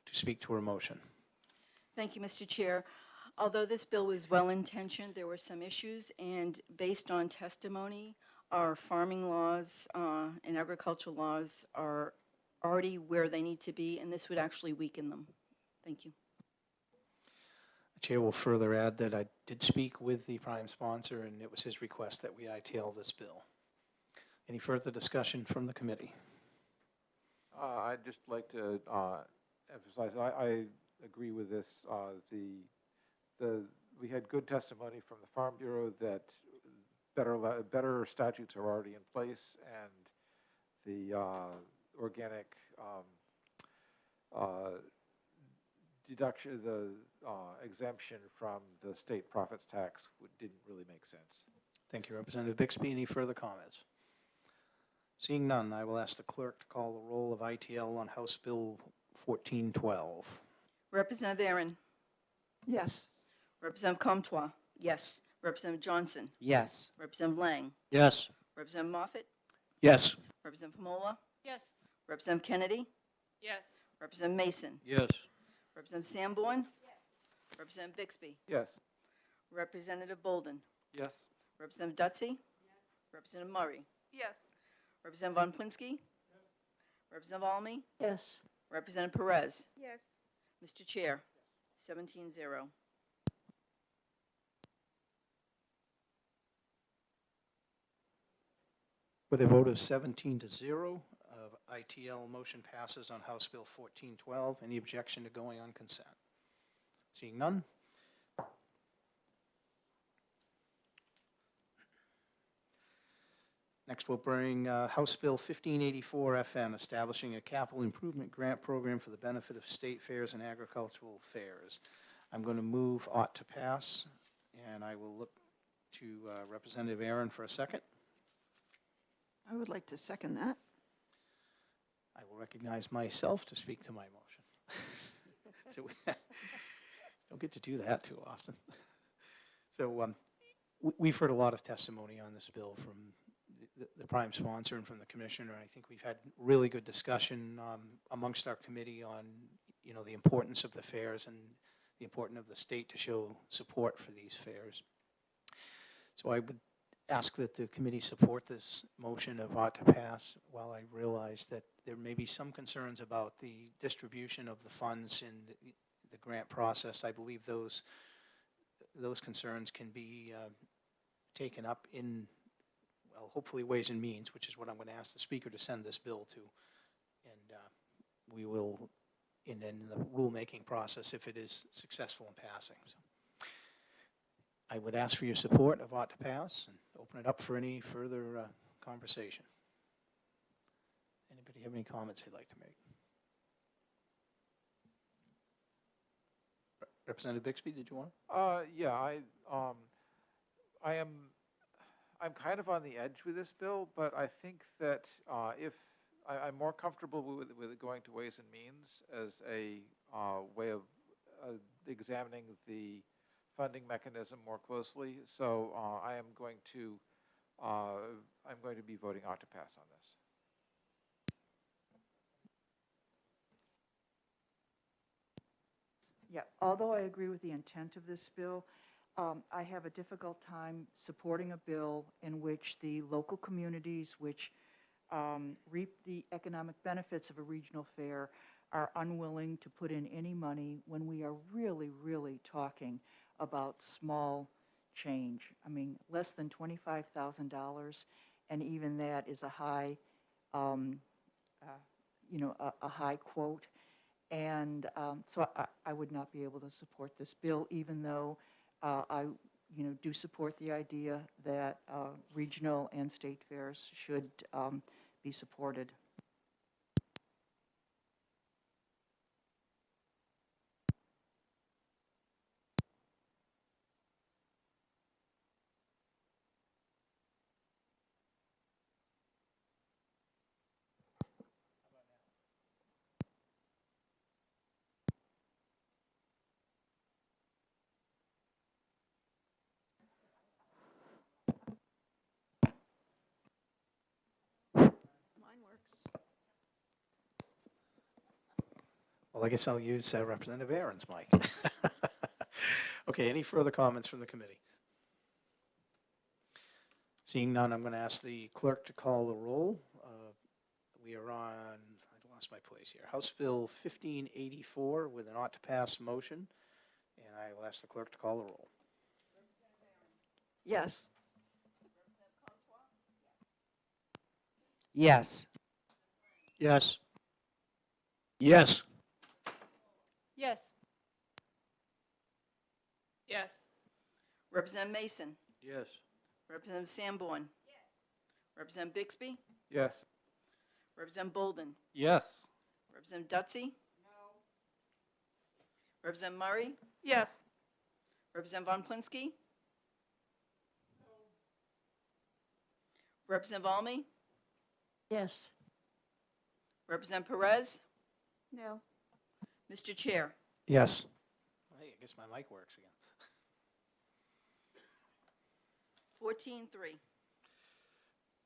to speak to her motion. Thank you, Mr. Chair. Although this bill was well-intentioned, there were some issues, and based on testimony, our farming laws and agricultural laws are already where they need to be, and this would actually weaken them. Thank you. The chair will further add that I did speak with the prime sponsor, and it was his request that we ITL this bill. Any further discussion from the committee? I'd just like to emphasize, I agree with this. We had good testimony from the Farm Bureau that better statutes are already in place, and the organic deduction, the exemption from the state profits tax didn't really make sense. Thank you, Representative Bixby. Any further comments? Seeing none, I will ask the clerk to call the roll of ITL on House Bill 1412. Representative Aaron, Yes. Representative Comtois, yes. Representative Johnson, Yes. Representative Lang, Yes. Representative Moffett, Yes. Representative Pomola, Yes. Representative Kennedy, Yes. Representative Mason, Yes. Representative Sanborn, Representative Bixby, Yes. Representative Bolden, Yes. Representative Dutsey, Representative Murray, Yes. Representative Von Plinsky, Representative Almy, Yes. Representative Perez. Yes. Mr. Chair, 17-0. With a vote of 17-0, ITL motion passes on House Bill 1412. Any objection to going on consent? Seeing none. Next, we'll bring House Bill 1584 FM, establishing a capital improvement grant program for the benefit of state fairs and agricultural fairs. I'm going to move ought to pass, and I will look to Representative Aaron for a second. I would like to second that. I will recognize myself to speak to my motion. So don't get to do that too often. So we've heard a lot of testimony on this bill from the prime sponsor and from the commissioner. I think we've had really good discussion amongst our committee on, the importance of the fairs and the importance of the state to show support for these fairs. So I would ask that the committee support this motion of ought to pass, while I realize that there may be some concerns about the distribution of the funds in the grant process. I believe those concerns can be taken up in, well, hopefully Ways and Means, which is what I'm going to ask the speaker to send this bill to. And we will, in the rulemaking process, if it is successful in passing. So I would ask for your support of ought to pass and open it up for any further conversation. Anybody have any comments they'd like to make? Representative Bixby, did you want to? Yeah, I'm kind of on the edge with this bill, but I think that I'm more comfortable with it going to Ways and Means as a way of examining the funding mechanism more closely. So I'm going to be voting ought to pass on this. Yeah, although I agree with the intent of this bill, I have a difficult time supporting a bill in which the local communities which reap the economic benefits of a regional fair are unwilling to put in any money when we are really, really talking about small change. I mean, less than $25,000, and even that is a high, a high quote. And so I would not be able to support this bill, even though I do support the idea that regional and state fairs should be supported. Mine works. Well, I guess I'll use Representative Aaron's mic. Okay, any further comments from the committee? Seeing none, I'm going to ask the clerk to call the roll. We are on, I lost lost my place here. House Bill 1584 with an ought to pass motion. And I will ask the clerk to call the roll. Yes. Yes. Yes. Yes. Yes. Yes. Representative Mason, Yes. Representative Sanborn. Yes. Representative Bixby, Yes. Representative Bolden, Yes. Representative Dutsy. No. Representative Murray, Yes. Representative Von Plinsky. No. Representative Almy, Yes. Representative Perez. No. Mr. Chair, Yes. Hey, I guess my mic works again. 14-3.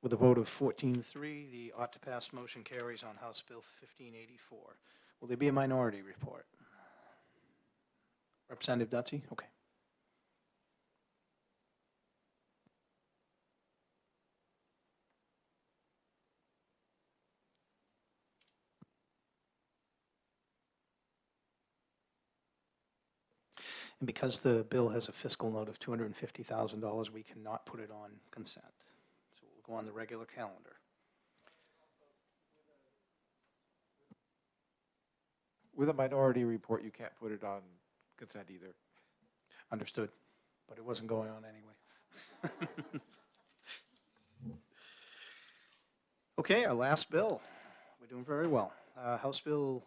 With a vote of 14-3, the ought to pass motion carries on House Bill 1584. Will there be a minority report? Representative Dutsy? Okay. And because the bill has a fiscal note of $250,000, we cannot put it on consent. So we'll go on the regular calendar. With a minority report, you can't put it on consent either. Understood, but it wasn't going on anyway. Okay, our last bill. We're doing very well. House Bill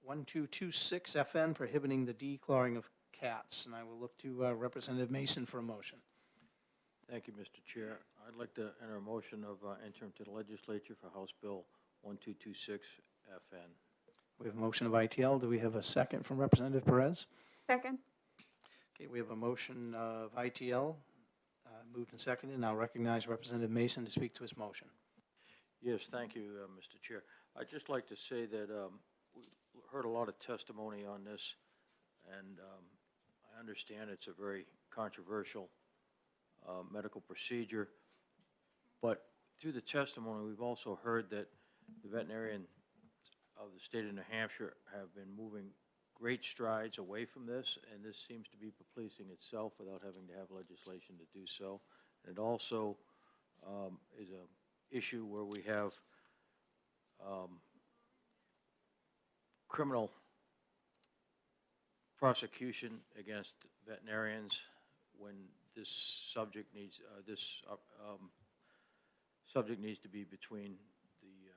1226 FN, prohibiting the declawing of cats. And I will look to Representative Mason for a motion. Thank you, Mr. Chair. I'd like to enter a motion of entering to the legislature for House Bill 1226 FN. We have a motion of ITL. Do we have a second from Representative Perez? Second? Okay, we have a motion of ITL, moved and seconded. Now recognize Representative Mason to speak to his motion. Yes, thank you, Mr. Chair. I'd just like to say that we heard a lot of testimony on this, and I understand it's a very controversial medical procedure, but through the testimony, we've also heard that the veterinarians of the state of New Hampshire have been moving great strides away from this, and this seems to be policing itself without having to have legislation to do so. And it also is a issue where we have criminal prosecution against veterinarians when this subject needs subject needs to be between the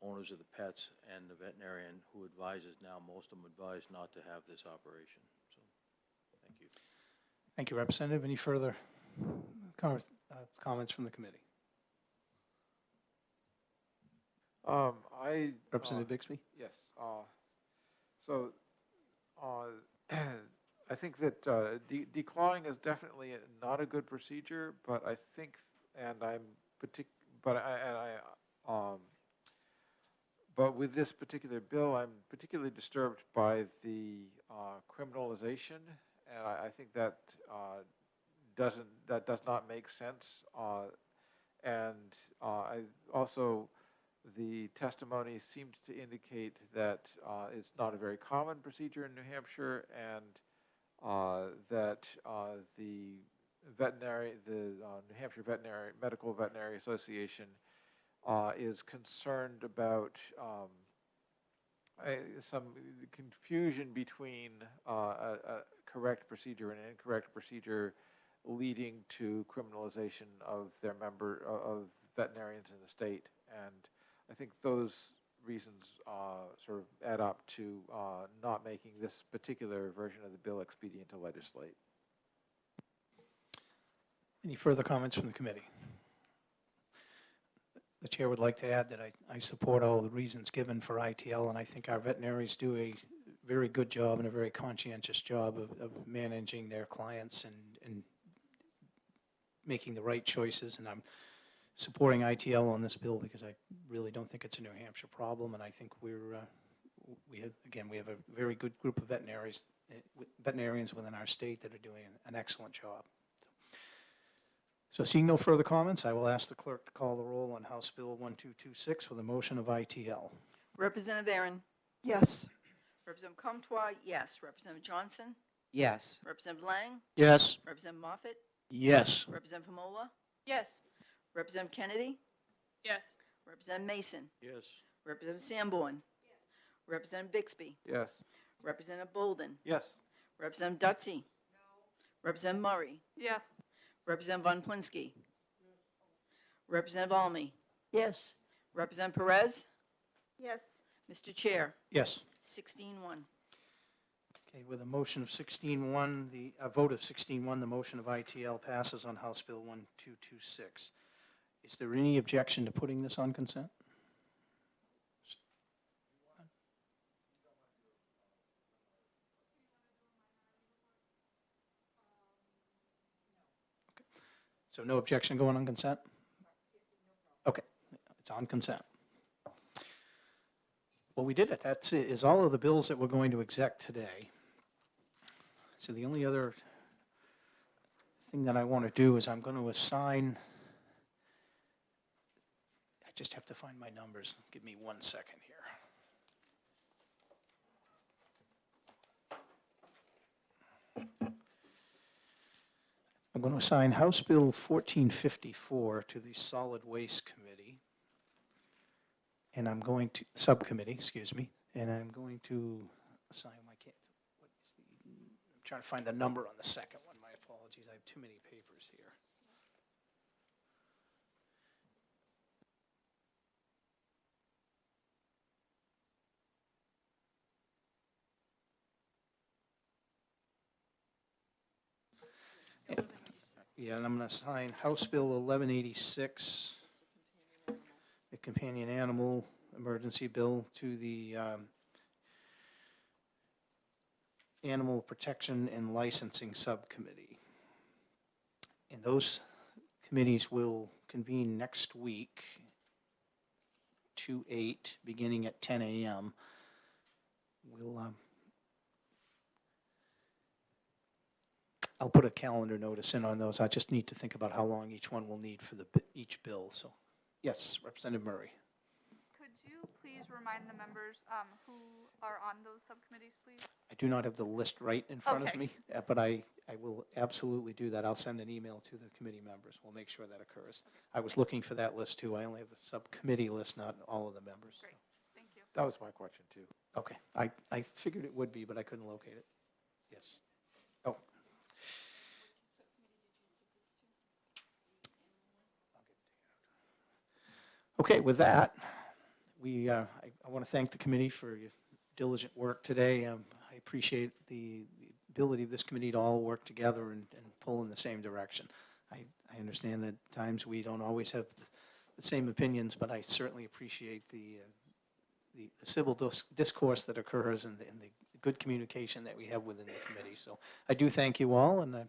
owners of the pets and the veterinarian who advises. Now most of them advise not to have this operation. So thank you. Thank you, Representative. Any further comments from the committee? Representative Bixby? Yes. I think that declawing is definitely not a good procedure, but I think, but with this particular bill, I'm particularly disturbed by the criminalization, and I think that does not make sense. And I also, the testimony seemed to indicate that it's not a very common procedure in New Hampshire, and that the New Hampshire Medical Veterinary Association is concerned about some confusion between a correct procedure and an incorrect procedure, leading to criminalization of of veterinarians in the state. And I think those reasons sort of add up to not making this particular version of the bill expedient to legislate. Any further comments from the committee? The chair would like to add that I support all the reasons given for ITL, and I think our veterinarians do a very good job and a very conscientious job of managing their clients and making the right choices. And I'm supporting ITL on this bill because I really don't think it's a New Hampshire problem, and I think we have a very good group of veterinarians within our state that are doing an excellent job. So seeing no further comments, I will ask the clerk to call the roll on House Bill 1226 with a motion of ITL. Representative Aaron, Yes. Representative Comtois, yes. Representative Johnson, Yes. Representative Lang, Yes. Representative Moffett, Yes. Representative Hamola, Yes. Representative Kennedy, Yes. Representative Mason, Yes. Representative Sanborn, Representative Bixby, Yes. Representative Bolden, Yes. Representative Dutzy, Representative Murray, Yes. Representative Von Plinsky, Representative Almy, Yes. Representative Perez, Yes. Mr. Chair, Yes. 16-1. Okay, with a motion of 16-1, a vote of 16-1, the motion of ITL passes on House Bill 1226. Is there any objection to putting this on consent? So no objection going on consent? Okay, it's on consent. Well, we did it. That's it, is all of the bills that we're going to exec today. So the only other thing that I want to do is I'm going to assign, I just have to find my numbers. Give me 1 second here. I'm going to assign House Bill 1454 to the Solid Waste Committee. And I'm going to, subcommittee, excuse me, and I'm going to assign, what is I'm trying to find the number on the second one, my apologies, I have too many papers here. Yeah, and I'm going to assign House Bill 1186, the companion animal emergency bill, to the Animal Protection and Licensing Subcommittee. And those committees will convene next week, 2/8, beginning at 10 a.m. I'll put a calendar notice in on those. I just need to think about how long each one will need for each bill. So, yes, Representative Murray. Could you please remind the members who are on those subcommittees, please? I do not have the list right in front of Okay. me, but I will absolutely do that. I'll send an email to the committee members. We'll make sure that occurs. I was looking for that list too. I only have the subcommittee list, not all of the members. Great, thank you. That was my question, too. Okay, I figured it would be, but I couldn't locate it. Yes. Oh. Okay, with that, I want to thank the committee for your diligent work today. I appreciate the ability of this committee to all work together and pull in the same direction. I understand that at times we don't always have the same opinions, but I certainly appreciate the civil discourse that occurs and the good communication that we have within the committee. So I do thank you all, and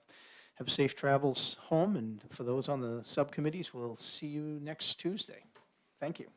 have safe travels home. And for those on the subcommittees, we'll see you next Tuesday. Thank you.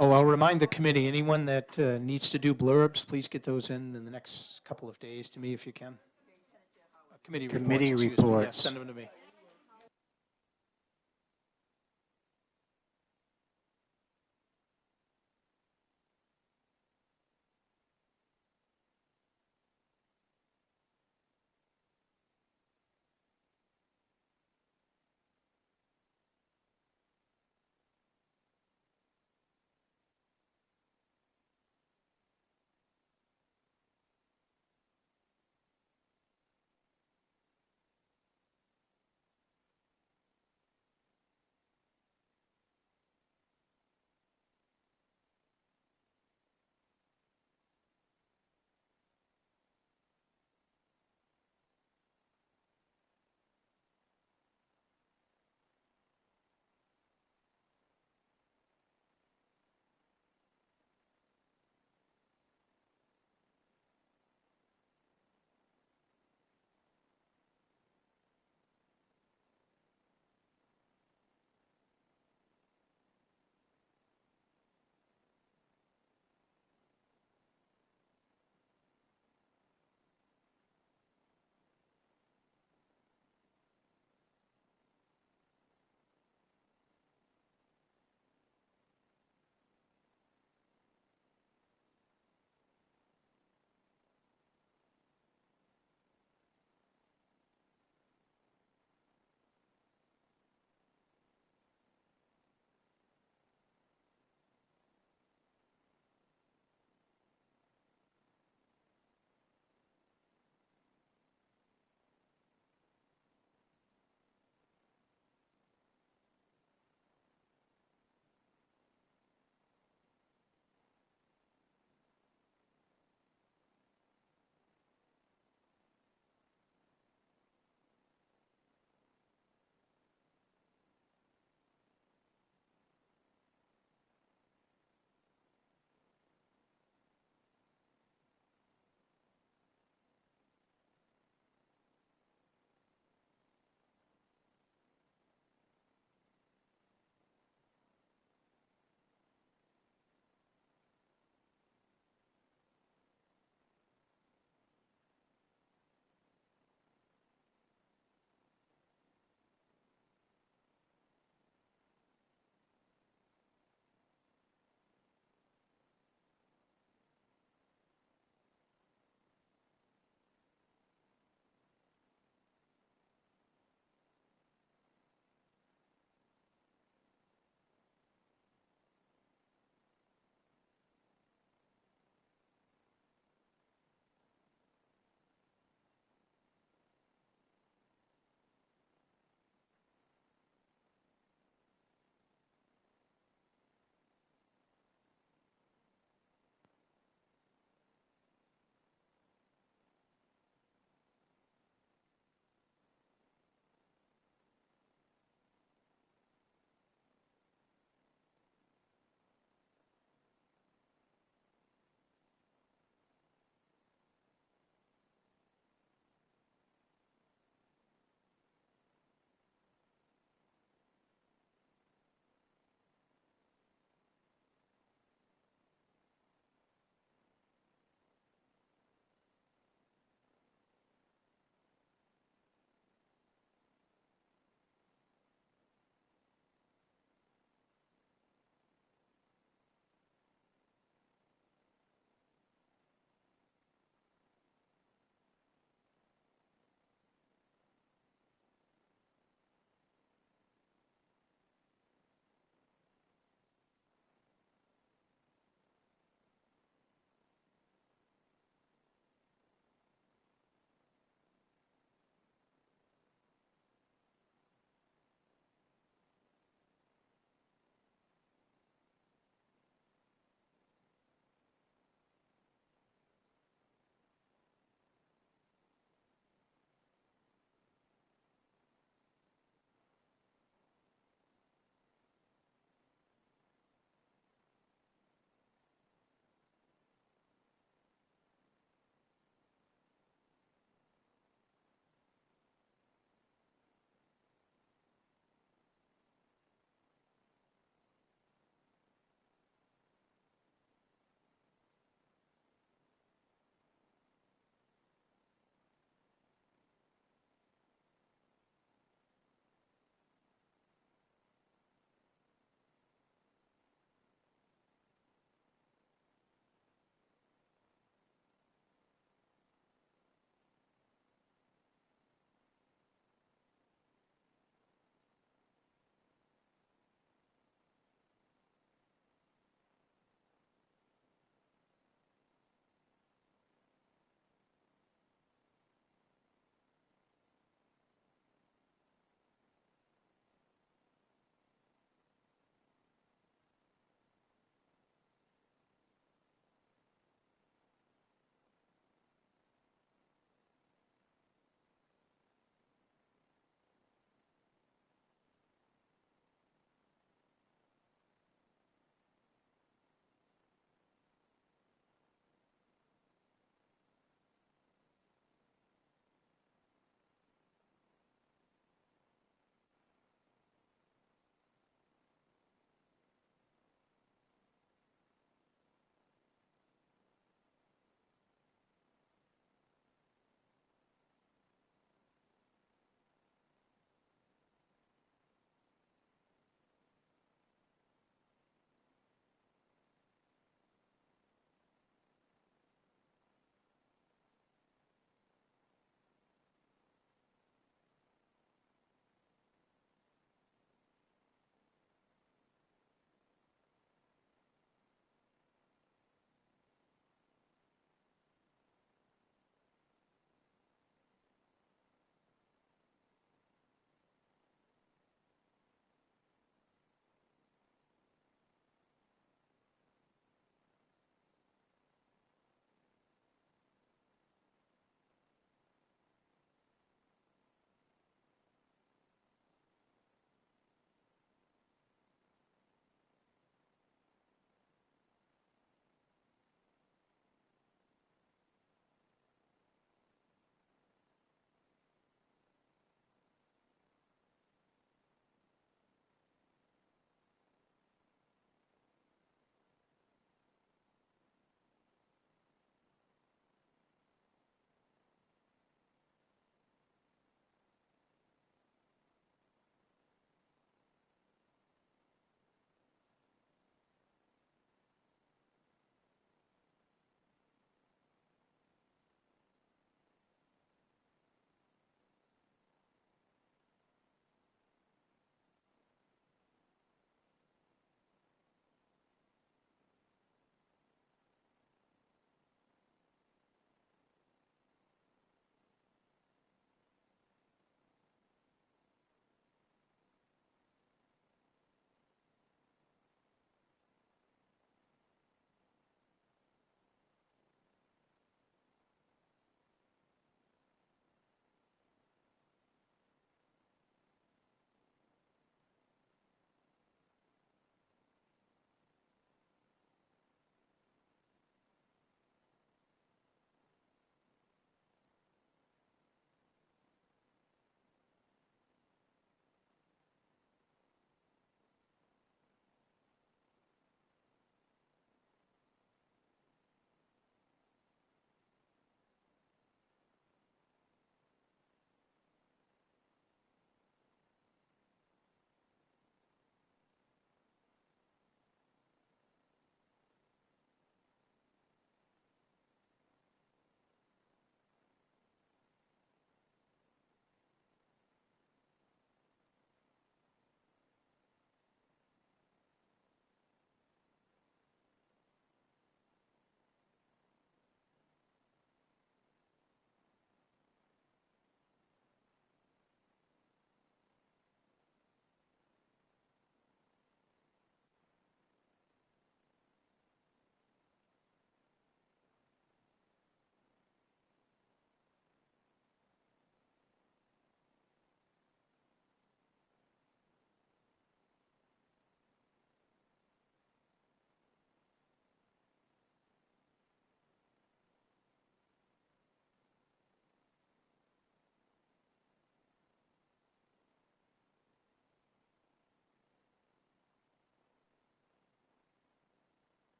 I'll remind the committee, anyone that needs to do blurbs, please get those in the next couple of days to me if you can. Committee reports, excuse me. Yes, send them to me.